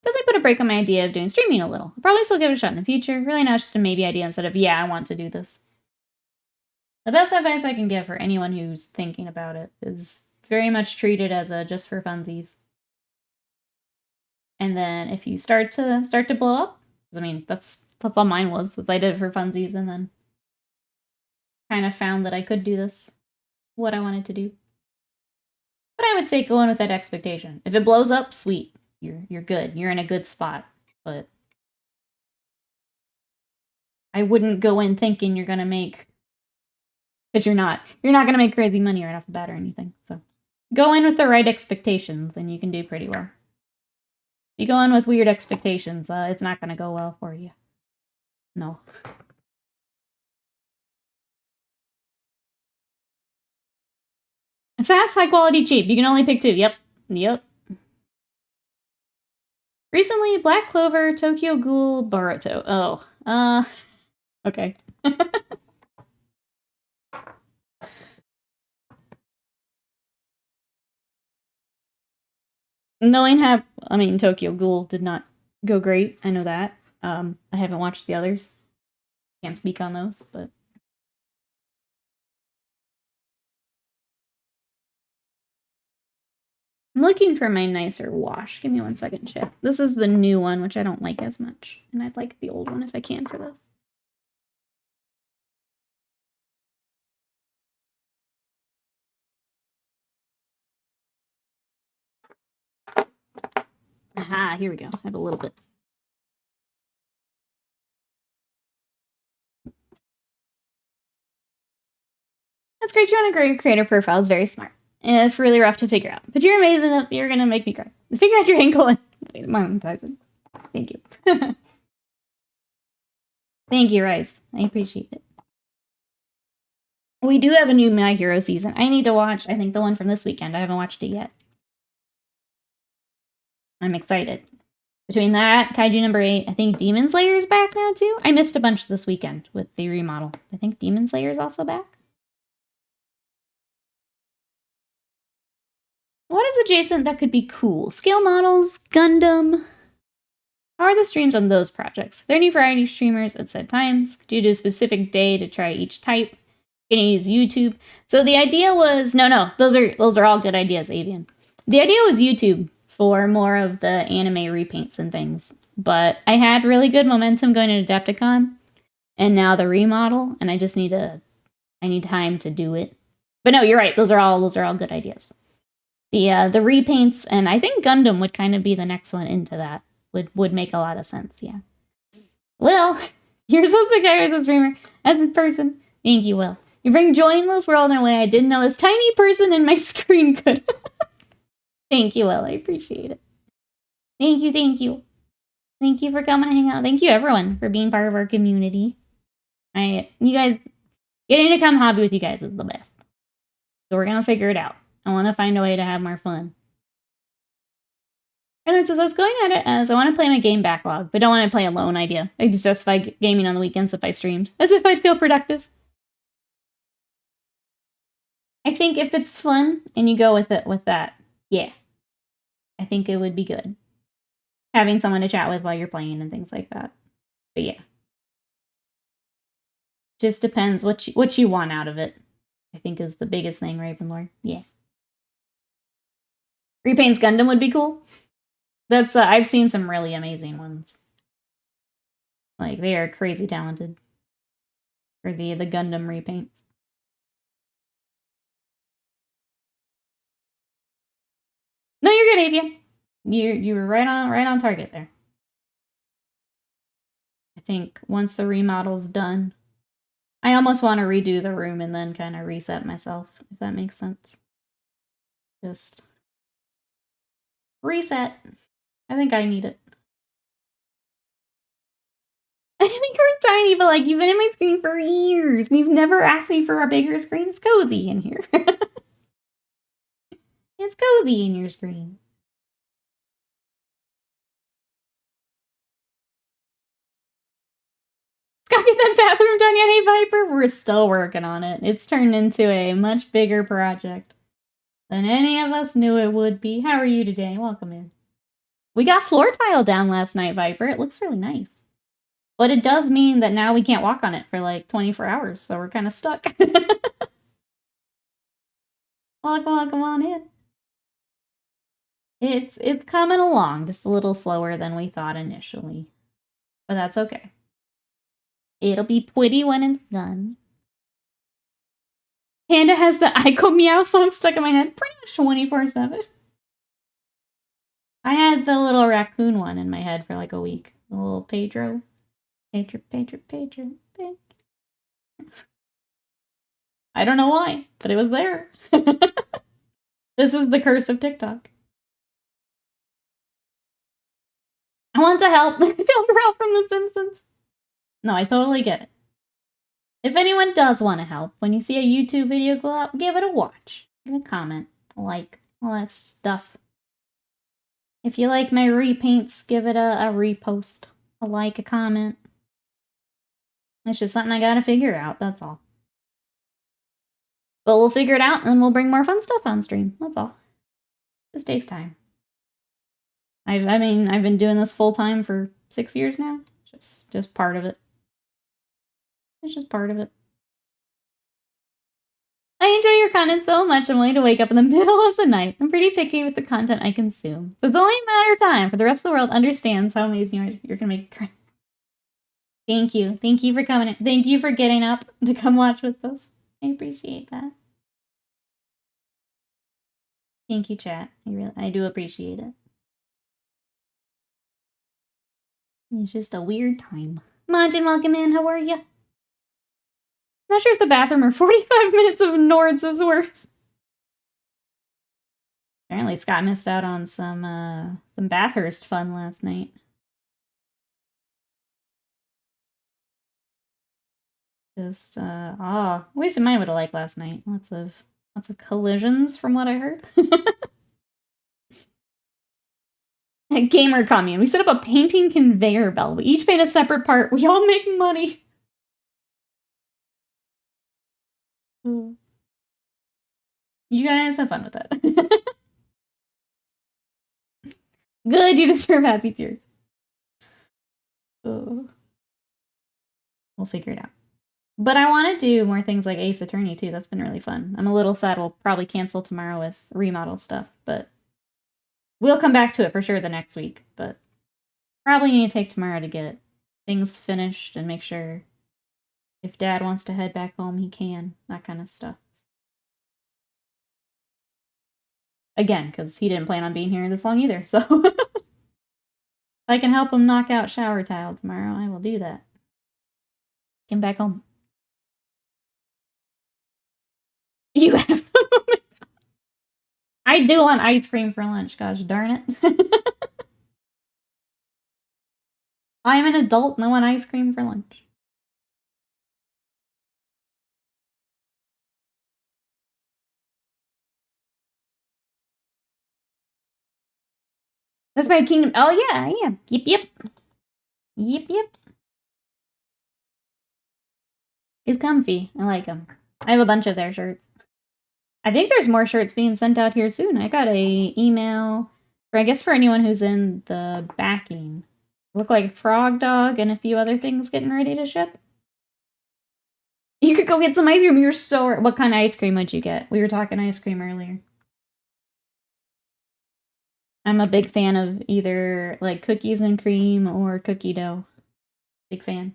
[SPEAKER 1] Definitely put a break on my idea of doing streaming a little. I'll probably still give it a shot in the future. Really now it's just a maybe idea instead of, yeah, I want to do this. The best advice I can give for anyone who's thinking about it is very much treat it as a just for funsies. And then if you start to blow up, I mean, that's all mine was I did it for funsies and then kind of found that I could do this, what I wanted to do. But I would say go in with that expectation. If it blows up, sweet. You're good. You're in a good spot. But I wouldn't go in thinking you're gonna make, because you're not gonna make crazy money right off the bat or anything. So go in with the right expectations and you can do pretty well. If you go in with weird expectations, it's not gonna go well for you. No. Fast, high quality, cheap. You can only pick 2. Yep. Recently, Black Clover, Tokyo Ghoul, Boruto. Oh, okay. Knowing how, Tokyo Ghoul did not go great. I know that. I haven't watched the others. Can't speak on those, but... I'm looking for my nicer wash. Give me 1 second, chat. This is the new one, which I don't like as much. And I'd like the old one if I can for this. Aha, here we go. I have a little bit. That's great. You're on a great creator profile. It's very smart. And it's really rough to figure out. But you're amazing. You're going to make me cry. Figure out your angle and monetize it. Thank you. Thank you, Rice. I appreciate it. We do have a new My Hero season. I need to watch, I think, the one from this weekend. I haven't watched it yet. I'm excited. Between that, Kaiju number 8, I think Demon Slayer is back now too. I missed a bunch this weekend with the remodel. I think Demon Slayer is also back. What is adjacent that could be cool? Scale models, Gundam. How are the streams on those projects? Are there any variety streamers at said times? Could you do a specific day to try each type? Can you use YouTube? So the idea was no, those are all good ideas, Avian. The idea was YouTube for more of the anime repaints and things. But I had really good momentum going into Adepticon, and now the remodel, and I just need time to do it. But no, you're right. Those are all good ideas. The repaints, and I think Gundam would kind of be the next one into that. Would make a lot of sense, yeah. Will, you're so spectacular as a streamer, as a person. Thank you, Will. You bring joy in this world in a way I didn't know this tiny person in my screen could. Thank you, Will. I appreciate it. Thank you, thank you. Thank you for coming to hang out. Thank you, everyone, for being part of our community. You guys, getting to come hobby with you guys is the best. So we're going to figure it out. I want to find a way to have more fun. And it says, I was going at it as I want to play my game backlog, but don't want to play alone idea. I just justify gaming on the weekends if I streamed, as if I'd feel productive. I think if it's fun and you go with it with that, yeah. I think it would be good. Having someone to chat with while you're playing and things like that. But yeah. Just depends what you want out of it. I think is the biggest thing, Ravenlord. Yeah. Repaints Gundam would be cool. That's I've seen some really amazing ones. Like, they are crazy talented. For the Gundam repaints. No, you're good, Avian. You were right on target there. I think once the remodel's done, I almost want to redo the room and then kind of reset myself, if that makes sense. Just reset. I think I need it. I think you're tiny, but like, you've been in my screen for years, and you've never asked me for a bigger screen. It's cozy in here. It's cozy in your screen. Scott, get that bathroom done yet, hey Viper? We're still working on it. It's turned into a much bigger project than any of us knew it would be. How are you today? Welcome in. We got floor tile down last night, Viper. It looks really nice. But it does mean that now we can't walk on it for like 24 hours, so we're kind of stuck. Welcome on in. It's coming along, just a little slower than we thought initially. But that's okay. It'll be pretty when it's done. Panda has the Aiko Meow song stuck in my head pretty much 24/7. I had the little raccoon one in my head for like a week. The little Pedro. Pedro. I don't know why, but it was there. This is the curse of TikTok. I want to help. I feel help from The Simpsons. No, I totally get it. If anyone does want to help, when you see a YouTube video go up, give it a watch. Give a comment, a like, all that stuff. If you like my repaints, give it a repost, a like, a comment. It's just something I gotta figure out, that's all. But we'll figure it out and we'll bring more fun stuff on stream, that's all. This takes time. I've been doing this full time for 6 years now. Just part of it. It's just part of it. I enjoy your content so much, I'm willing to wake up in the middle of the night. I'm pretty picky with the content I consume. So it's only a matter of time for the rest of the world understands how amazing you're gonna make it cry. Thank you. Thank you for coming in. Thank you for getting up to come watch with us. I appreciate that. Thank you, chat. I do appreciate it. It's just a weird time. Majin, welcome in. How are you? Not sure if the bathroom or 45 minutes of Nords is worse. Apparently Scott missed out on some Bathurst fun last night. Just, at least mine would have liked last night. Lots of collisions from what I heard. Gamer commune. We set up a painting conveyor belt. We each paint a separate part. We all make money. You guys have fun with that. Good, you deserve happy tears. We'll figure it out. But I want to do more things like Ace Attorney, too. That's been really fun. I'm a little sad we'll probably cancel tomorrow with remodel stuff, but we'll come back to it for sure the next week. But probably need to take tomorrow to get things finished and make sure if Dad wants to head back home, he can. That kind of stuff. Again, because he didn't plan on being here this long either, so... if I can help him knock out shower tile tomorrow, I will do that. Get him back home. You have moments. I do want ice cream for lunch, gosh darn it. I'm an adult and I want ice cream for lunch. That's my kingdom. Oh, yeah, I am. Yep. He's comfy. I like him. I have a bunch of their shirts. I think there's more shirts being sent out here soon. I got a email for, I guess, for anyone who's in the backing. Look like Frog Dog and a few other things getting ready to ship. You could go get some ice cream. You're so... What kind of ice cream would you get? We were talking ice cream earlier. I'm a big fan of either, like, cookies and cream or cookie dough. Big fan.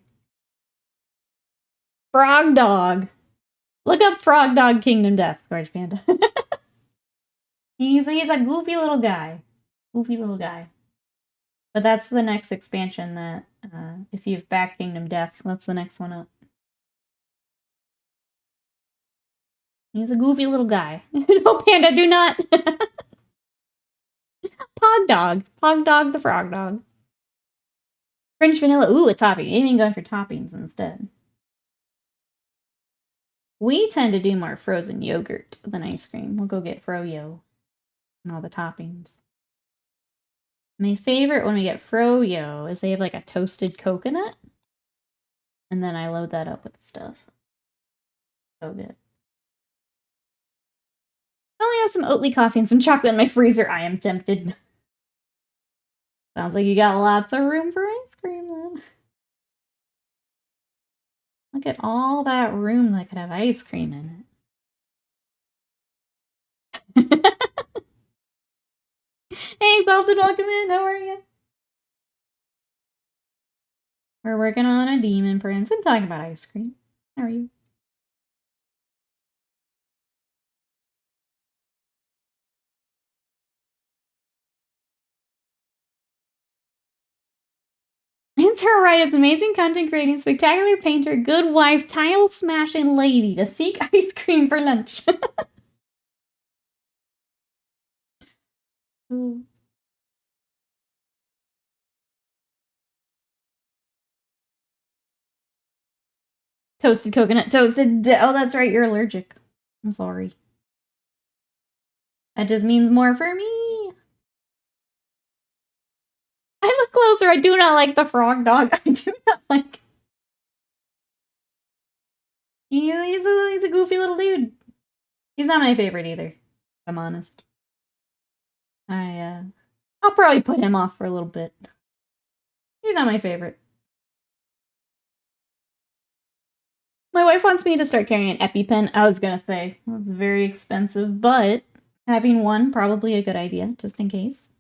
[SPEAKER 1] Frog Dog. Look up Frog Dog Kingdom Death, Gorge Panda. he's a goofy little guy. But that's the next expansion that, if you've backed Kingdom Death, that's the next one up. He's a goofy little guy. No, Panda, do not! Pog Dog the Frog Dog. French vanilla, ooh, a topping. Maybe going for toppings instead. We tend to do more frozen yogurt than ice cream. We'll go get froyo and all the toppings. My favorite when we get froyo is they have like a toasted coconut. And then I load that up with stuff. So good. I only have some Oatly coffee and some chocolate in my freezer. I am tempted. Sounds like you got lots of room for ice cream then. Look at all that room that could have ice cream in it. Hey, Exalted, welcome in. How are you? We're working on a Daemon Prince and talking about ice cream. How are you? It's her right. It's amazing content creating, spectacular painter, good wife, tile smashing lady to seek ice cream for lunch. Ooh. Toasted coconut, toasted. Oh, that's right. You're allergic. I'm sorry. That just means more for me. I look closer. I do not like the frog dog. I do not like. He's a goofy little dude. He's not my favorite either, if I'm honest. I'll probably put him off for a little bit. He's not my favorite. My wife wants me to start carrying an EpiPen. I was gonna say, well, it's very expensive, but having one, probably a good idea, just in case.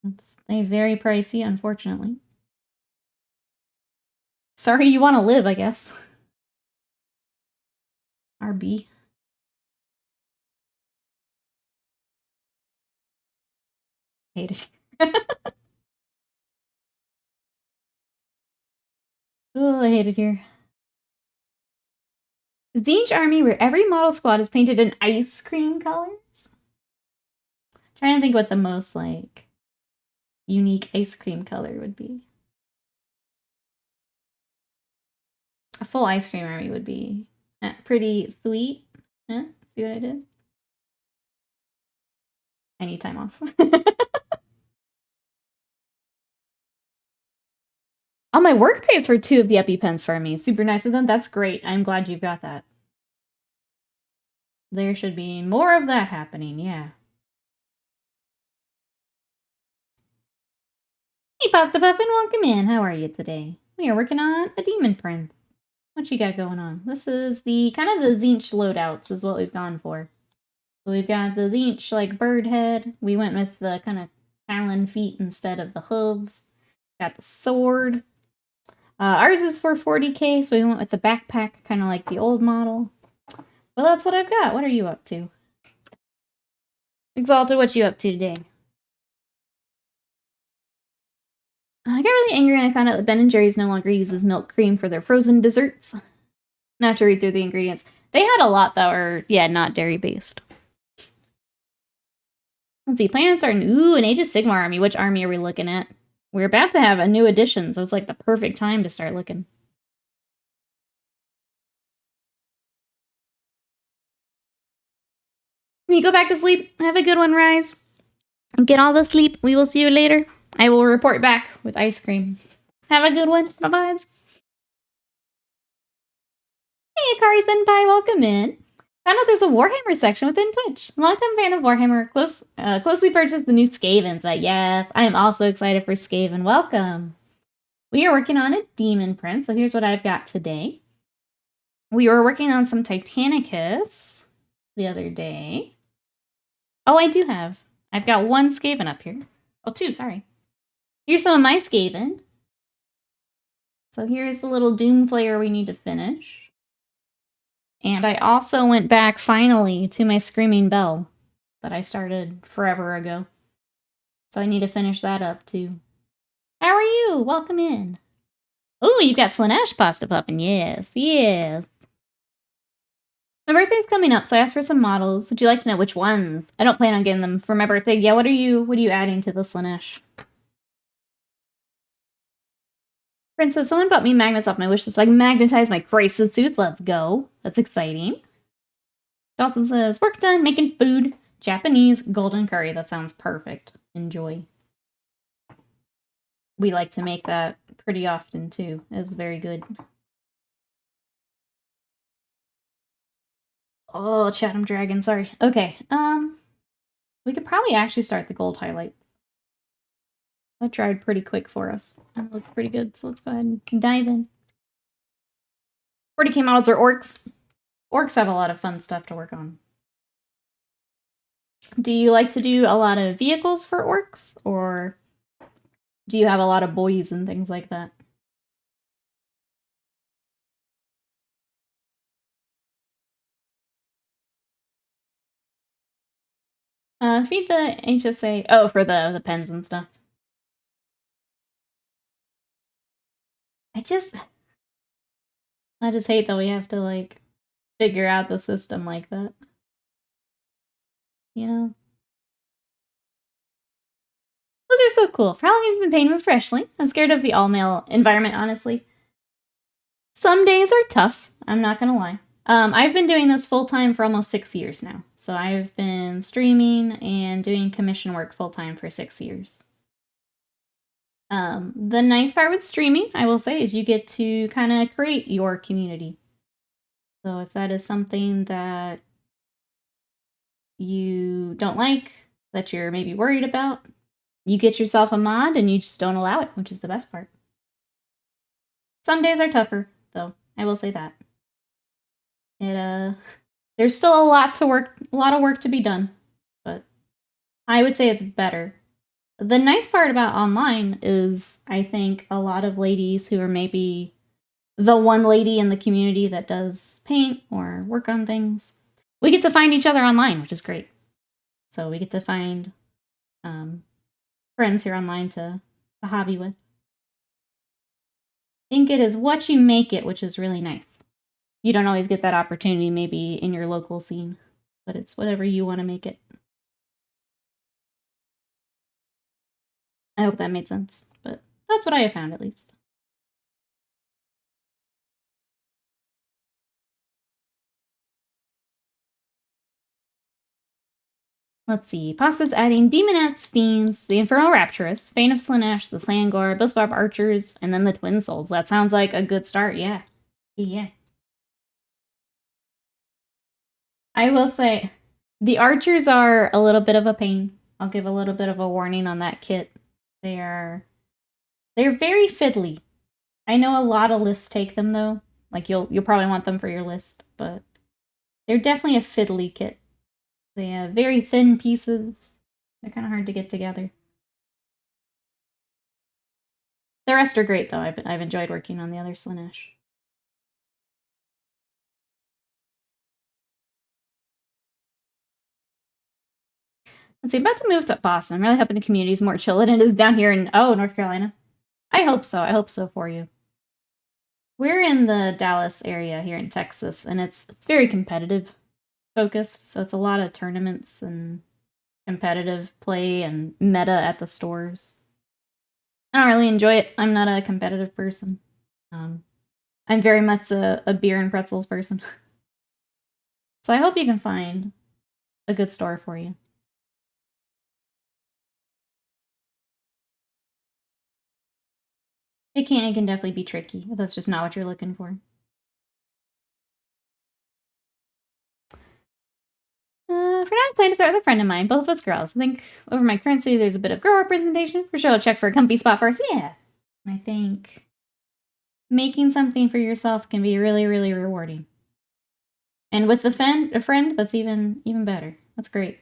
[SPEAKER 1] It's very pricey, unfortunately. Sorry you want to live, I guess. RB. Hate it. Oh, I hate it here. Tzeentch army where every model squad is painted in ice cream colors? Trying to think what the most, like, unique ice cream color would be. A full ice cream army would be pretty sweet. See what I did? I need time off. Oh, my work pays for 2 of the EpiPens for me. Super nice of them. That's great. I'm glad you've got that. There should be more of that happening, yeah. Hey, Pasta Puffin, welcome in. How are you today? We are working on a Daemon Prince. What you got going on? This is the kind of the Tzeentch loadouts is what we've gone for. So we've got the Tzeentch, like, bird head. We went with the kind of talon feet instead of the hooves. Got the sword. Ours is for 40K, so we went with the backpack, kind of like the old model. Well, that's what I've got. What are you up to? Exalted, what you up to today? I got really angry when I found out that Ben & Jerry's no longer uses milk cream for their frozen desserts. Not to read through the ingredients. They had a lot that were, yeah, not dairy-based. Let's see, plan on starting, an Age of Sigmar army. Which army are we looking at? We're about to have a new edition, so it's like the perfect time to start looking. You go back to sleep. Have a good one, Rise. Get all the sleep. We will see you later. I will report back with ice cream. Have a good one. Bye-bye. Hey, Akari Senpai, welcome in. Found out there's a Warhammer section within Twitch. Longtime fan of Warhammer, closely purchased the new Skaven set. Yes, I am also excited for Skaven. Welcome. We are working on a Daemon Prince, so here's what I've got today. We were working on some Titanicus the other day. Oh, I do have. I've got 1 Skaven up here. Oh, 2, sorry. Here's some of my Skaven. So here's the little Doom Flayer we need to finish. And I also went back, finally, to my Screaming Bell that I started forever ago. So I need to finish that up, too. How are you? Welcome in. Oh, you've got Slaanesh Pasta Puffin. Yes, yes. My birthday's coming up, so I asked for some models. Would you like to know which ones? I don't plan on getting them for my birthday. Yeah, what are you adding to the Slaanesh? Princess, someone bought me magnets off my wish list so I can magnetize my crisis suits. Let's go. That's exciting. Dawson says, work done, making food. Japanese golden curry. That sounds perfect. Enjoy. We like to make that pretty often, too. It's very good. Oh, Chatham Dragon, sorry. Okay, we could probably actually start the gold highlights. That dried pretty quick for us. That looks pretty good, so let's go ahead and dive in. 40K models are orcs. Orcs have a lot of fun stuff to work on. Do you like to do a lot of vehicles for orcs, or do you have a lot of boys and things like that? Feed the HSA. Oh, for the pens and stuff. I just hate that we have to, like, figure out the system like that. You know? Those are so cool. For how long have you been paying Refreshly? I'm scared of the all-male environment, honestly. Some days are tough, I'm not gonna lie. I've been doing this full-time for almost 6 years now. So I've been streaming and doing commission work full-time for 6 years. The nice part with streaming, I will say, is you get to kind of create your community. So if that is something that you don't like, that you're maybe worried about, you get yourself a mod and you just don't allow it, which is the best part. Some days are tougher, though. I will say that. There's still a lot of work to be done, but I would say it's better. The nice part about online is, I think, a lot of ladies who are maybe the one lady in the community that does paint or work on things, we get to find each other online, which is great. So we get to find friends here online to hobby with. I think it is what you make it, which is really nice. You don't always get that opportunity maybe in your local scene, but it's whatever you want to make it. I hope that made sense, but that's what I have found, at least. Let's see. Pasta's adding Demonettes, Fiends, the Infernal Rapturous, Bane of Slaanesh, the Slangor, Bilsbob Archers, and then the Twin Souls. That sounds like a good start, yeah. Yeah. I will say, the Archers are a little bit of a pain. I'll give a little bit of a warning on that kit. They're very fiddly. I know a lot of lists take them though. Like you'll probably want them for your list, but they're definitely a fiddly kit. They have very thin pieces. They're kind of hard to get together. The rest are great though. I've enjoyed working on the other Slaanesh. Let's see, about to move to Boston. I'm really hoping the community is more chill than it is down here in, North Carolina. I hope so. I hope so for you. We're in the Dallas area here in Texas, and it's very competitive focused. So it's a lot of tournaments and competitive play and meta at the stores. I don't really enjoy it. I'm not a competitive person. I'm very much a beer and pretzels person. So I hope you can find a good store for you. It can definitely be tricky if that's just not what you're looking for. For now, I plan to start with a friend of mine, both of us girls. I think over my currency, there's a bit of girl representation. For sure, I'll check for a comfy spot first. Yeah. I think making something for yourself can be really, really rewarding. And with a friend, that's even better. That's great.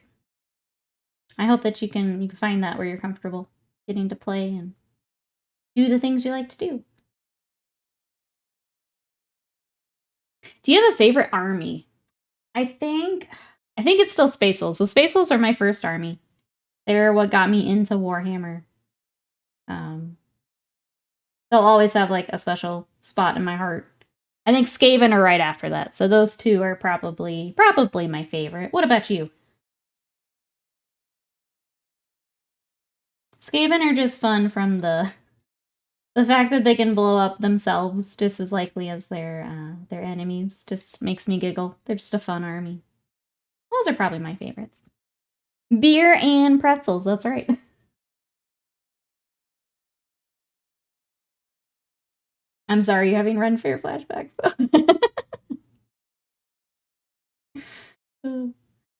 [SPEAKER 1] I hope that you can find that where you're comfortable getting to play and do the things you like to do. Do you have a favorite army? I think it's still Space Wolves. So Space Wolves are my first army. They're what got me into Warhammer. They'll always have like a special spot in my heart. I think Skaven are right after that. So those two are probably my favorite. What about you? Skaven are just fun from the fact that they can blow up themselves just as likely as their enemies. Just makes me giggle. They're just a fun army. Those are probably my favorites. Beer and pretzels, that's right. I'm sorry you're having Run Fair flashbacks, though.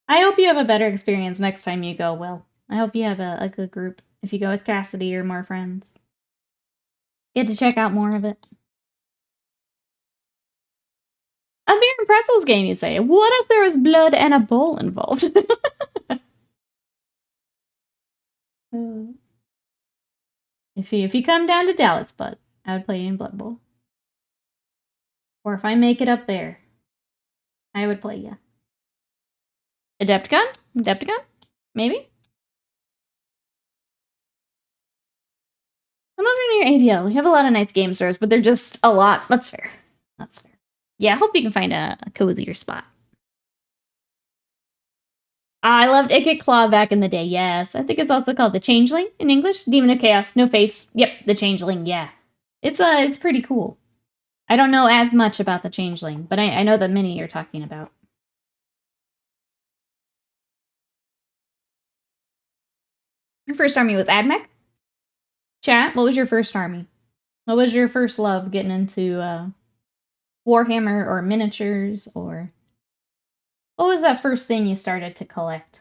[SPEAKER 1] I hope you have a better experience next time you go, Will. I hope you have a good group if you go with Cassidy or more friends. Get to check out more of it. A beer and pretzels game, you say? What if there was blood and a bowl involved? If you come down to Dallas, bud, I would play you in Blood Bowl. Or if I make it up there, I would play you. Adepticon? Maybe? I'm over near AVL. We have a lot of nice game stores, but they're just a lot. That's fair. Yeah, I hope you can find a cozier spot. I loved Ikit Claw back in the day, yes. I think it's also called the Changeling in English. Demon of Chaos, no face. Yep, the Changeling, yeah. It's pretty cool. I don't know as much about the Changeling, but I know the mini you're talking about. Your first army was Admech? Chat, what was your first army? What was your first love getting into Warhammer or miniatures, or what was that first thing you started to collect?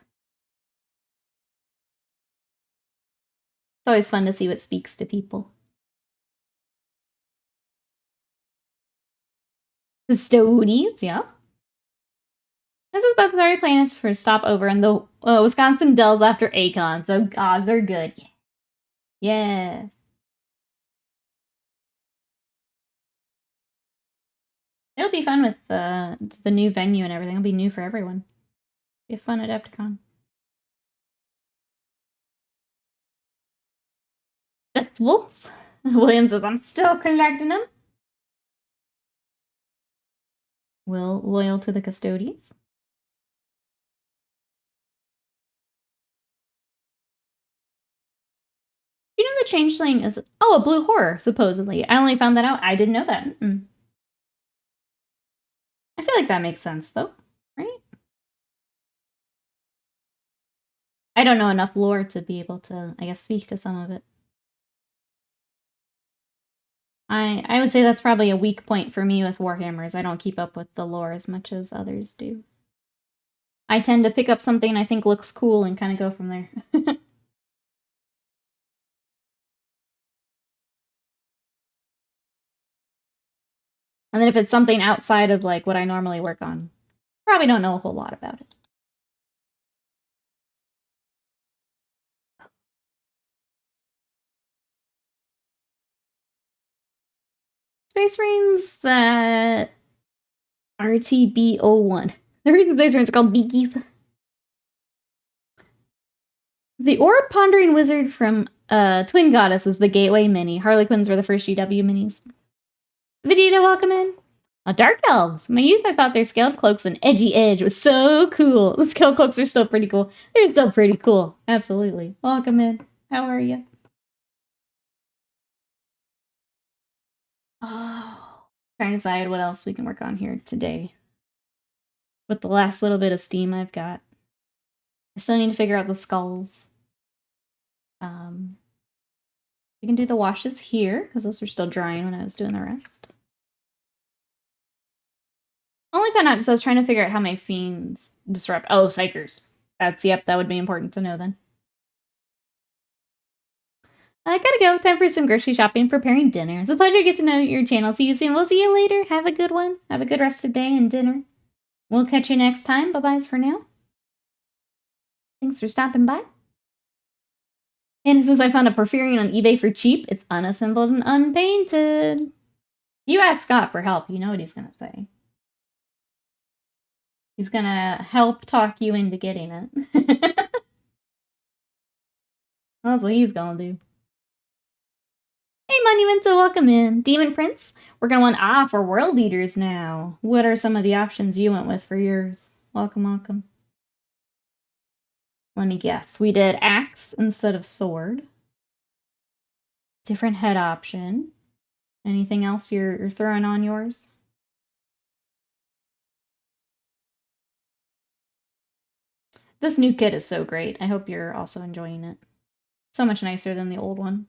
[SPEAKER 1] It's always fun to see what speaks to people. Custodians, yeah. This is best already planning for a stopover in the Wisconsin Dells after Akon, so odds are good. Yeah. It'll be fun with the new venue and everything. It'll be new for everyone. Be a fun Adepticon. Festivals. William says, I'm still collecting them. Will loyal to the custodians. You know the Changeling is a blue horror, supposedly. I only found that out. I didn't know that. I feel like that makes sense though, right? I don't know enough lore to be able to, I guess, speak to some of it. I would say that's probably a weak point for me with Warhammers. I don't keep up with the lore as much as others do. I tend to pick up something I think looks cool and kind of go from there. And then if it's something outside of like what I normally work on, probably don't know a whole lot about it. Space Marines that RTB01. The reason Space Marines are called Beakies. The Orb Pondering Wizard from Twin Goddess was the Gateway Mini. Harlequins were the first GW minis. Vegeta, welcome in. Dark Elves. In my youth, I thought their scaled cloaks and edgy edge was so cool. The scaled cloaks are still pretty cool. They're still pretty cool. Absolutely. Welcome in. How are you? Oh, trying to decide what else we can work on here today. With the last little bit of steam I've got. I still need to figure out the skulls. We can do the washes here, because those were still drying when I was doing the rest. Only found out because I was trying to figure out how my fiends disrupt. Oh, psychers. Yep, that would be important to know then. I gotta go. Time for some grocery shopping, preparing dinner. It's a pleasure to get to know your channel. See you soon. We'll see you later. Have a good one. Have a good rest of the day and dinner. We'll catch you next time. Bye-byes for now. Thanks for stopping by. And since I found a Porphyrion on eBay for cheap, it's unassembled and unpainted. You ask Scott for help. You know what he's gonna say. He's gonna help talk you into getting it. That's what he's gonna do. Hey, Monumental, welcome in. Daemon Prince, we're gonna want for World Eaters now. What are some of the options you went with for yours? Welcome, welcome. Let me guess. We did axe instead of sword. Different head option. Anything else you're throwing on yours? This new kit is so great. I hope you're also enjoying it. So much nicer than the old one.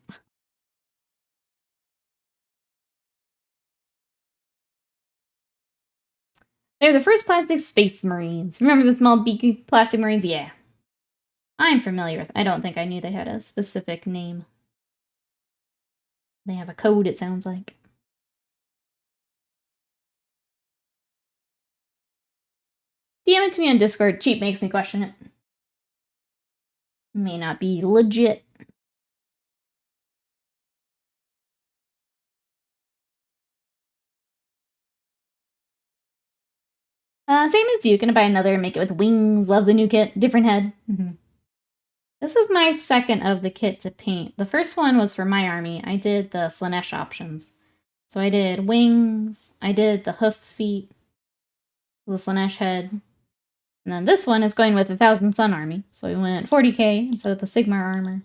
[SPEAKER 1] They're the first plastic space marines. Remember the small beaky plastic marines? Yeah. I'm familiar with. I don't think I knew they had a specific name. They have a code, it sounds like. DM it to me on Discord. Cheap makes me question it. May not be legit. Same as you. Gonna buy another and make it with wings. Love the new kit. Different head. This is my second of the kit to paint. The first one was for my army. I did the Slaanesh options. So I did wings. I did the hoof feet. The Slaanesh head. And then this one is going with the Thousand Sun army. So we went 40K instead of the Sigmar armor.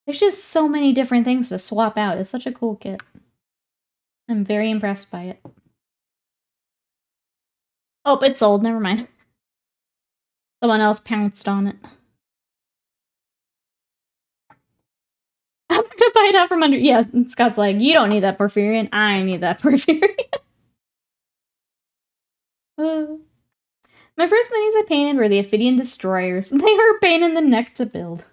[SPEAKER 1] There's just so many different things to swap out. It's such a cool kit. I'm very impressed by it. Oh, it's sold. Never mind. Someone else pounced on it. I'm gonna buy it out from under. Yeah, Scott's like, you don't need that Porphyrion. I need that Porphyrion. My first minis I painted were the Ophidian Destroyers. They were a pain in the neck to build.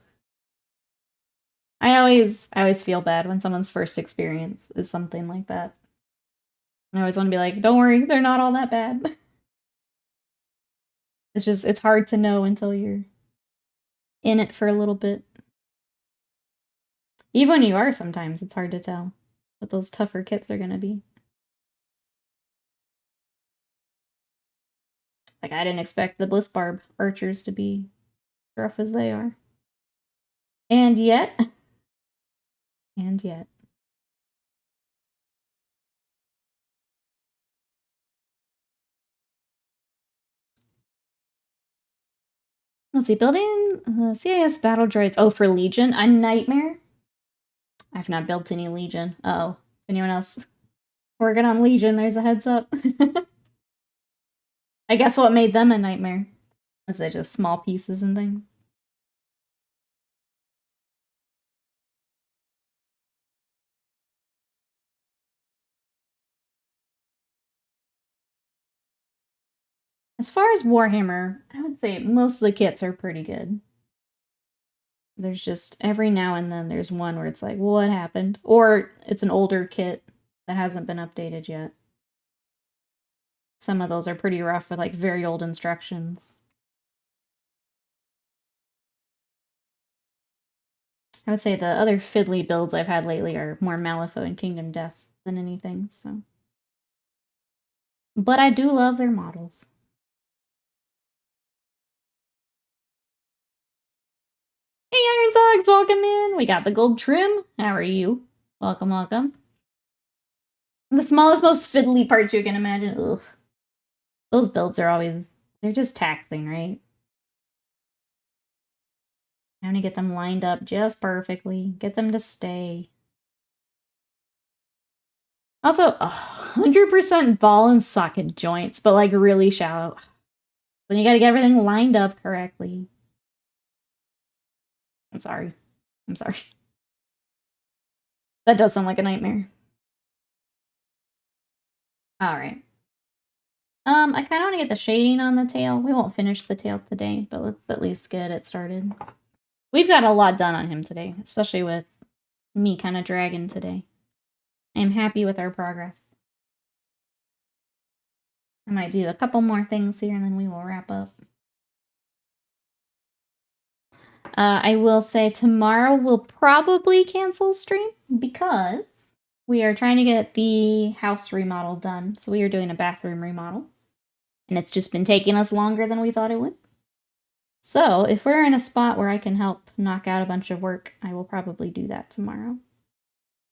[SPEAKER 1] I always feel bad when someone's first experience is something like that. I always want to be like, don't worry, they're not all that bad. It's hard to know until you're in it for a little bit. Even when you are, sometimes it's hard to tell what those tougher kits are gonna be. Like, I didn't expect the Blissbarb archers to be rough as they are. And yet... And yet. Let's see, building CIS battle droids. Oh, for Legion? A nightmare? I've not built any Legion. Uh-oh. Anyone else working on Legion, there's a heads up. I guess what made them a nightmare? Is it just small pieces and things? As far as Warhammer, I would say most of the kits are pretty good. There's just every now and then there's one where it's like, what happened? Or it's an older kit that hasn't been updated yet. Some of those are pretty rough with like very old instructions. I would say the other fiddly builds I've had lately are more Malifaux and Kingdom Death than anything, so. But I do love their models. Hey, Iron Dogs, welcome in. We got the gold trim. How are you? Welcome, welcome. The smallest, most fiddly parts you can imagine. Ugh. Those builds are always, they're just taxing, right? Trying to get them lined up just perfectly. Get them to stay. Also, 100% ball and socket joints, but like really shallow. Then you gotta get everything lined up correctly. I'm sorry. I'm sorry. That does sound like a nightmare. Alright. I kind of want to get the shading on the tail. We won't finish the tail today, but let's at least get it started. We've got a lot done on him today, especially with me kind of dragging today. I am happy with our progress. I might do a couple more things here and then we will wrap up. I will say tomorrow we'll probably cancel stream because we are trying to get the house remodel done. So we are doing a bathroom remodel. And it's just been taking us longer than we thought it would. So if we're in a spot where I can help knock out a bunch of work, I will probably do that tomorrow.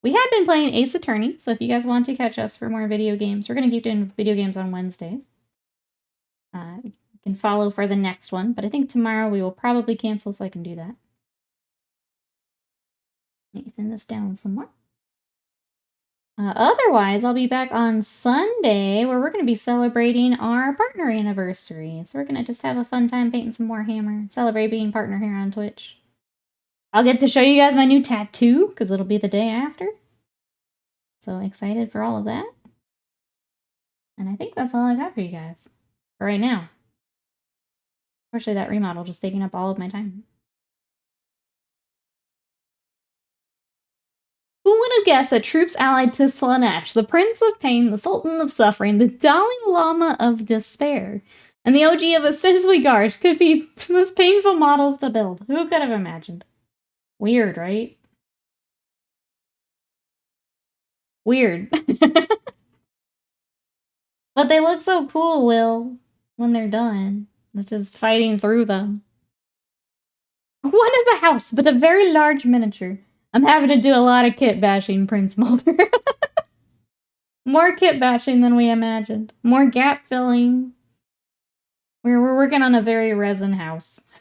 [SPEAKER 1] We had been playing Ace Attorney, so if you guys want to catch us for more video games, we're going to keep doing video games on Wednesdays. You can follow for the next one, but I think tomorrow we will probably cancel so I can do that. Let me thin this down some more. Otherwise, I'll be back on Sunday where we're going to be celebrating our partner anniversary. So we're going to just have a fun time painting some Warhammer, celebrate being partner here on Twitch. I'll get to show you guys my new tattoo because it'll be the day after. So excited for all of that. And I think that's all I got for you guys for right now. Unfortunately, that remodel just taking up all of my time. Who would have guessed that troops allied to Tzeentch, the Prince of Pain, the Sultan of Suffering, the Dalai Lama of Despair, and the OG of ostensibly Guards could be the most painful models to build? Who could have imagined? Weird, right? Weird. But they look so cool, Will, when they're done. It's just fighting through them. What is a house but a very large miniature? I'm having to do a lot of kit bashing, Prince Mulder. More kit bashing than we imagined. More gap filling. We're working on a very resin house.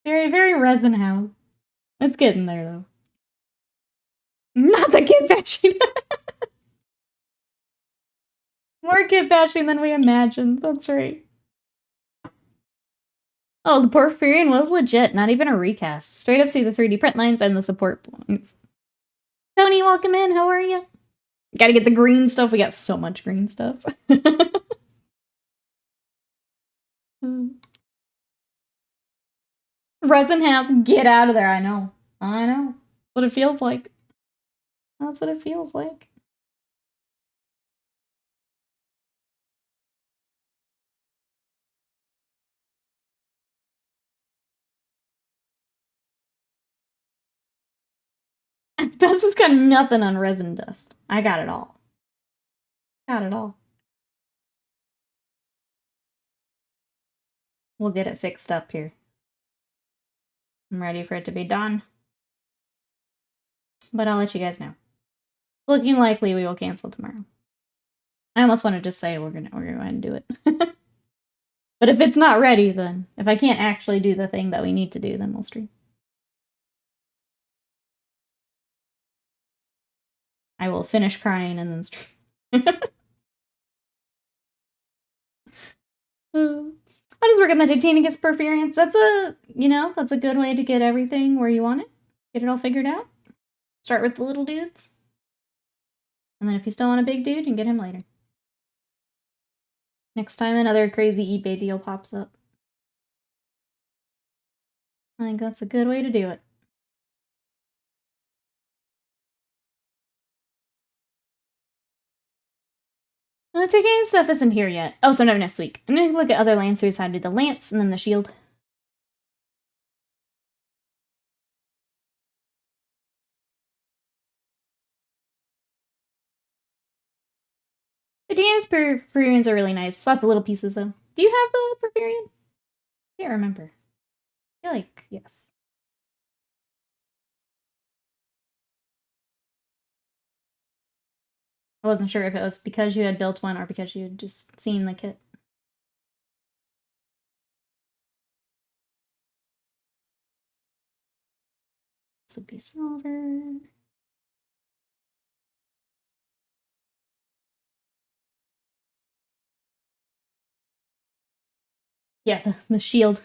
[SPEAKER 1] Very, very resin house. It's getting there, though. Not the kit bashing. More kit bashing than we imagined. That's right. Oh, the Porphyrion was legit. Not even a recast. Straight up see the 3D print lines and the support points. Tony, welcome in. How are you? Gotta get the green stuff. We got so much green stuff. Resin house, get out of there. I know. I know. That's what it feels like. That's what it feels like. Asbestos has got nothing on resin dust. I got it all. Got it all. We'll get it fixed up here. I'm ready for it to be done. But I'll let you guys know. Looking likely we will cancel tomorrow. I almost want to just say we're gonna go ahead and do it. But if it's not ready, then if I can't actually do the thing that we need to do, then we'll stream. I will finish crying and then stream. How does work on the Titanicus Performance? That's a, that's a good way to get everything where you want it. Get it all figured out. Start with the little dudes. And then if you still want a big dude, you can get him later. Next time another crazy eBay deal pops up. I think that's a good way to do it. The 2K stuff isn't here yet. Oh, so no, next week. I'm gonna look at other Lancers, how to do the Lance and then the Shield. The DM's Porphyrians are really nice. Lots of little pieces, though. Do you have the Porphyrian? I can't remember. I feel like, yes. I wasn't sure if it was because you had built one or because you had just seen the kit. This would be silver. Yeah, the shield.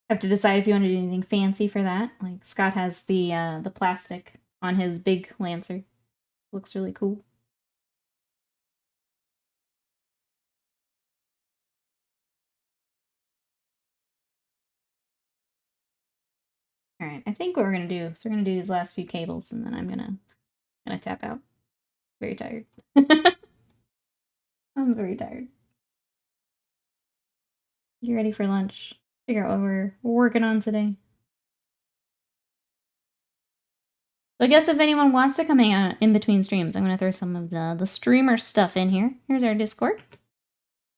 [SPEAKER 1] Have to decide if you want to do anything fancy for that. Like Scott has the plastic on his big Lancer. Looks really cool. All right, I think what we're gonna do is we're gonna do these last few cables, and then I'm gonna tap out. Very tired. I'm very tired. You ready for lunch? Figure out what we're working on today. So I guess if anyone wants to come hang out in between streams, I'm gonna throw some of the streamer stuff in here. Here's our Discord.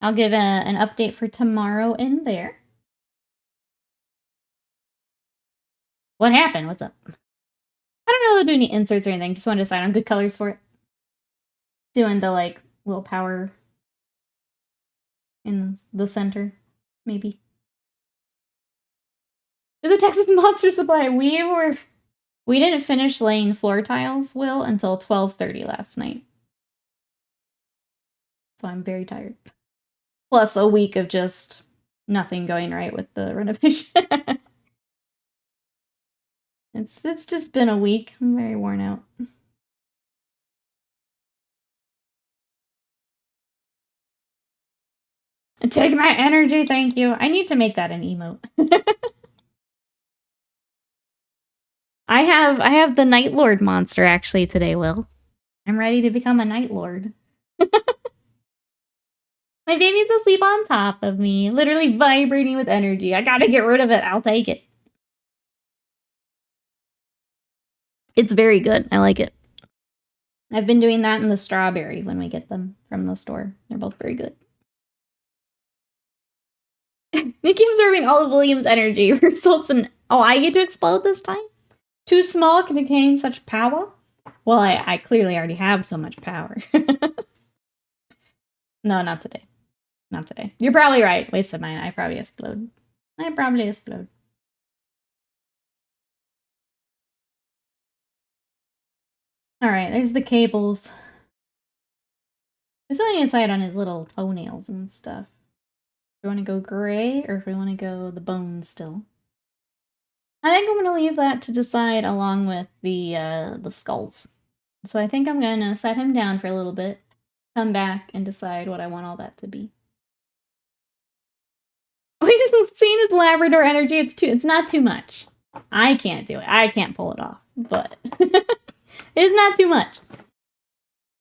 [SPEAKER 1] I'll give an update for tomorrow in there. What happened? What's up? I don't know if I'll do any inserts or anything. Just want to decide on good colors for it. Doing the, like, little power in the center, maybe. The Texas Monster Supply. We didn't finish laying floor tiles, Will, until 12:30 last night. So I'm very tired. Plus a week of just nothing going right with the renovation. It's just been a week. I'm very worn out. Take my energy, thank you. I need to make that an emote. I have the Night Lord monster actually today, Will. I'm ready to become a Night Lord. My baby's asleep on top of me, literally vibrating with energy. I gotta get rid of it. I'll take it. It's very good. I like it. I've been doing that in the strawberry when we get them from the store. They're both very good. Nikki absorbing all of William's energy results in... Oh, I get to explode this time? Too small can contain such power? Well, I clearly already have so much power. No, not today. Not today. You're probably right. Wasted mine. I probably explode. Alright, there's the cables. I still need to decide on his little toenails and stuff. If we want to go gray or if we want to go the bones still. I think I'm going to leave that to decide along with the skulls. So I think I'm going to set him down for a little bit, come back, and decide what I want all that to be. We've seen his Labrador energy. It's not too much. I can't do it. I can't pull it off, but it's not too much.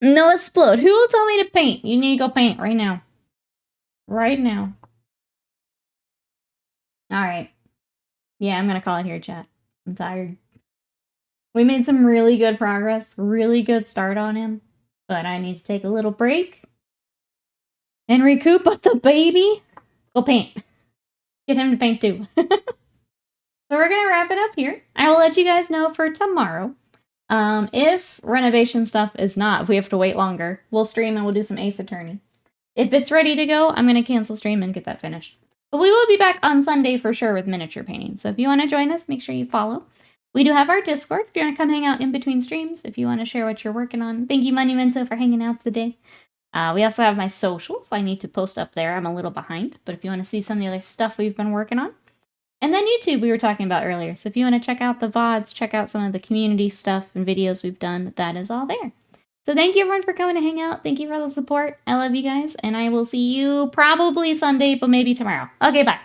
[SPEAKER 1] No explode. Who will tell me to paint? You need to go paint right now. Right now. Alright. Yeah, I'm gonna call it here, chat. I'm tired. We made some really good progress. Really good start on him. But I need to take a little break. And recoup with the baby. Go paint. Get him to paint too. So we're gonna wrap it up here. I will let you guys know for tomorrow. If renovation stuff is not, if we have to wait longer, we'll stream and we'll do some Ace Attorney. If it's ready to go, I'm going to cancel stream and get that finished. But we will be back on Sunday for sure with miniature painting. So if you want to join us, make sure you follow. We do have our Discord if you want to come hang out in between streams, if you want to share what you're working on. Thank you, Monumento, for hanging out today. We also have my socials. I need to post up there. I'm a little behind. But if you want to see some of the other stuff we've been working on. And then YouTube we were talking about earlier. So if you want to check out the VODs, check out some of the community stuff and videos we've done, that is all there. So thank you everyone for coming to hang out. Thank you for the support. I love you guys, and I will see you probably Sunday, but maybe tomorrow. Okay, bye.